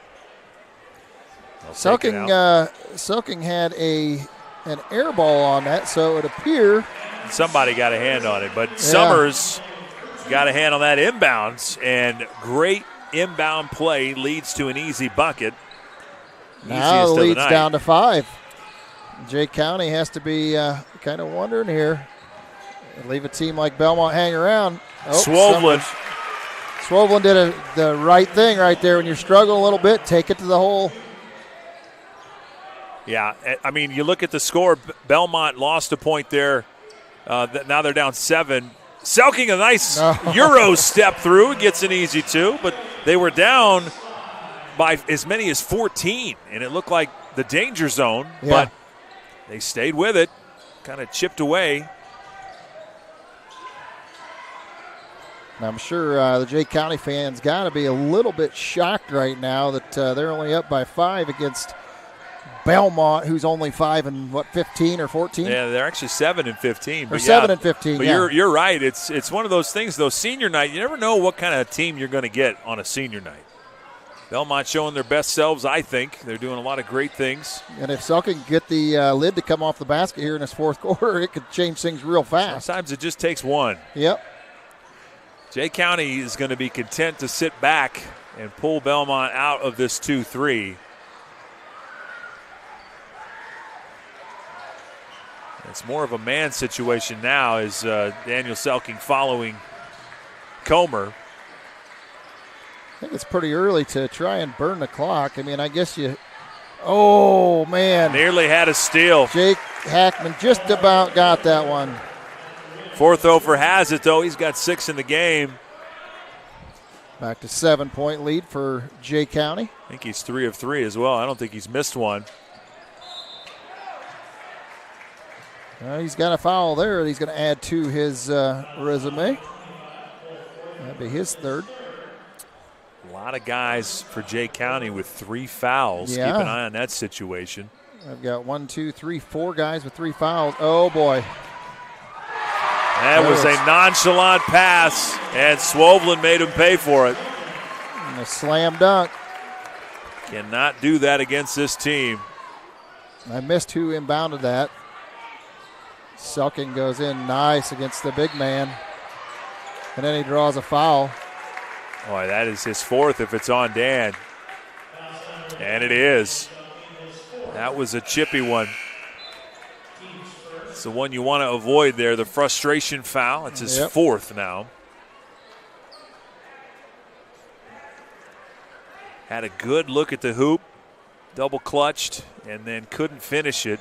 Selking had an air ball on that, so it would appear somebody got a hand on it, but Summers got a hand on that inbounds, and great inbound play leads to an easy bucket. Now the lead's down to 5. Jay County has to be kind of wondering here. Leave a team like Bellmont hang around. Swollen Schwoblin did the right thing right there. When you're struggling a little bit, take it to the hole. Yeah, I mean, you look at the score. Bellmont lost a point there. Now they're down 7. Selking a nice Euro step through, gets an easy 2, but they were down by as many as 14, and it looked like the danger zone, but they stayed with it, kind of chipped away. I'm sure the Jay County fans got to be a little bit shocked right now that they're only up by 5 against Bellmont, who's only 5 and 15 or 14? Yeah, they're actually 7 and 15. Or 7 and 15. But you're right. It's one of those things. Though senior night, you never know what kind of team you're going to get on a senior night. Bellmont showing their best selves. I think they're doing a lot of great things. And if Selk can get the lid to come off the basket here in this fourth quarter, it could change things real fast. Sometimes it just takes one. Yep. Jay County is going to be content to sit back and pull Bellmont out of this 2-3. It's more of a man situation now as Daniel Selking following Comer. I think it's pretty early to try and burn the clock. I mean, I guess you – oh, man. Nearly had a steal. Jake Hackman just about got that one. Forthofer has it, though. He's got 6 in the game. Back to 7-point lead for Jay County. I think he's 3 of 3 as well. I don't think he's missed one. He's got a foul there. He's going to add to his resume. That'd be his 3rd. A lot of guys for Jay County with 3 fouls. Yeah. Keep an eye on that situation. I've got 1, 2, 3, 4 guys with 3 fouls. Oh, boy. That was a nonchalant pass, and Swoblin made him pay for it. And a slam dunk. Cannot do that against this team. I missed who inbounded that. Selking goes in nice against the big man. And then he draws a foul. Boy, that is his 4th if it's on Dan. And it is. That was a chippy one. It's the one you want to avoid there, the frustration foul. It's his 4th now. Had a good look at the hoop, double clutched, and then couldn't finish it.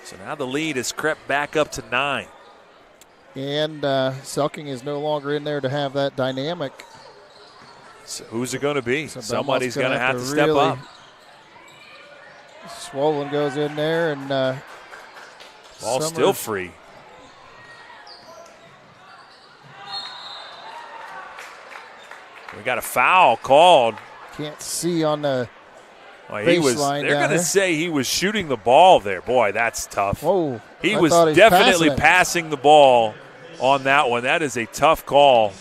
So now the lead has crept back up to 9. And Selking is no longer in there to have that dynamic. So who's it going to be? So somebody's going to have to step really up. Swollen goes in there and ball still free. We got a foul called. Can't see on the baseline. They're going to say he was shooting the ball there. Boy, that's tough. Whoa. He was definitely passing the ball on that one. That is a tough call.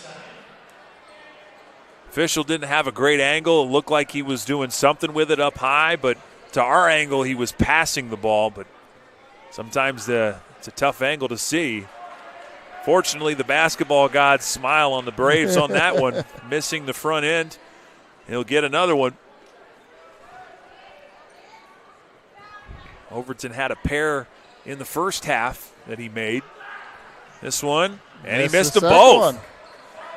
Official didn't have a great angle. It looked like he was doing something with it up high, but to our angle, he was passing the ball. But sometimes it's a tough angle to see. Fortunately, the basketball gods smile on the Braves on that one, missing the front end. He'll get another one. Overton had a pair in the first half that he made. This one, and he missed them both.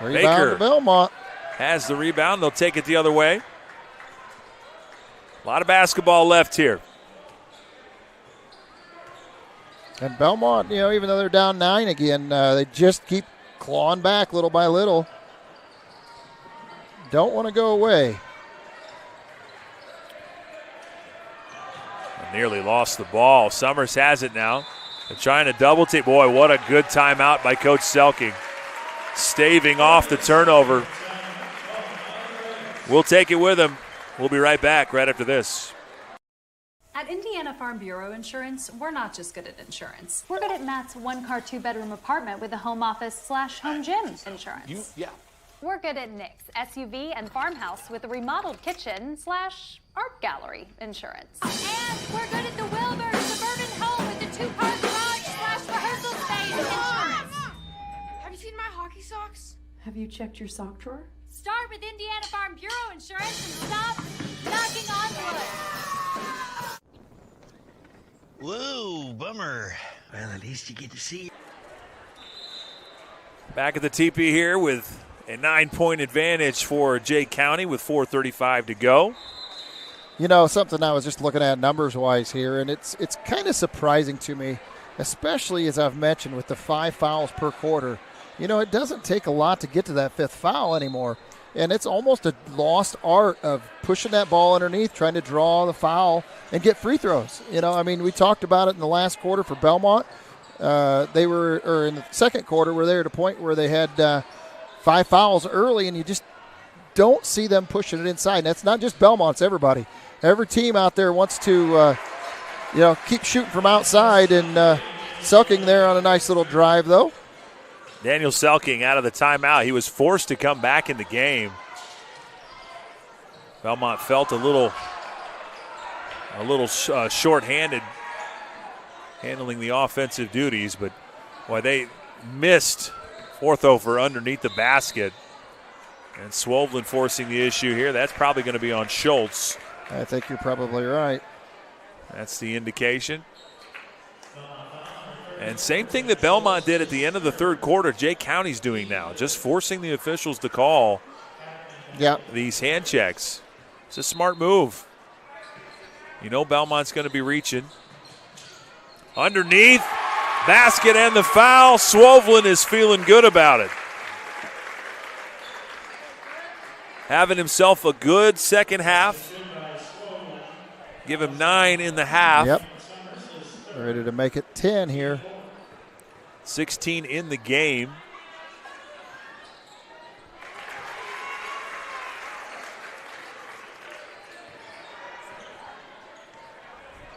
Rebound to Bellmont. Has the rebound. They'll take it the other way. A lot of basketball left here. And Bellmont, even though they're down 9 again, they just keep clawing back little by little. Don't want to go away. Nearly lost the ball. Summers has it now. They're trying to double team. Boy, what a good timeout by Coach Selking. Staving off the turnover. We'll take it with him. We'll be right back right after this. At Indiana Farm Bureau Insurance, we're not just good at insurance. We're good at Matt's 1-car, 2-bedroom apartment with a home office / home gym insurance. We're good at Nick's SUV and farmhouse with a remodeled kitchen / art gallery insurance. And we're good at the Wilbur suburban home with the 2-car garage / rehearsal space insurance. Have you seen my hockey socks? Have you checked your sock drawer? Start with Indiana Farm Bureau Insurance and stop knocking on wood. Whoa, bummer. Well, at least you get to see. Back at the teepee here with A 9-point advantage for Jay County with 4:35 to go. You know, something I was just looking at numbers-wise here, and it's kind of surprising to me, especially as I've mentioned with the 5 fouls per quarter. You know, it doesn't take a lot to get to that 5th foul anymore, and it's almost a lost art of pushing that ball underneath, trying to draw the foul and get free throws. You know, I mean, we talked about it in the last quarter for Bellmont. They were, or in the second quarter, where they were at a point where they had 5 fouls early, and you just don't see them pushing it inside. And that's not just Bellmont, it's everybody. Every team out there wants to, keep shooting from outside, and Selking there on a nice little drive, though. Daniel Selking out of the timeout. He was forced to come back in the game. Bellmont felt a little short-handed handling the offensive duties, but boy, they missed Forthofer underneath the basket. And Swovlin forcing the issue here. That's probably going to be on Schultz. I think you're probably right. That's the indication. And same thing that Bellmont did at the end of the third quarter, Jay County's doing now, just forcing the officials to call these hand checks. It's a smart move. You know Belmont's going to be reaching. Underneath, basket and the foul. Swovlin is feeling good about it. Having himself a good second half. Give him 9 in the half. Yep. Ready to make it 10 here. 16 in the game.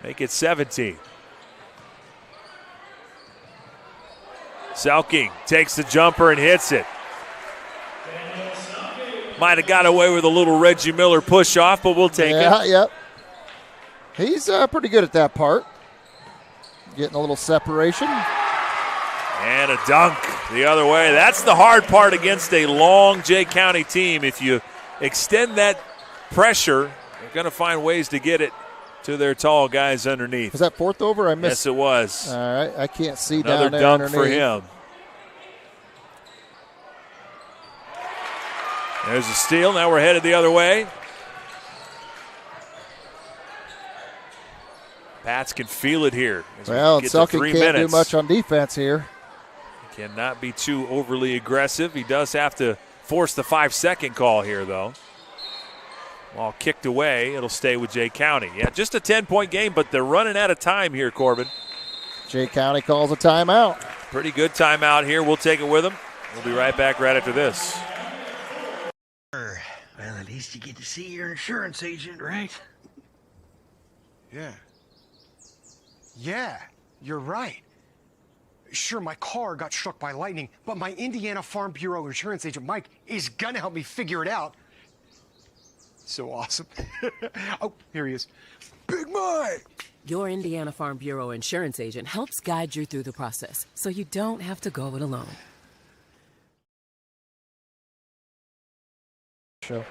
Make it 17. Selking takes the jumper and hits it. Might have got away with a little Reggie Miller push off, but we'll take it. Yep. He's pretty good at that part. Getting a little separation. And a dunk the other way. That's the hard part against a long Jay County team. If you extend that pressure, they're going to find ways to get it to their tall guys underneath. Was that Forthofer? I missed. Yes, it was. All right. I can't see another down there dunk underneath. for him. There's a steal. Now we're headed the other way. Pats can feel it here. Well, Selking can't do much on defense here. Cannot be too overly aggressive. He does have to force the 5-second call here, though. Ball kicked away. It'll stay with Jay County. Yeah, just a 10-point game, but they're running out of time here, Corbin. Jay County calls a timeout. Pretty good timeout here. We'll take it with them. We'll be right back right after this. Well, at least you get to see your insurance agent, right? Yeah. Yeah, you're right. Sure, my car got struck by lightning, but my Indiana Farm Bureau insurance agent, Mike, is gonna help me figure it out. So awesome. Oh, here he is. Big Mike! Your Indiana Farm Bureau insurance agent helps guide you through the process, so you don't have to go it alone. Show.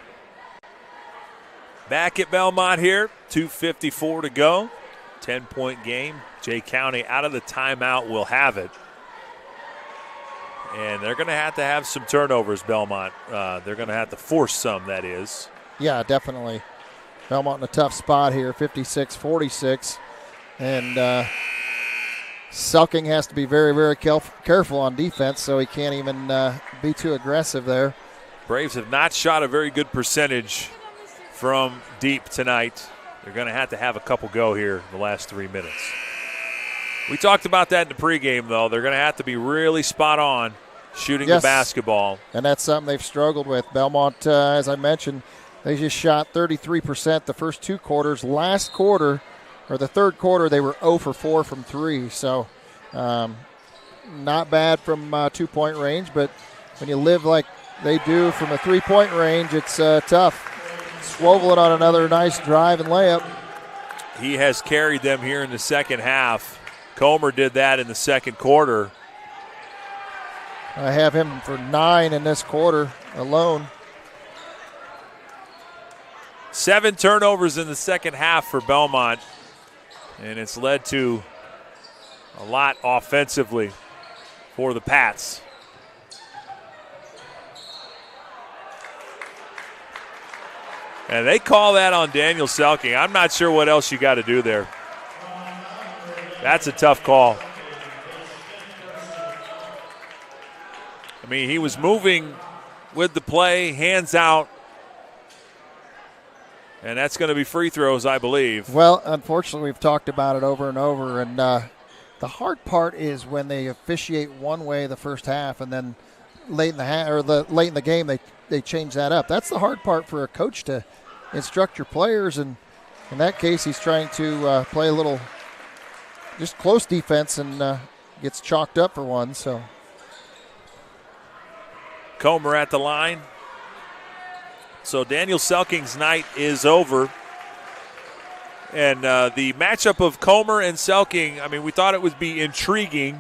Back at Bellmont here, 2:54 to go. 10-point game. Jay County out of the timeout will have it. And they're going to have some turnovers, Bellmont. They're going to have to force some, that is. Yeah, definitely. Bellmont in a tough spot here, 56-46. And Selking has to be very, very careful on defense, so he can't even be too aggressive there. Braves have not shot a very good percentage from deep tonight. They're going to have a couple go here in the last 3 minutes. We talked about that in the pregame, though. They're going to have to be really spot on shooting the basketball. And that's something they've struggled with. Bellmont, as I mentioned, they just shot 33% the first 2 quarters. Last quarter, or the third quarter, they were 0 for 4 from 3. So not bad from 2-point range, but when you live like they do from a 3-point range, it's tough. Swovlin on another nice drive and layup. He has carried them here in the second half. Comer did that in the second quarter. I have him for 9 in this quarter alone. 7 turnovers in the second half for Bellmont, and it's led to a lot offensively for the Pats. And they call that on Daniel Selking. I'm not sure what else you got to do there. That's a tough call. I mean, he was moving with the play, hands out. And that's going to be free throws, I believe. Well, unfortunately, we've talked about it over and over. And the hard part is when they officiate one way the first half, and then late in the game they change that up. That's the hard part for a coach to instruct your players. And in that case, he's trying to play a little just close defense and gets chalked up for one. So Comer at the line. So Daniel Selking's night is over. And the matchup of Comer and Selking, I mean, we thought it would be intriguing.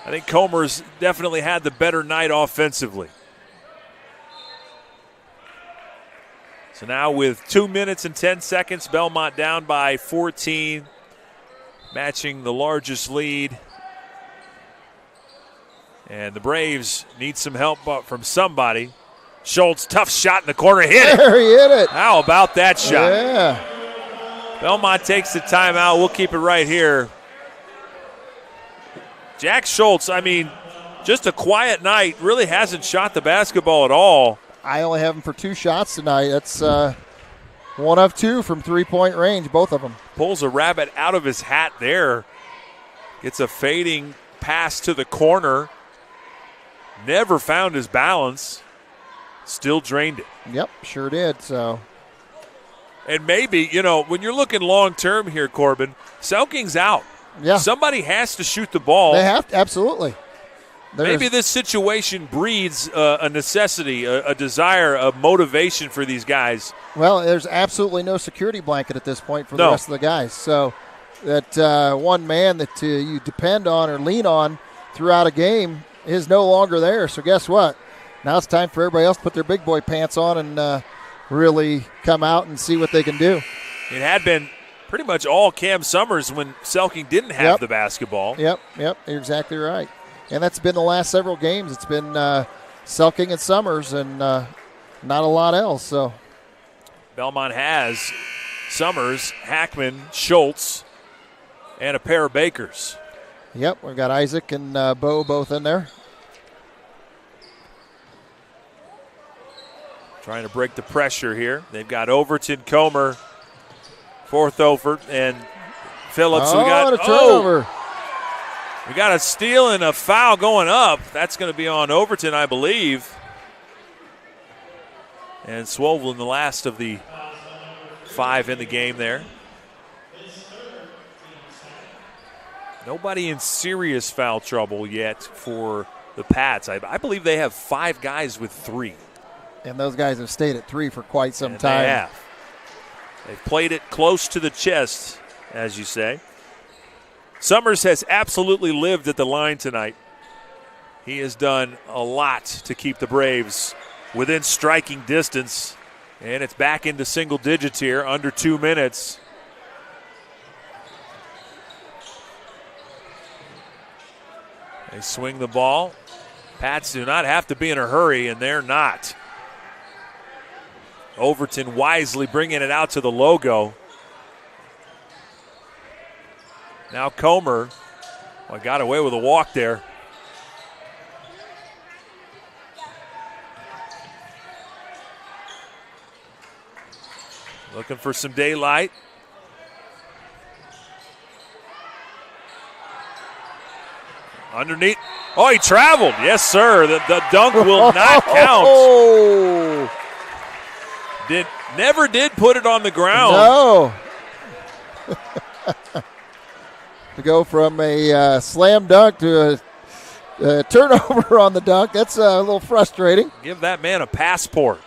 I think Comer's definitely had the better night offensively. So now with 2 minutes and 10 seconds, Bellmont down by 14, matching the largest lead. And the Braves need some help from somebody. Schultz, tough shot in the corner, hit it. There, he hit it. How about that shot? Yeah. Bellmont takes the timeout. We'll keep it right here. Jack Schultz, I mean, just a quiet night. Really hasn't shot the basketball at all. I only have him for 2 shots tonight. That's 1 of 2 from three-point range, both of them. Pulls a rabbit out of his hat there. Gets a fading pass to the corner. Never found his balance. Still drained it. Yep, sure did. So, and maybe, when you're looking long-term here, Corbin, Selking's out. Yeah. Somebody has to shoot the ball. They have to, absolutely. Maybe this situation breeds a necessity, a desire, a motivation for these guys. Well, there's absolutely no security blanket at this point for the rest of the guys. So that one man that you depend on or lean on throughout a game is no longer there. So guess what? Now it's time for everybody else to put their big boy pants on and really come out and see what they can do. It had been pretty much all Cam Summers when Selking didn't have the basketball. Yep, you're exactly right. And that's been the last several games. It's been Selking and Summers and not a lot else. So Bellmont has Summers, Hackman, Schultz, and a pair of Bakers. Yep, we've got Isaac and Bo both in there. Trying to break the pressure here. They've got Overton, Comer, fourth over, and Phillips. We got a turnover. We got a steal and a foul going up. That's going to be on Overton, I believe. And Swovelin, the last of the 5 in the game there. Nobody in serious foul trouble yet for the Pats. I believe they have 5 guys with 3. And those guys have stayed at 3 for quite some time. They have. They've played it close to the chest, as you say. Summers has absolutely lived at the line tonight. He has done a lot to keep the Braves within striking distance. And it's back into single digits here, under 2 minutes. They swing the ball. Pats do not have to be in a hurry, and they're not. Overton wisely bringing it out to the logo. Now Comer. Well, got away with a walk there. Looking for some daylight. Underneath. Oh, he traveled. Yes, sir. The dunk will not count. Never did put it on the ground. No. To go from a slam dunk to a turnover on the dunk, that's a little frustrating. Give that man a passport.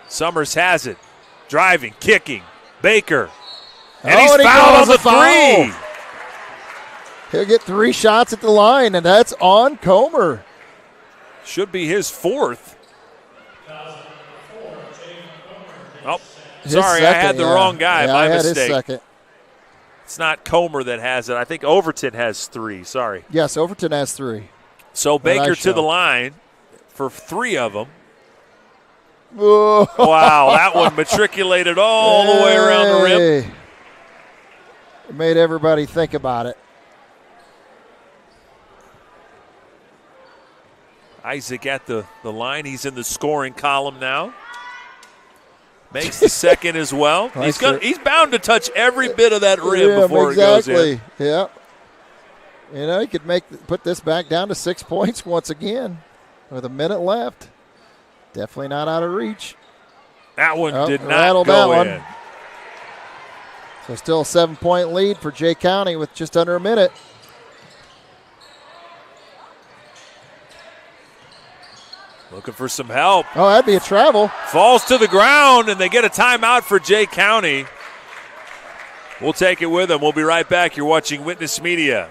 Summers has it. Driving, kicking. Baker. And he's fouled on the 3. He'll get 3 shots at the line, and that's on Comer. Should be his 4th. Oh, sorry, I had the wrong guy. My mistake. His second. It's not Comer that has it. I think Overton has 3. Sorry. Yes, Overton has 3. So Baker to the line for 3 of them. Wow, that one matriculated all the way around the rim. It made everybody think about it. Isaac at the line. He's in the scoring column now. Makes the second as well. He's bound to touch every bit of that rim before it goes in. Yeah. You know, he could put this back down to 6 points once again with a minute left. Definitely not out of reach. That one did not go in. So still a 7-point lead for Jay County with just under a minute. Looking for some help. Oh, that'd be a travel. Falls to the ground, and they get a timeout for Jay County. We'll take it with them. We'll be right back. You're watching Witness Media.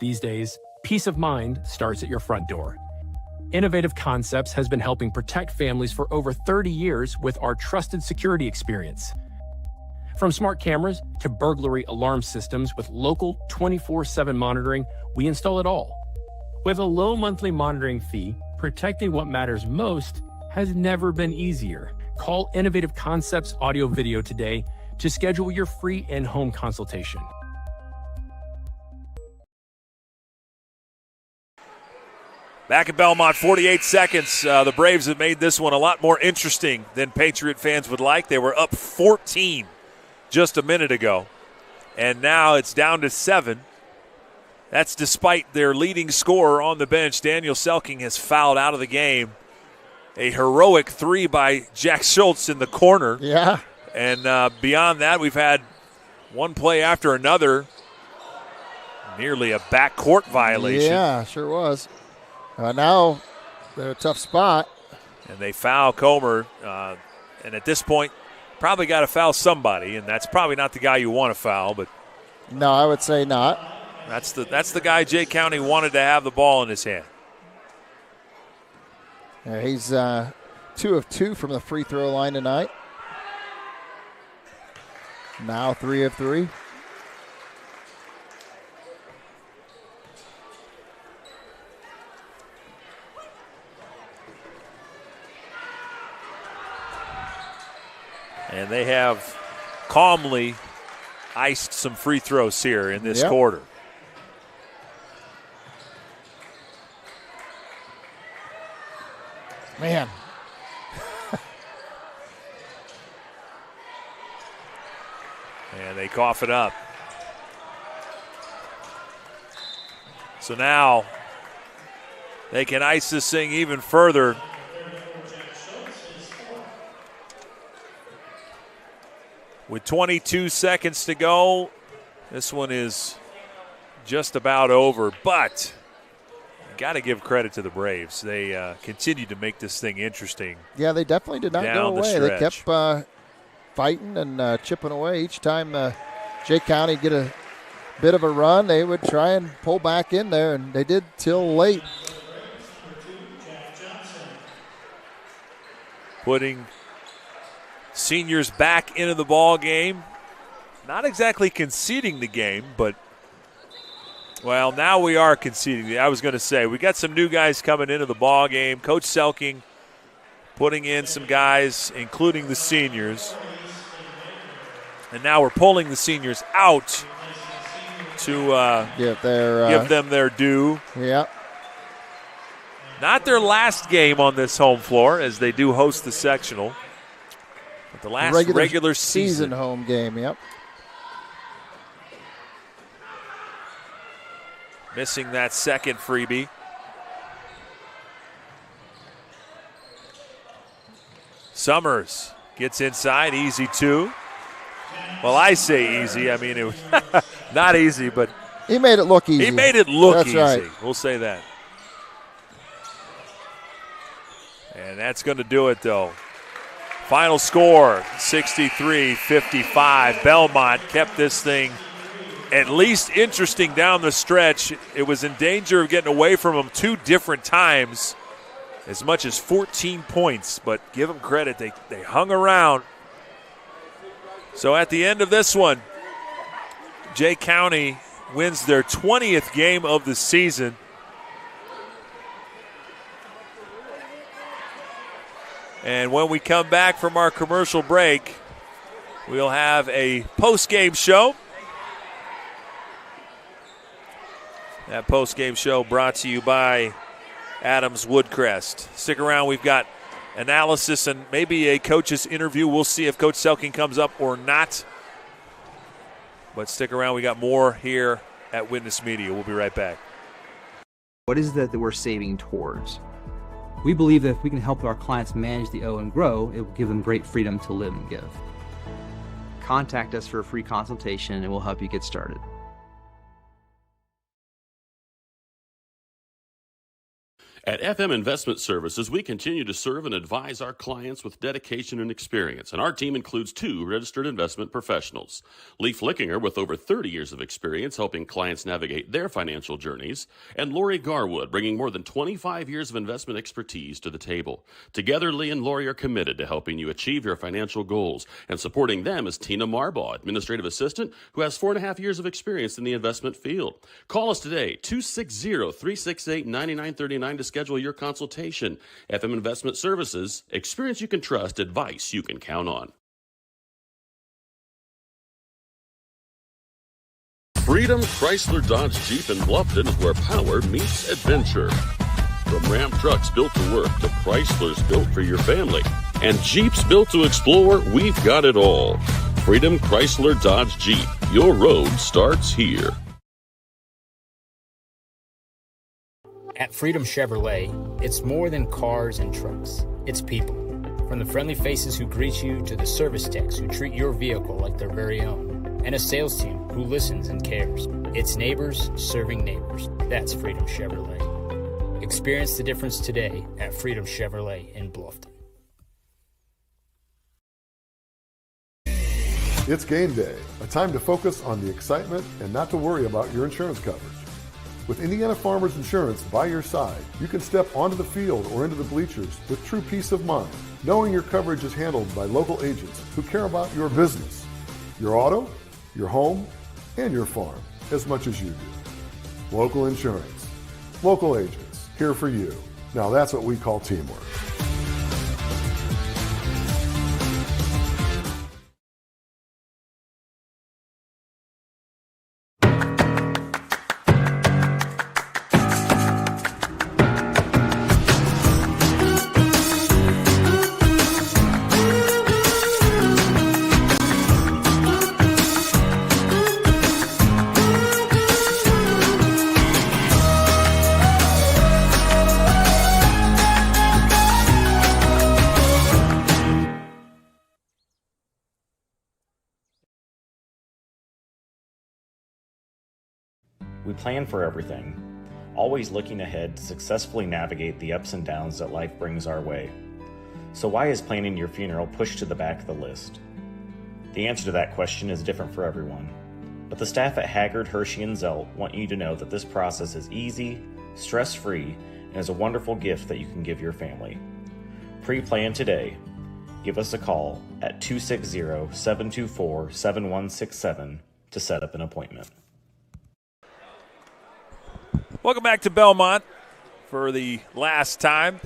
These days, peace of mind starts at your front door. Innovative Concepts has been helping protect families for over 30 years with our trusted security experience. From smart cameras to burglary alarm systems with local 24/7 monitoring, we install it all. With a low monthly monitoring fee, protecting what matters most has never been easier. Call Innovative Concepts Audio Video today to schedule your free in-home consultation. Back at Bellmont, 48 seconds. The Braves have made this one a lot more interesting than Patriot fans would like. They were up 14 just a minute ago, and now it's down to 7. That's despite their leading scorer on the bench. Daniel Selking has fouled out of the game. A heroic 3 by Jack Schultz in the corner. Yeah. And beyond that, we've had one play after another. Nearly a backcourt violation. Yeah, sure was. Now they're a tough spot. And they foul Comer. And at this point, probably got to foul somebody. And that's probably not the guy you want to foul. But no, I would say not. That's the guy Jay County wanted to have the ball in his hand. Yeah, he's 2 of 2 from the free throw line tonight. Now 3 of 3. And they have calmly iced some free throws here in this quarter. Man. And they cough it up. So now they can ice this thing even further. With 22 seconds to go, this one is just about over. But you got to give credit to the Braves. They continue to make this thing interesting. Yeah, they definitely did not go away. They kept fighting and chipping away. Each time Jay County get a bit of a run, they would try and pull back in there, and they did till late. Putting seniors back into the ball game. Not exactly conceding the game, but, well, now we are conceding. I was going to say, we got some new guys coming into the ball game. Coach Selking putting in some guys, including the seniors. And now we're pulling the seniors out to give them their due. Yeah. Not their last game on this home floor, as they do host the sectional. But the last regular season home game, yep. Missing that second freebie. Summers gets inside, easy 2. Well, I say easy. I mean, it was not easy, but He made it look easy. He made it look That's easy. Right. We'll say that. And that's going to do it, though. Final score, 63-55. Bellmont kept this thing at least interesting down the stretch. It was in danger of getting away from them 2 different times, as much as 14 points. But give them credit, they hung around. So at the end of this one, Jay County wins their 20th game of the season. And when we come back from our commercial break, we'll have a post-game show. That post-game show brought to you by Adams Woodcrest. Stick around. We've got analysis and maybe a coach's interview. We'll see if Coach Selking comes up or not. But stick around. We got more here at Witness Media. We'll be right back. What is that we're saving towards? We believe that if we can help our clients manage the O and grow, it will give them great freedom to live and give. Contact us for a free consultation and we'll help you get started. At FM Investment Services, we continue to serve and advise our clients with dedication and experience, and our team includes 2 registered investment professionals. Lee Flickinger, with over 30 years of experience helping clients navigate their financial journeys, and Lori Garwood, bringing more than 25 years of investment expertise to the table. Together, Lee and Lori are committed to helping you achieve your financial goals, and supporting them is Tina Marbaugh, administrative assistant, who has 4.5 years of experience in the investment field. Call us today, 260-368-9939 to schedule your consultation. FM Investment Services, experience you can trust, advice you can count on. Freedom Chrysler Dodge Jeep in Bluffton is where power meets adventure. From Ram trucks built to work to Chryslers built for your family and Jeeps built to explore, we've got it all. Freedom Chrysler Dodge Jeep. Your road starts here. At Freedom Chevrolet, it's more than cars and trucks. It's people. From the friendly faces who greet you to the service techs who treat your vehicle like their very own. And a sales team who listens and cares. It's neighbors serving neighbors. That's Freedom Chevrolet. Experience the difference today at Freedom Chevrolet in Bluffton. It's game day, a time to focus on the excitement and not to worry about your insurance coverage. With Indiana Farmers Insurance by your side, you can step onto the field or into the bleachers with true peace of mind, knowing your coverage is handled by local agents who care about your business, your auto, your home, and your farm as much as you do. Local insurance, local agents, here for you. Now that's what we call teamwork. We plan for everything, always looking ahead to successfully navigate the ups and downs that life brings our way. So why is planning your funeral pushed to the back of the list? The answer to that question is different for everyone, but the staff at Haggard, Hershey, and Zelt want you to know that this process is easy, stress-free, and is a wonderful gift that you can give your family. Pre-plan today. Give us a call at 260-724-7167 to set up an appointment. Welcome back to Bellmont for the last time.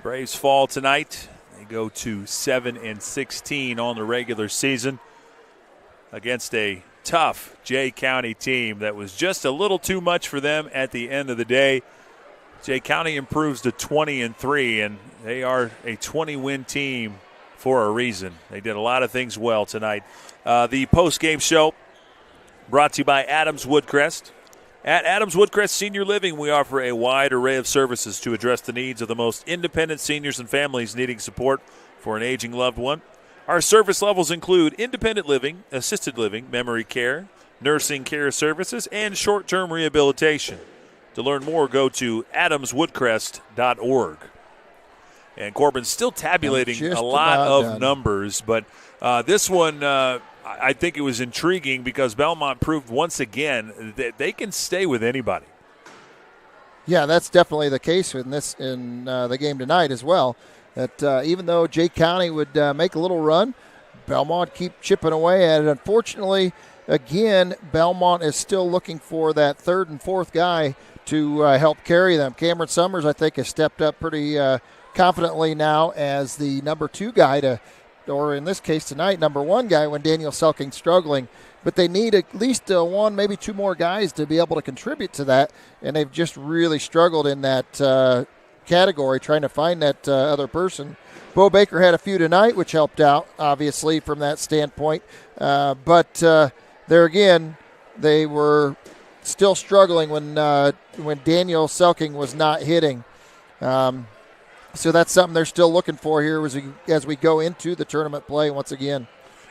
Braves fall tonight. They go to 7-16 on the regular season against a tough Jay County team that was just a little too much for them at the end of the day. Jay County improves to 20-3, and they are a 20-win team for a reason. They did a lot of things well tonight. The post-game show brought to you by Adams Woodcrest. At Adams Woodcrest Senior Living, we offer a wide array of services to address the needs of the most independent seniors and families needing support for an aging loved one. Our service levels include independent living, assisted living, memory care, nursing care services, and short-term rehabilitation. To learn more, go to adamswoodcrest.org. And Corbin's still tabulating a lot of numbers, but this one I think it was intriguing because Bellmont proved once again that they can stay with anybody. Yeah, that's definitely the case in the game tonight as well. That even though Jay County would make a little run, Bellmont keep chipping away at it. Unfortunately, again, Bellmont is still looking for that third and fourth guy to help carry them. Cameron Summers, I think, has stepped up pretty confidently now as the number 2 guy or in this case tonight, number 1 guy when Daniel Selking's struggling. But they need at least 1, maybe 2 more guys to be able to contribute to that, and they've just really struggled in that category trying to find that other person. Bo Baker had a few tonight, which helped out, obviously, from that standpoint. But there again, they were still struggling when Daniel Selking was not hitting. So that's something they're still looking for here as we go into the tournament play once again.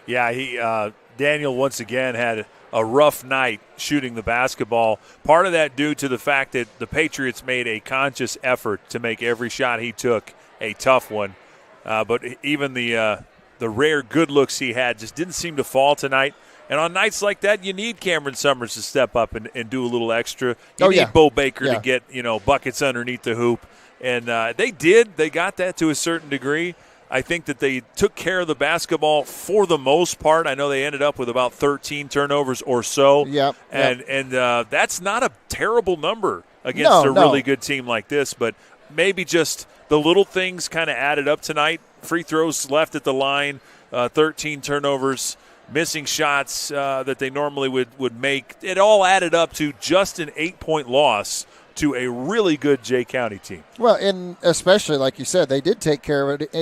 Yeah, Daniel once again had a rough night shooting the basketball. Part of that due to the fact that the Patriots made a conscious effort to make every shot he took a tough one. But even the rare good looks he had just didn't seem to fall tonight. And on nights like that, you need Cameron Summers to step up and do a little extra. You need Bo Baker to get buckets underneath the hoop. And they did. They got that to a certain degree. I think that they took care of the basketball for the most part. I know they ended up with about 13 turnovers or so. And that's not a terrible number against a really good team like this. But maybe just the little things kind of added up tonight. Free throws left at the line, 13 turnovers, missing shots that they normally would make. It all added up to just an 8-point loss to a really good Jay County team. Well, and especially, like you said, they did take care of it.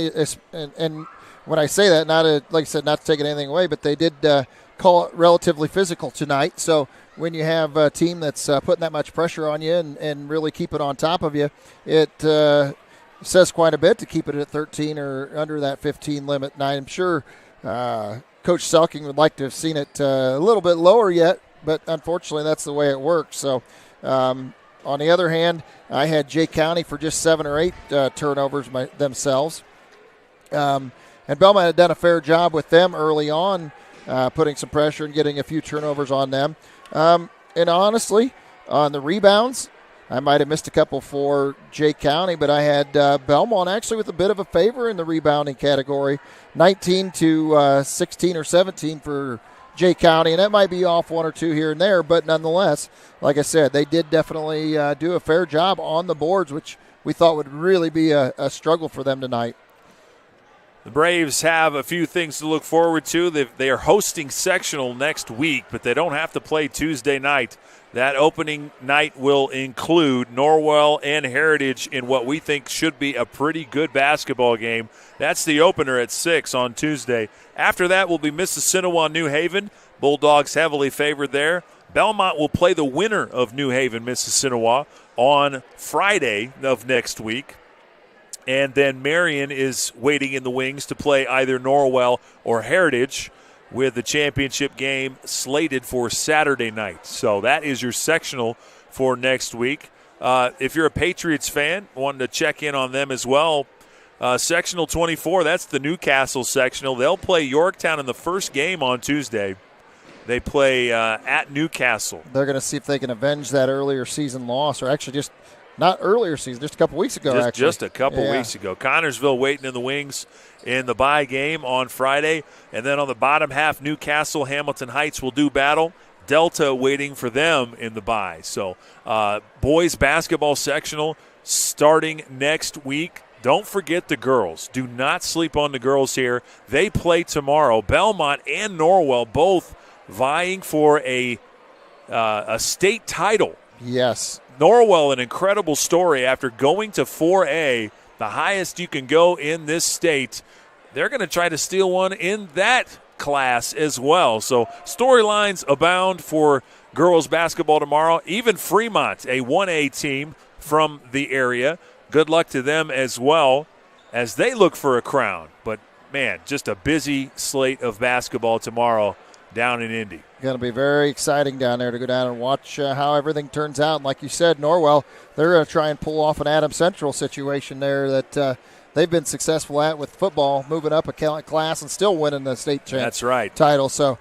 And when I say that, like I said, not taking anything away, but they did call it relatively physical tonight. So when you have a team that's putting that much pressure on you and really keep it on top of you, it says quite a bit to keep it at 13 or under that 15 limit. And I'm sure Coach Selking would like to have seen it a little bit lower yet, but unfortunately that's the way it works. So on the other hand, I had Jay County for just 7 or 8 turnovers themselves. And Bellmont had done a fair job with them early on, putting some pressure and getting a few turnovers on them. And honestly, on the rebounds, I might have missed a couple for Jay County, but I had Bellmont actually with a bit of a favor in the rebounding category, 19 to 16 or 17 for Jay County, and that might be off 1 or 2 here and there, but nonetheless, like I said, they did definitely do a fair job on the boards, which we thought would really be a struggle for them tonight. The Braves have a few things to look forward to. They are hosting sectional next week, but they don't have to play Tuesday night. That opening night will include Norwell and Heritage in what we think should be a pretty good basketball game. That's the opener at 6 on Tuesday. After that will be Mississinewa, New Haven. Bulldogs heavily favored there. Bellmont will play the winner of New Haven, Mississinewa on Friday of next week. And then Marion is waiting in the wings to play either Norwell or Heritage, with the championship game slated for Saturday night. So that is your sectional for next week. If you're a Patriots fan, wanting to check in on them as well, sectional 24, that's the Newcastle sectional. They'll play Yorktown in the first game on Tuesday. They play at Newcastle. They're going to see if they can avenge that earlier season loss, or actually just not earlier season, just a couple weeks ago. Just a couple weeks ago. Connorsville waiting in the wings in the bye game on Friday. And then on the bottom half, Newcastle, Hamilton Heights will do battle. Delta waiting for them in the bye. So boys basketball sectional starting next week. Don't forget the girls. Do not sleep on the girls here. They play tomorrow. Bellmont and Norwell both vying for a state title. Yes. Norwell, an incredible story after going to 4A, the highest you can go in this state. They're going to try to steal one in that class as well. So storylines abound for girls basketball tomorrow. Even Fremont, a 1A team from the area. Good luck to them as well as they look for a crown. But, man, just a busy slate of basketball tomorrow down in Indy. Going to be very exciting down there to go down and watch how everything turns out. And like you said, Norwell, they're going to try and pull off an Adams Central situation there that they've been successful at with football, moving up a class and still winning the state That's right. title. So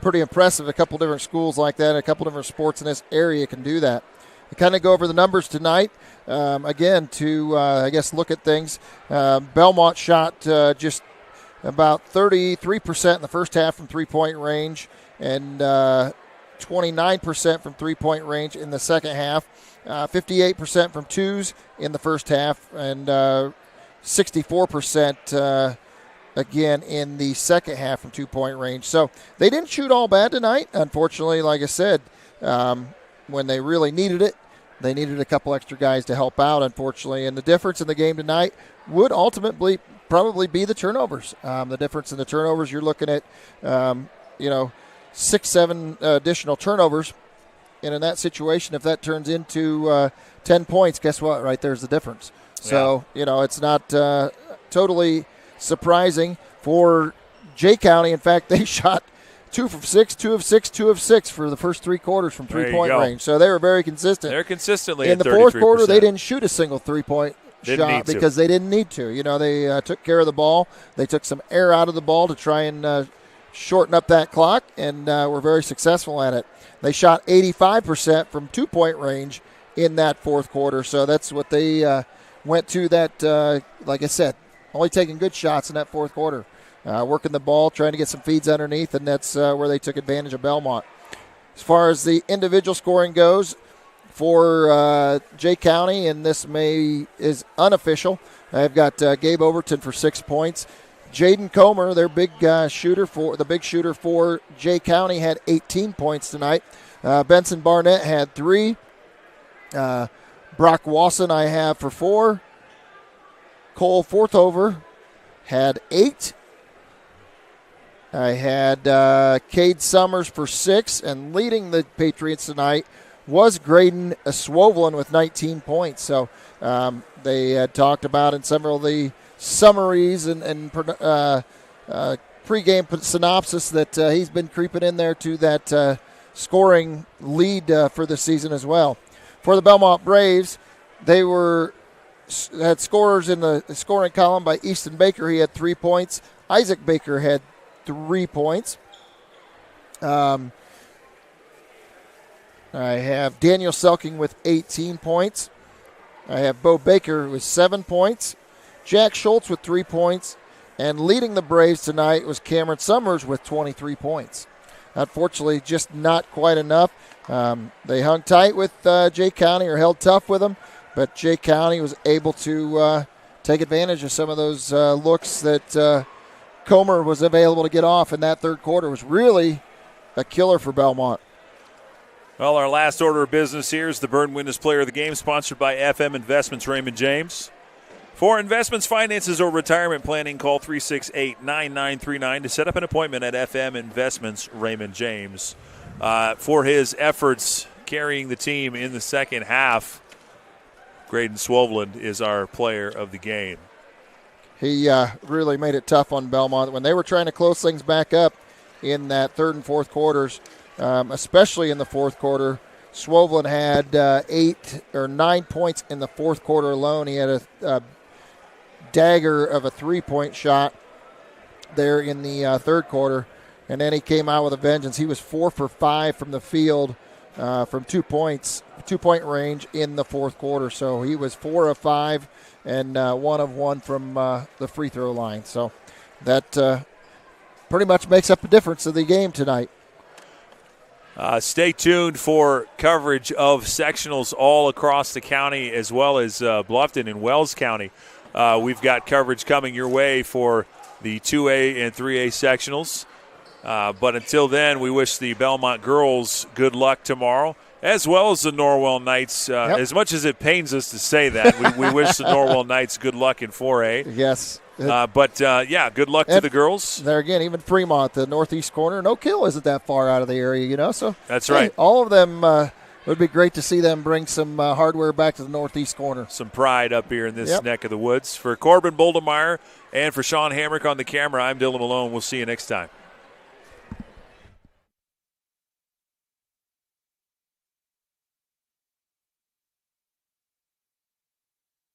pretty impressive. A couple different schools like that, a couple different sports in this area can do that. We kind of go over the numbers tonight. Again, to, I guess, look at things. Bellmont shot just about 33% in the first half from three-point range and 29% from three-point range in the second half, 58% from twos in the first half, and 64% again in the second half from two-point range. So they didn't shoot all bad tonight. Unfortunately, like I said, when they really needed it, they needed a couple extra guys to help out, unfortunately. And the difference in the game tonight would ultimately probably be the turnovers. The difference in the turnovers, you're looking at, 6-7 additional turnovers. And in that situation, if that turns into 10 points, guess what? Right there's the difference. So, it's not totally surprising for Jay County. In fact, they shot 2 of 6 for the first three quarters from three-point range. So they were very consistent. They're consistently in the fourth quarter. They didn't shoot a single three-point shot because they didn't need to. They took care of the ball. They took some air out of the ball to try and shorten up that clock, and were very successful at it. They shot 85% from two-point range in that fourth quarter. So that's what they went to. That, like I said, only taking good shots in that fourth quarter. Working the ball, trying to get some feeds underneath, and that's where they took advantage of Bellmont. As far as the individual scoring goes for Jay County, and this is unofficial, I've got Gabe Overton for 6 points. Jaden Comer, their big shooter for Jay County, had 18 points tonight. Benson Barnett had 3. Brock Wasson I have for 4. Cole Forthover had 8. I had Cade Summers for 6, and leading the Patriots tonight was Graydon Swovelin with 19 points. So they had talked about in several of the summaries and pregame synopsis that he's been creeping in there to that scoring lead for the season as well. For the Bellmont Braves, they had scorers in the scoring column by Easton Baker. He had 3 points. Isaac Baker had 3 points. I have Daniel Selking with 18 points. I have Bo Baker with 7 points. Jack Schultz with 3 points. And leading the Braves tonight was Cameron Summers with 23 points. Unfortunately, just not quite enough. They hung tight with Jay County, or held tough with them, but Jay County was able to take advantage of some of those looks that Comer was available to get off in that third quarter. It was really a killer for Bellmont. Well, our last order of business here is the Berne Witness Player of the Game, sponsored by FM Investments Raymond James. For investments, finances, or retirement planning, call 368-9939 to set up an appointment at FM Investments Raymond James. For his efforts carrying the team in the second half, Graydon Swoveland is our player of the game. He really made it tough on Bellmont. When they were trying to close things back up in that third and fourth quarters, especially in the fourth quarter, Swoveland had 8 or 9 points in the fourth quarter alone. He had a dagger of a 3-point shot there in the third quarter, and then he came out with a vengeance. He was 4 for 5 from the field from 2-point range in the fourth quarter. So he was 4 of 5 and 1 of 1 from the free throw line. So that pretty much makes up the difference of the game tonight. Stay tuned for coverage of sectionals all across the county, as well as Bluffton and Wells County. We've got coverage coming your way for the 2A and 3A sectionals. But until then, we wish the Bellmont girls good luck tomorrow, as well as the Norwell Knights. As much as it pains us to say that, we wish the Norwell Knights good luck in 4A. Yes. But good luck to the girls. There again, even Fremont, the northeast corner, no kill isn't that far out of the area, So that's right. All of them, it would be great to see them bring some hardware back to the northeast corner. Some pride up here in this neck of the woods. For Corbin Boldemeyer and for Sean Hamrick on the camera, I'm Dylan Malone. We'll see you next time.